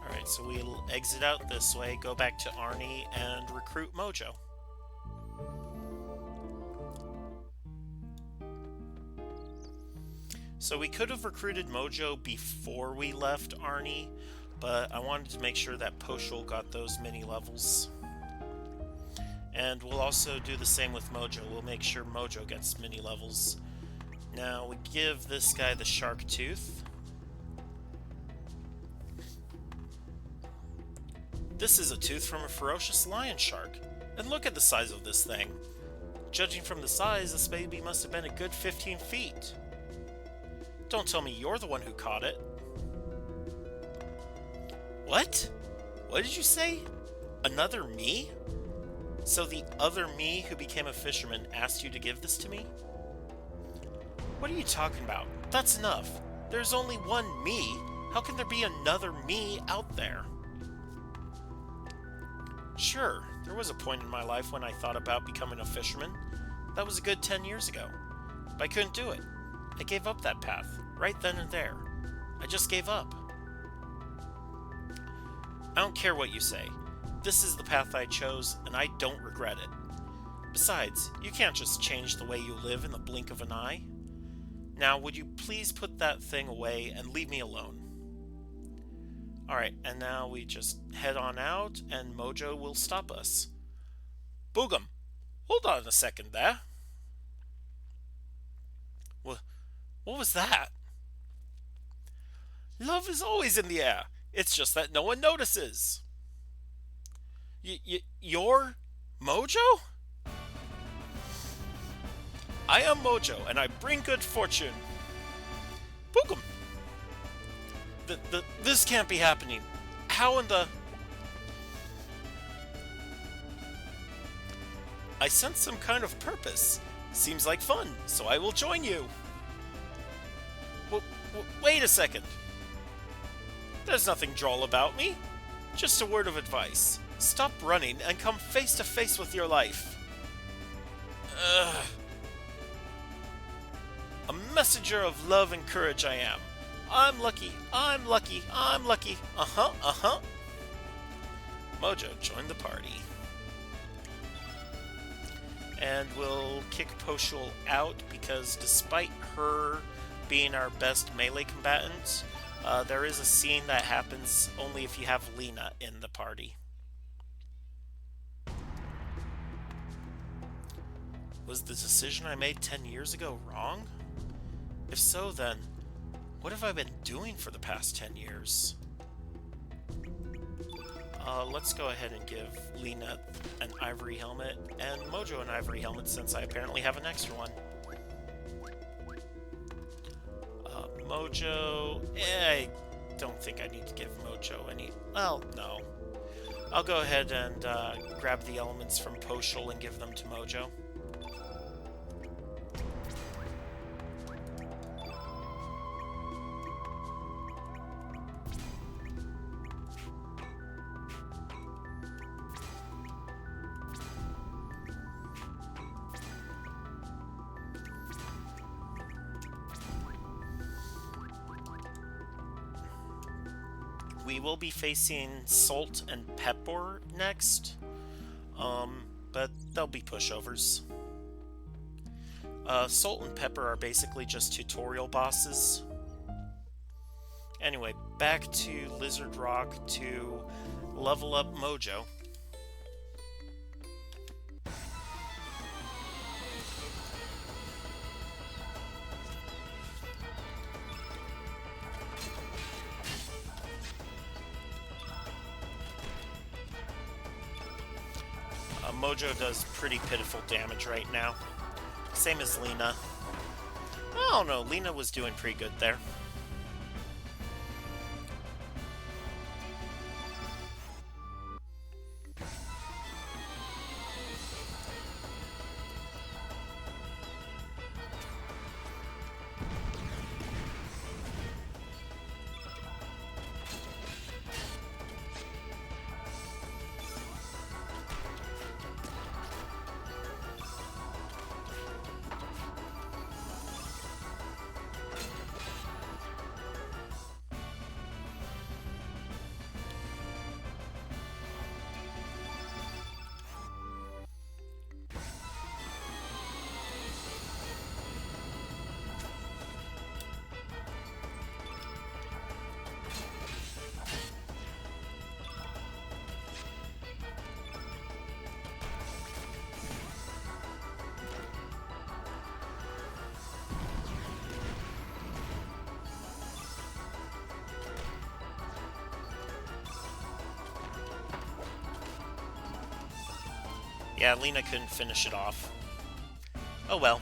Alright, so we'll exit out this way, go back to Arnie, and recruit Mojo. So we could have recruited Mojo before we left Arnie, but I wanted to make sure that Poshul got those mini levels. And we'll also do the same with Mojo. We'll make sure Mojo gets mini levels. Now we give this guy the shark tooth. This is a tooth from a ferocious lion shark. And look at the size of this thing. Judging from the size, this baby must have been a good 15 feet. Don't tell me you're the one who caught it. What? What did you say? Another me? So the other me who became a fisherman asked you to give this to me? What are you talking about? That's enough. There's only one me. How can there be another me out there? Sure, there was a point in my life when I thought about becoming a fisherman. That was a good 10 years ago. But I couldn't do it. I gave up that path, right then and there. I just gave up. I don't care what you say. This is the path I chose, and I don't regret it. Besides, you can't just change the way you live in the blink of an eye. Now, would you please put that thing away and leave me alone? Alright, and now we just head on out, and Mojo will stop us. Boogum! Hold on a second there. What was that? Love is always in the air. It's just that no one notices. You're Mojo? I am Mojo, and I bring good fortune. Boogum! This can't be happening. How in the... I sense some kind of purpose. Seems like fun, so I will join you. Wait a second. There's nothing droll about me. Just a word of advice. Stop running and come face to face with your life. Ugh. A messenger of love and courage I am. I'm lucky, I'm lucky, I'm lucky. Uh-huh. Mojo joined the party. And we'll kick Poshul out because despite her being our best melee combatant, there is a scene that happens only if you have Lena in the party. Was the decision I made 10 years ago wrong? If so, then what have I been doing for the past 10 years? Let's go ahead and give Lena an ivory helmet and Mojo an ivory helmet since I apparently have an extra one. Mojo... I don't think I need to give Mojo any... Well, no. I'll go ahead and grab the elements from Poshul and give them to Mojo. we will be facing Salt and Pepper next, but they'll be pushovers. Salt and Pepper are basically just tutorial bosses. Anyway, back to Lizard Rock to level up Mojo. Mojo does pretty pitiful damage right now. Same as Lena. I don't know, Lena was doing pretty good there. Yeah, Lena couldn't finish it off. Oh well.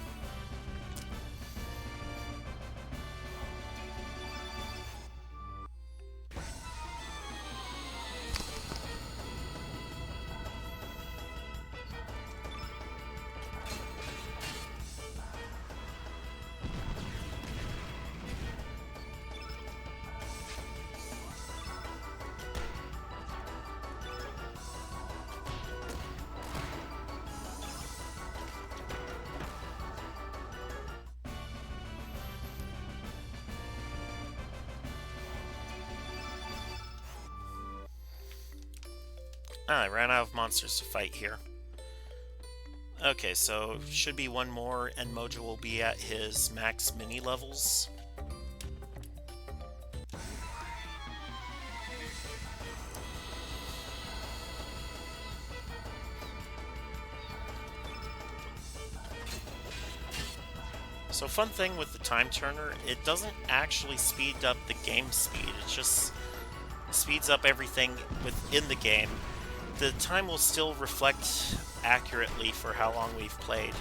I ran out of monsters to fight here. Okay, so should be one more and Mojo will be at his max mini levels. So fun thing with the time turner, it doesn't actually speed up the game speed, it just speeds up everything within the game. The time will still reflect accurately for how long we've played.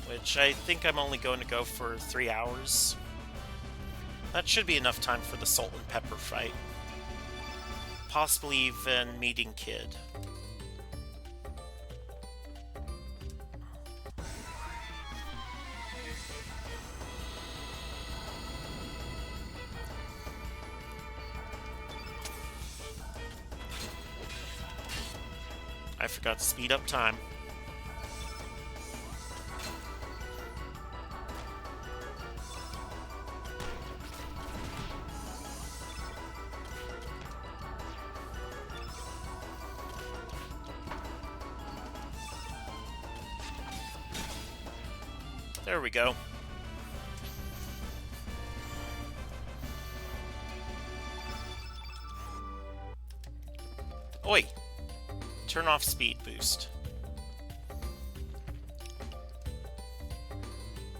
Which I think I'm only going to go for 3 hours. That should be enough time for the Salt and Pepper fight. Possibly even meeting Kid. I forgot to speed up time. There we go. Oi! Turn off speed boost.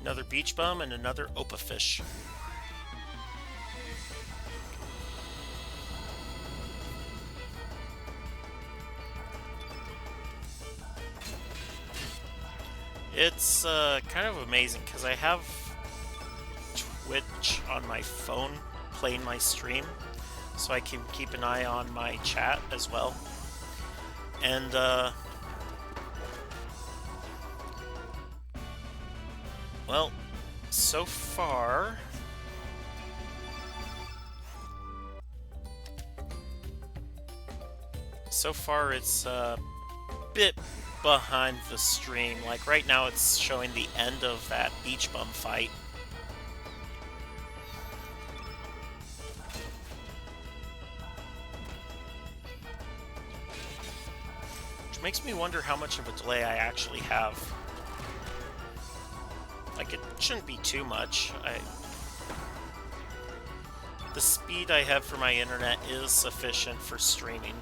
Another beach bum and another Opa fish. It's kind of amazing because I have Twitch on my phone playing my stream, so I can keep an eye on my chat as well. And well, so far it's a bit behind the stream. Like right now it's showing the end of that beach bum fight. Which makes me wonder how much of a delay I actually have. Like, it shouldn't be too much. The speed I have for my internet is sufficient for streaming.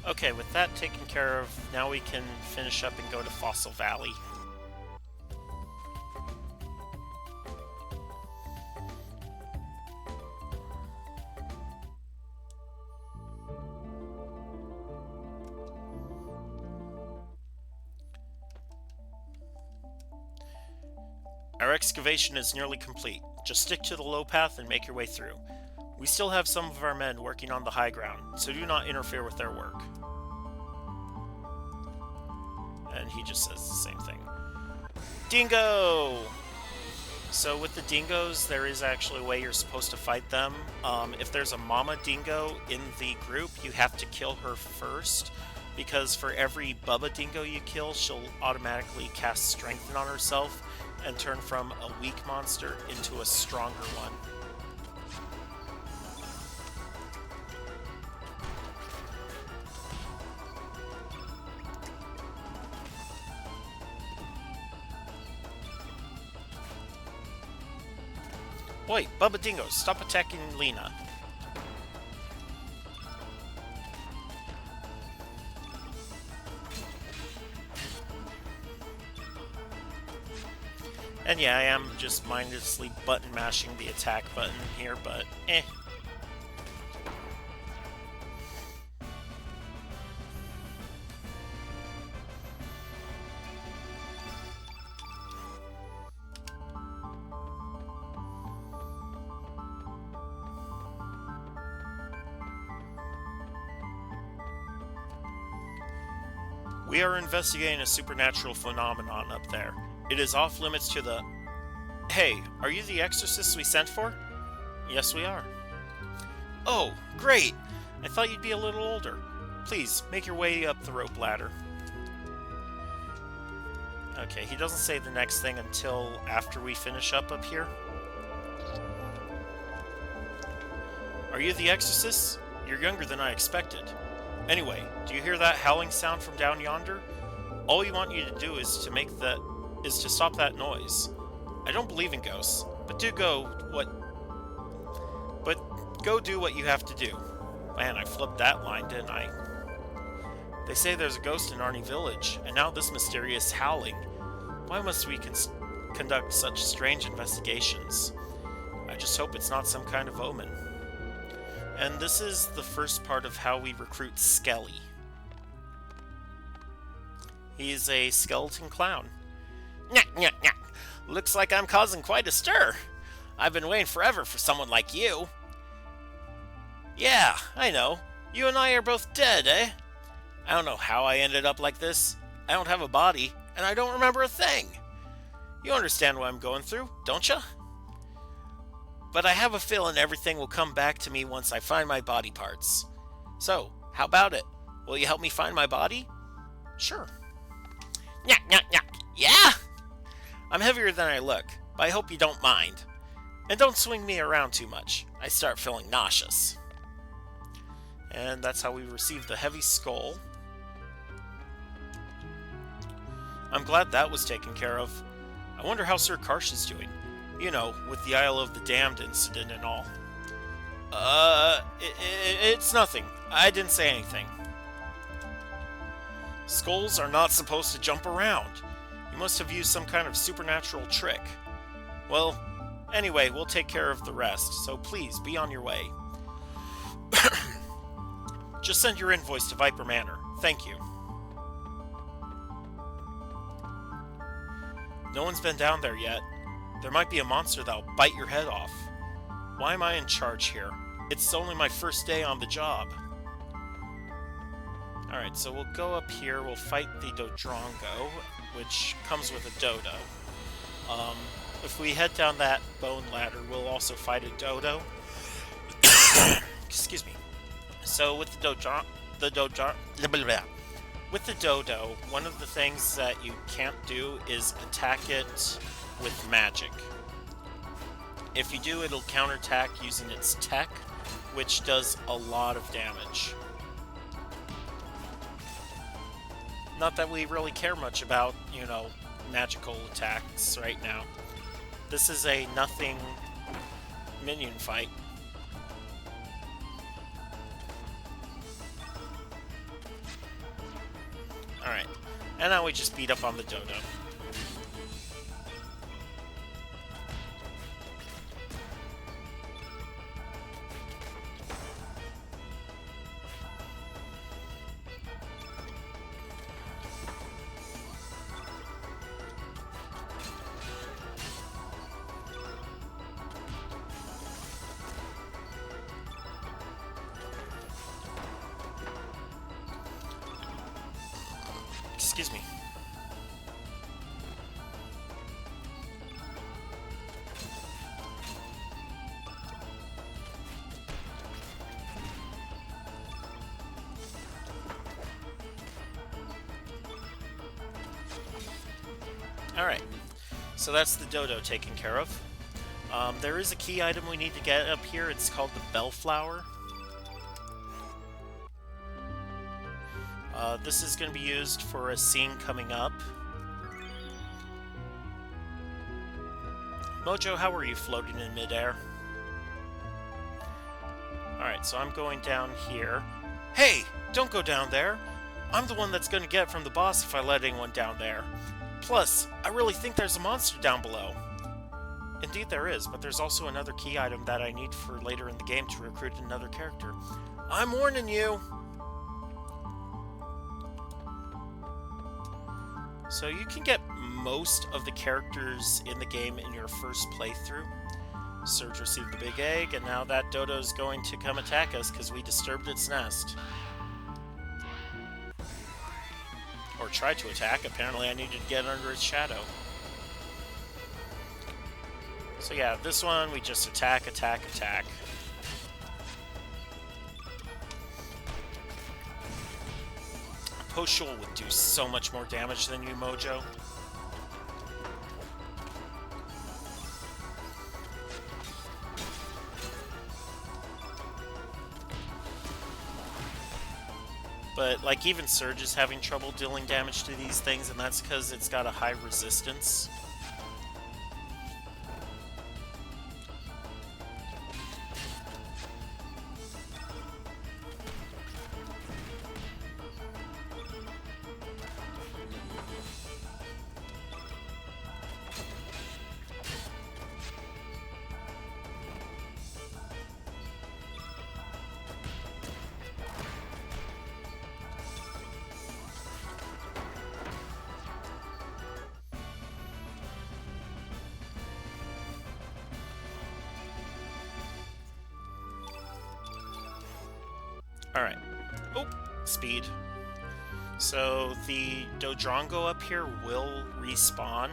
Okay, with that taken care of, now we can finish up and go to Fossil Valley. Our excavation is nearly complete. Just stick to the low path and make your way through. We still have some of our men working on the high ground, so do not interfere with their work. And he just says the same thing. Dingo! So with the dingoes, there is actually a way you're supposed to fight them. If there's a mama dingo in the group, you have to kill her first, because for every Bubba dingo you kill, she'll automatically cast Strengthen on herself and turn from a weak monster into a stronger one. Wait, Bubba Dingoes, stop attacking Lena. And yeah, I am just mindlessly button mashing the attack button here, but eh. We are investigating a supernatural phenomenon up there. It is off limits to the... Hey, are you the exorcists we sent for? Yes, we are. Oh, great! I thought you'd be a little older. Please, make your way up the rope ladder. Okay, he doesn't say the next thing until after we finish up here. Are you the exorcists? You're younger than I expected. Anyway, do you hear that howling sound from down yonder? All we want you to do is to stop that noise. I don't believe in ghosts, but go do what you have to do. Man, I flipped that line, didn't I? They say there's a ghost in Arnie Village, and now this mysterious howling. Why must we conduct such strange investigations? I just hope it's not some kind of omen. And this is the first part of how we recruit Skelly. He's a skeleton clown. Nyak, nyak, nyak. Looks like I'm causing quite a stir. I've been waiting forever for someone like you. Yeah, I know. You and I are both dead, eh? I don't know how I ended up like this. I don't have a body, and I don't remember a thing. You understand what I'm going through, don't you? But I have a feeling everything will come back to me once I find my body parts. So, how about it? Will you help me find my body? Sure. Nyak, nyak, nyak. Yeah? I'm heavier than I look, but I hope you don't mind. And don't swing me around too much. I start feeling nauseous. And that's how we receive the heavy skull. I'm glad that was taken care of. I wonder how Sir Karsh is doing. You know, with the Isle of the Damned incident and all. It's nothing. I didn't say anything. Skulls are not supposed to jump around. You must have used some kind of supernatural trick. Well, anyway, we'll take care of the rest, so please, be on your way. Just send your invoice to Viper Manor. Thank you. No one's been down there yet. There might be a monster that'll bite your head off. Why am I in charge here? It's only my first day on the job. Alright, so we'll go up here, we'll fight the Dodrongo, which comes with a dodo. if we head down that bone ladder, we'll also fight a dodo. Excuse me. So with the dojo, blah, blah, blah. With the dodo, one of the things that you can't do is attack it with magic. If you do, it'll counterattack using its tech, which does a lot of damage. Not that we really care much about, magical attacks right now. This is a nothing minion fight. Alright, and now we just beat up on the dodo. Excuse me. Alright, so that's the dodo taken care of. There is a key item we need to get up here. It's called the Bellflower. This is going to be used for a scene coming up. Mojo, how are you floating in midair? Alright, so I'm going down here. Hey! Don't go down there! I'm the one that's going to get it from the boss if I let anyone down there. Plus, I really think there's a monster down below. Indeed there is, but there's also another key item that I need for later in the game to recruit another character. I'm warning you! So you can get most of the characters in the game in your first playthrough. Surge received the big egg, and now that dodo's going to come attack us because we disturbed its nest. Or tried to attack. Apparently I needed to get under its shadow. So yeah, this one we just attack, attack, attack. Poshul would do so much more damage than you, Mojo. But, like, even Surge is having trouble dealing damage to these things, and that's because it's got a high resistance. Alright. Oh, speed. So the Dodrongo up here will respawn.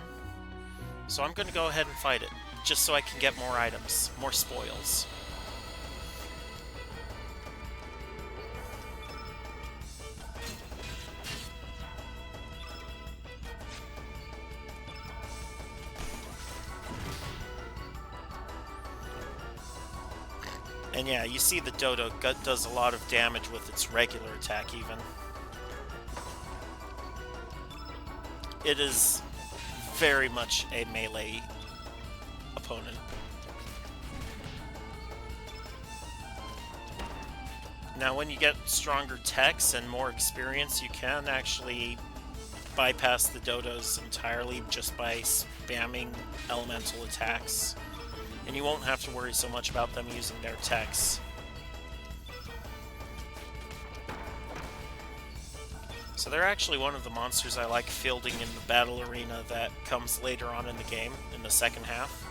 So I'm going to go ahead and fight it, just so I can get more items, more spoils. And yeah, you see the Dodo does a lot of damage with its regular attack even. It is very much a melee opponent. Now when you get stronger techs and more experience, you can actually bypass the Dodos entirely just by spamming elemental attacks. And you won't have to worry so much about them using their techs. So they're actually one of the monsters I like fielding in the battle arena that comes later on in the game, in the second half.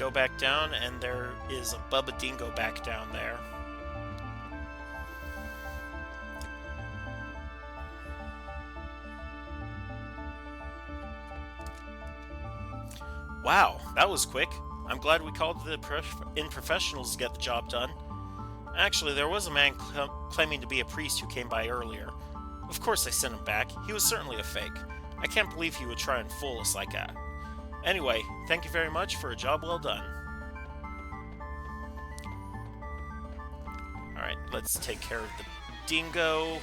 go back down, and there is a Bubba Dingo back down there. Wow, that was quick. I'm glad we called in professionals to get the job done. Actually, there was a man claiming to be a priest who came by earlier. Of course I sent him back. He was certainly a fake. I can't believe he would try and fool us like that. Anyway, thank you very much for a job well done. Alright, let's take care of the dingo.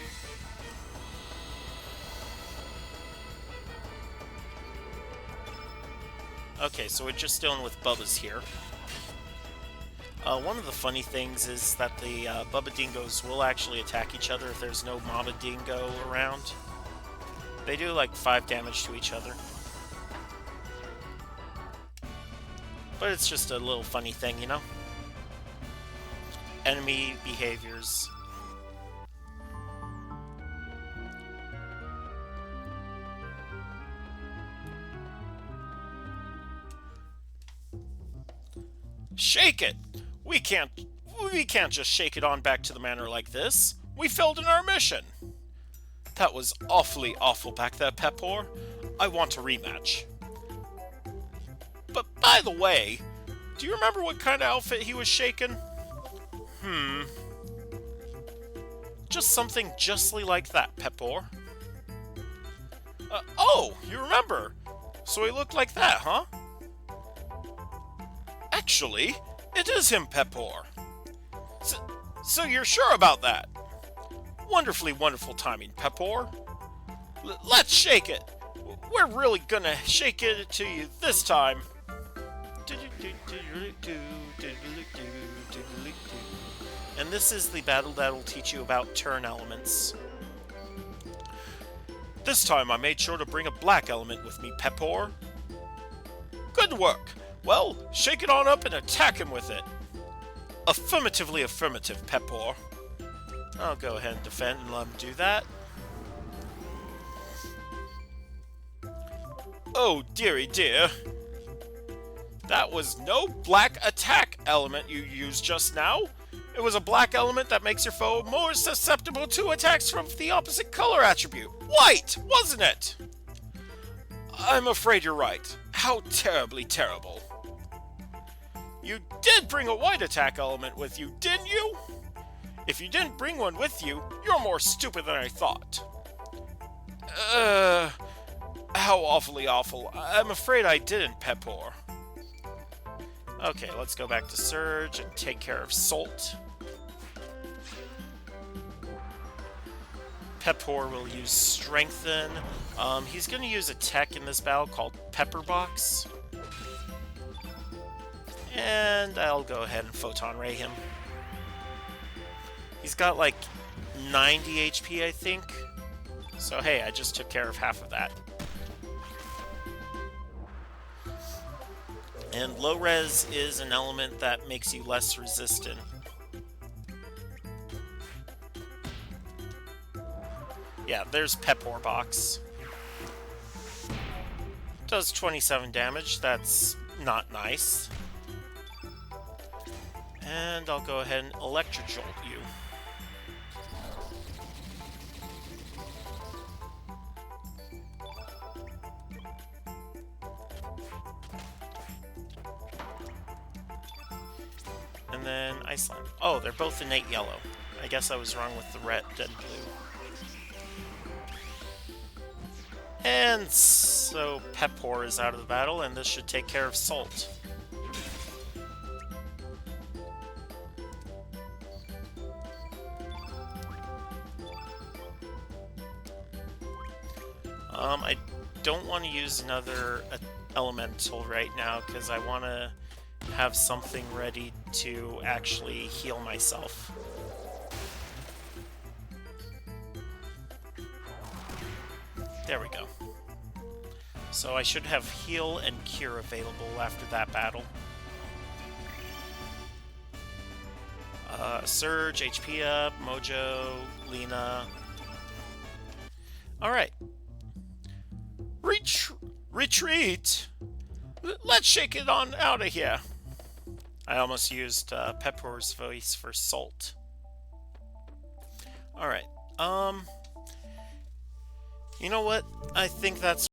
Okay, so we're just dealing with Bubbas here. One of the funny things is that the Bubba Dingoes will actually attack each other if there's no Mama Dingo around. They do like 5 damage to each other. But it's just a little funny thing, you know? Enemy behaviors. Shake it! We can't just shake it on back to the manor like this. We failed in our mission. That was awfully awful back there, Pepor. I want a rematch. But by the way, do you remember what kind of outfit he was shaking? Just something justly like that, Pepor. Oh, you remember. So he looked like that, huh? Actually, it is him, Pepor. So you're sure about that? Wonderfully wonderful timing, Pepor. Let's shake it. We're really gonna shake it to you this time. And this is the battle that'll teach you about turn elements. This time I made sure to bring a black element with me, Pepor. Good work. Well, shake it on up and attack him with it. Affirmatively affirmative, Pepor. I'll go ahead and defend and let him do that. Oh, dearie dear. That was no black attack element you used just now. It was a black element that makes your foe more susceptible to attacks from the opposite color attribute. White, wasn't it? I'm afraid you're right. How terribly terrible. You did bring a white attack element with you, didn't you? If you didn't bring one with you, you're more stupid than I thought. How awfully awful. I'm afraid I didn't, Pepor. Okay, let's go back to Surge and take care of Salt. Pepor will use Strengthen. He's going to use a tech in this battle called Pepper Box. And I'll go ahead and Photon Ray him. He's got like 90 HP, I think. So hey, I just took care of half of that. And low res is an element that makes you less resistant. Yeah, there's Pepor Box. Does 27 damage, that's not nice. And I'll go ahead and Electrojolt you. And then Iceland. Oh, they're both innate yellow. I guess I was wrong with the red and blue. And so Pepor is out of the battle, and this should take care of Salt. I don't want to use another elemental right now because I want to have something ready to actually heal myself. There we go. So I should have heal and cure available after that battle. Surge, HP up, Mojo, Lena. Alright. Retreat! Let's shake it on out of here. I almost used Pepper's voice for Salt. All right. Um, you know what? I think that's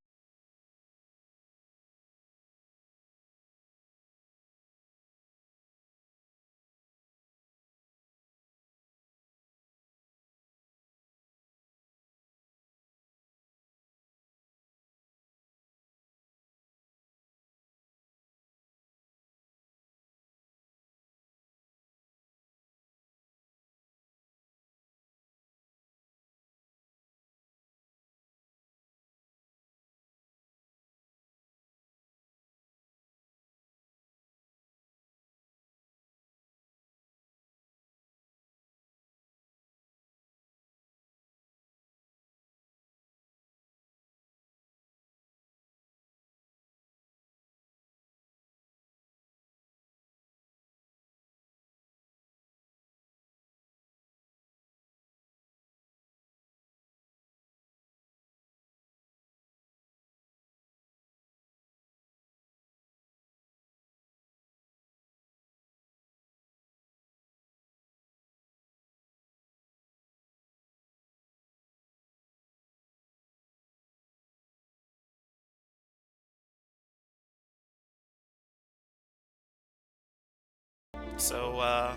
so.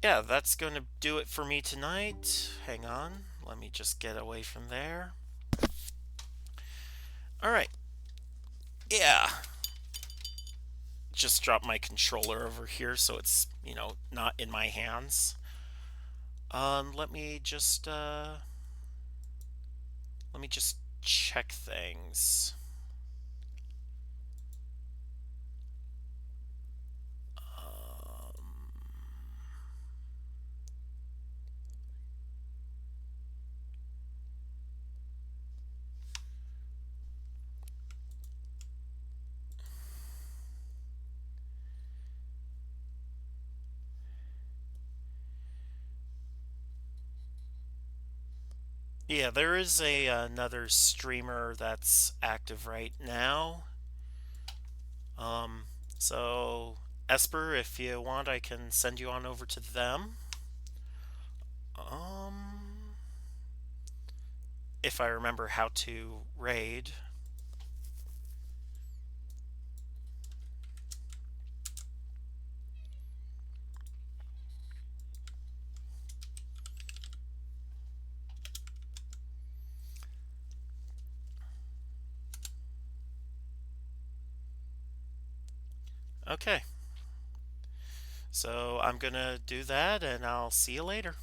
Yeah, that's going to do it for me tonight. Hang on, let me just get away from there. All right. Yeah, just drop my controller over here so it's not in my hands. Let me just check things. Um, yeah, there is another streamer that's active right now. Um, so Esper, if you want, I can send you on over to them. Um, if I remember how to raid. Okay, so I'm gonna do that and I'll see you later.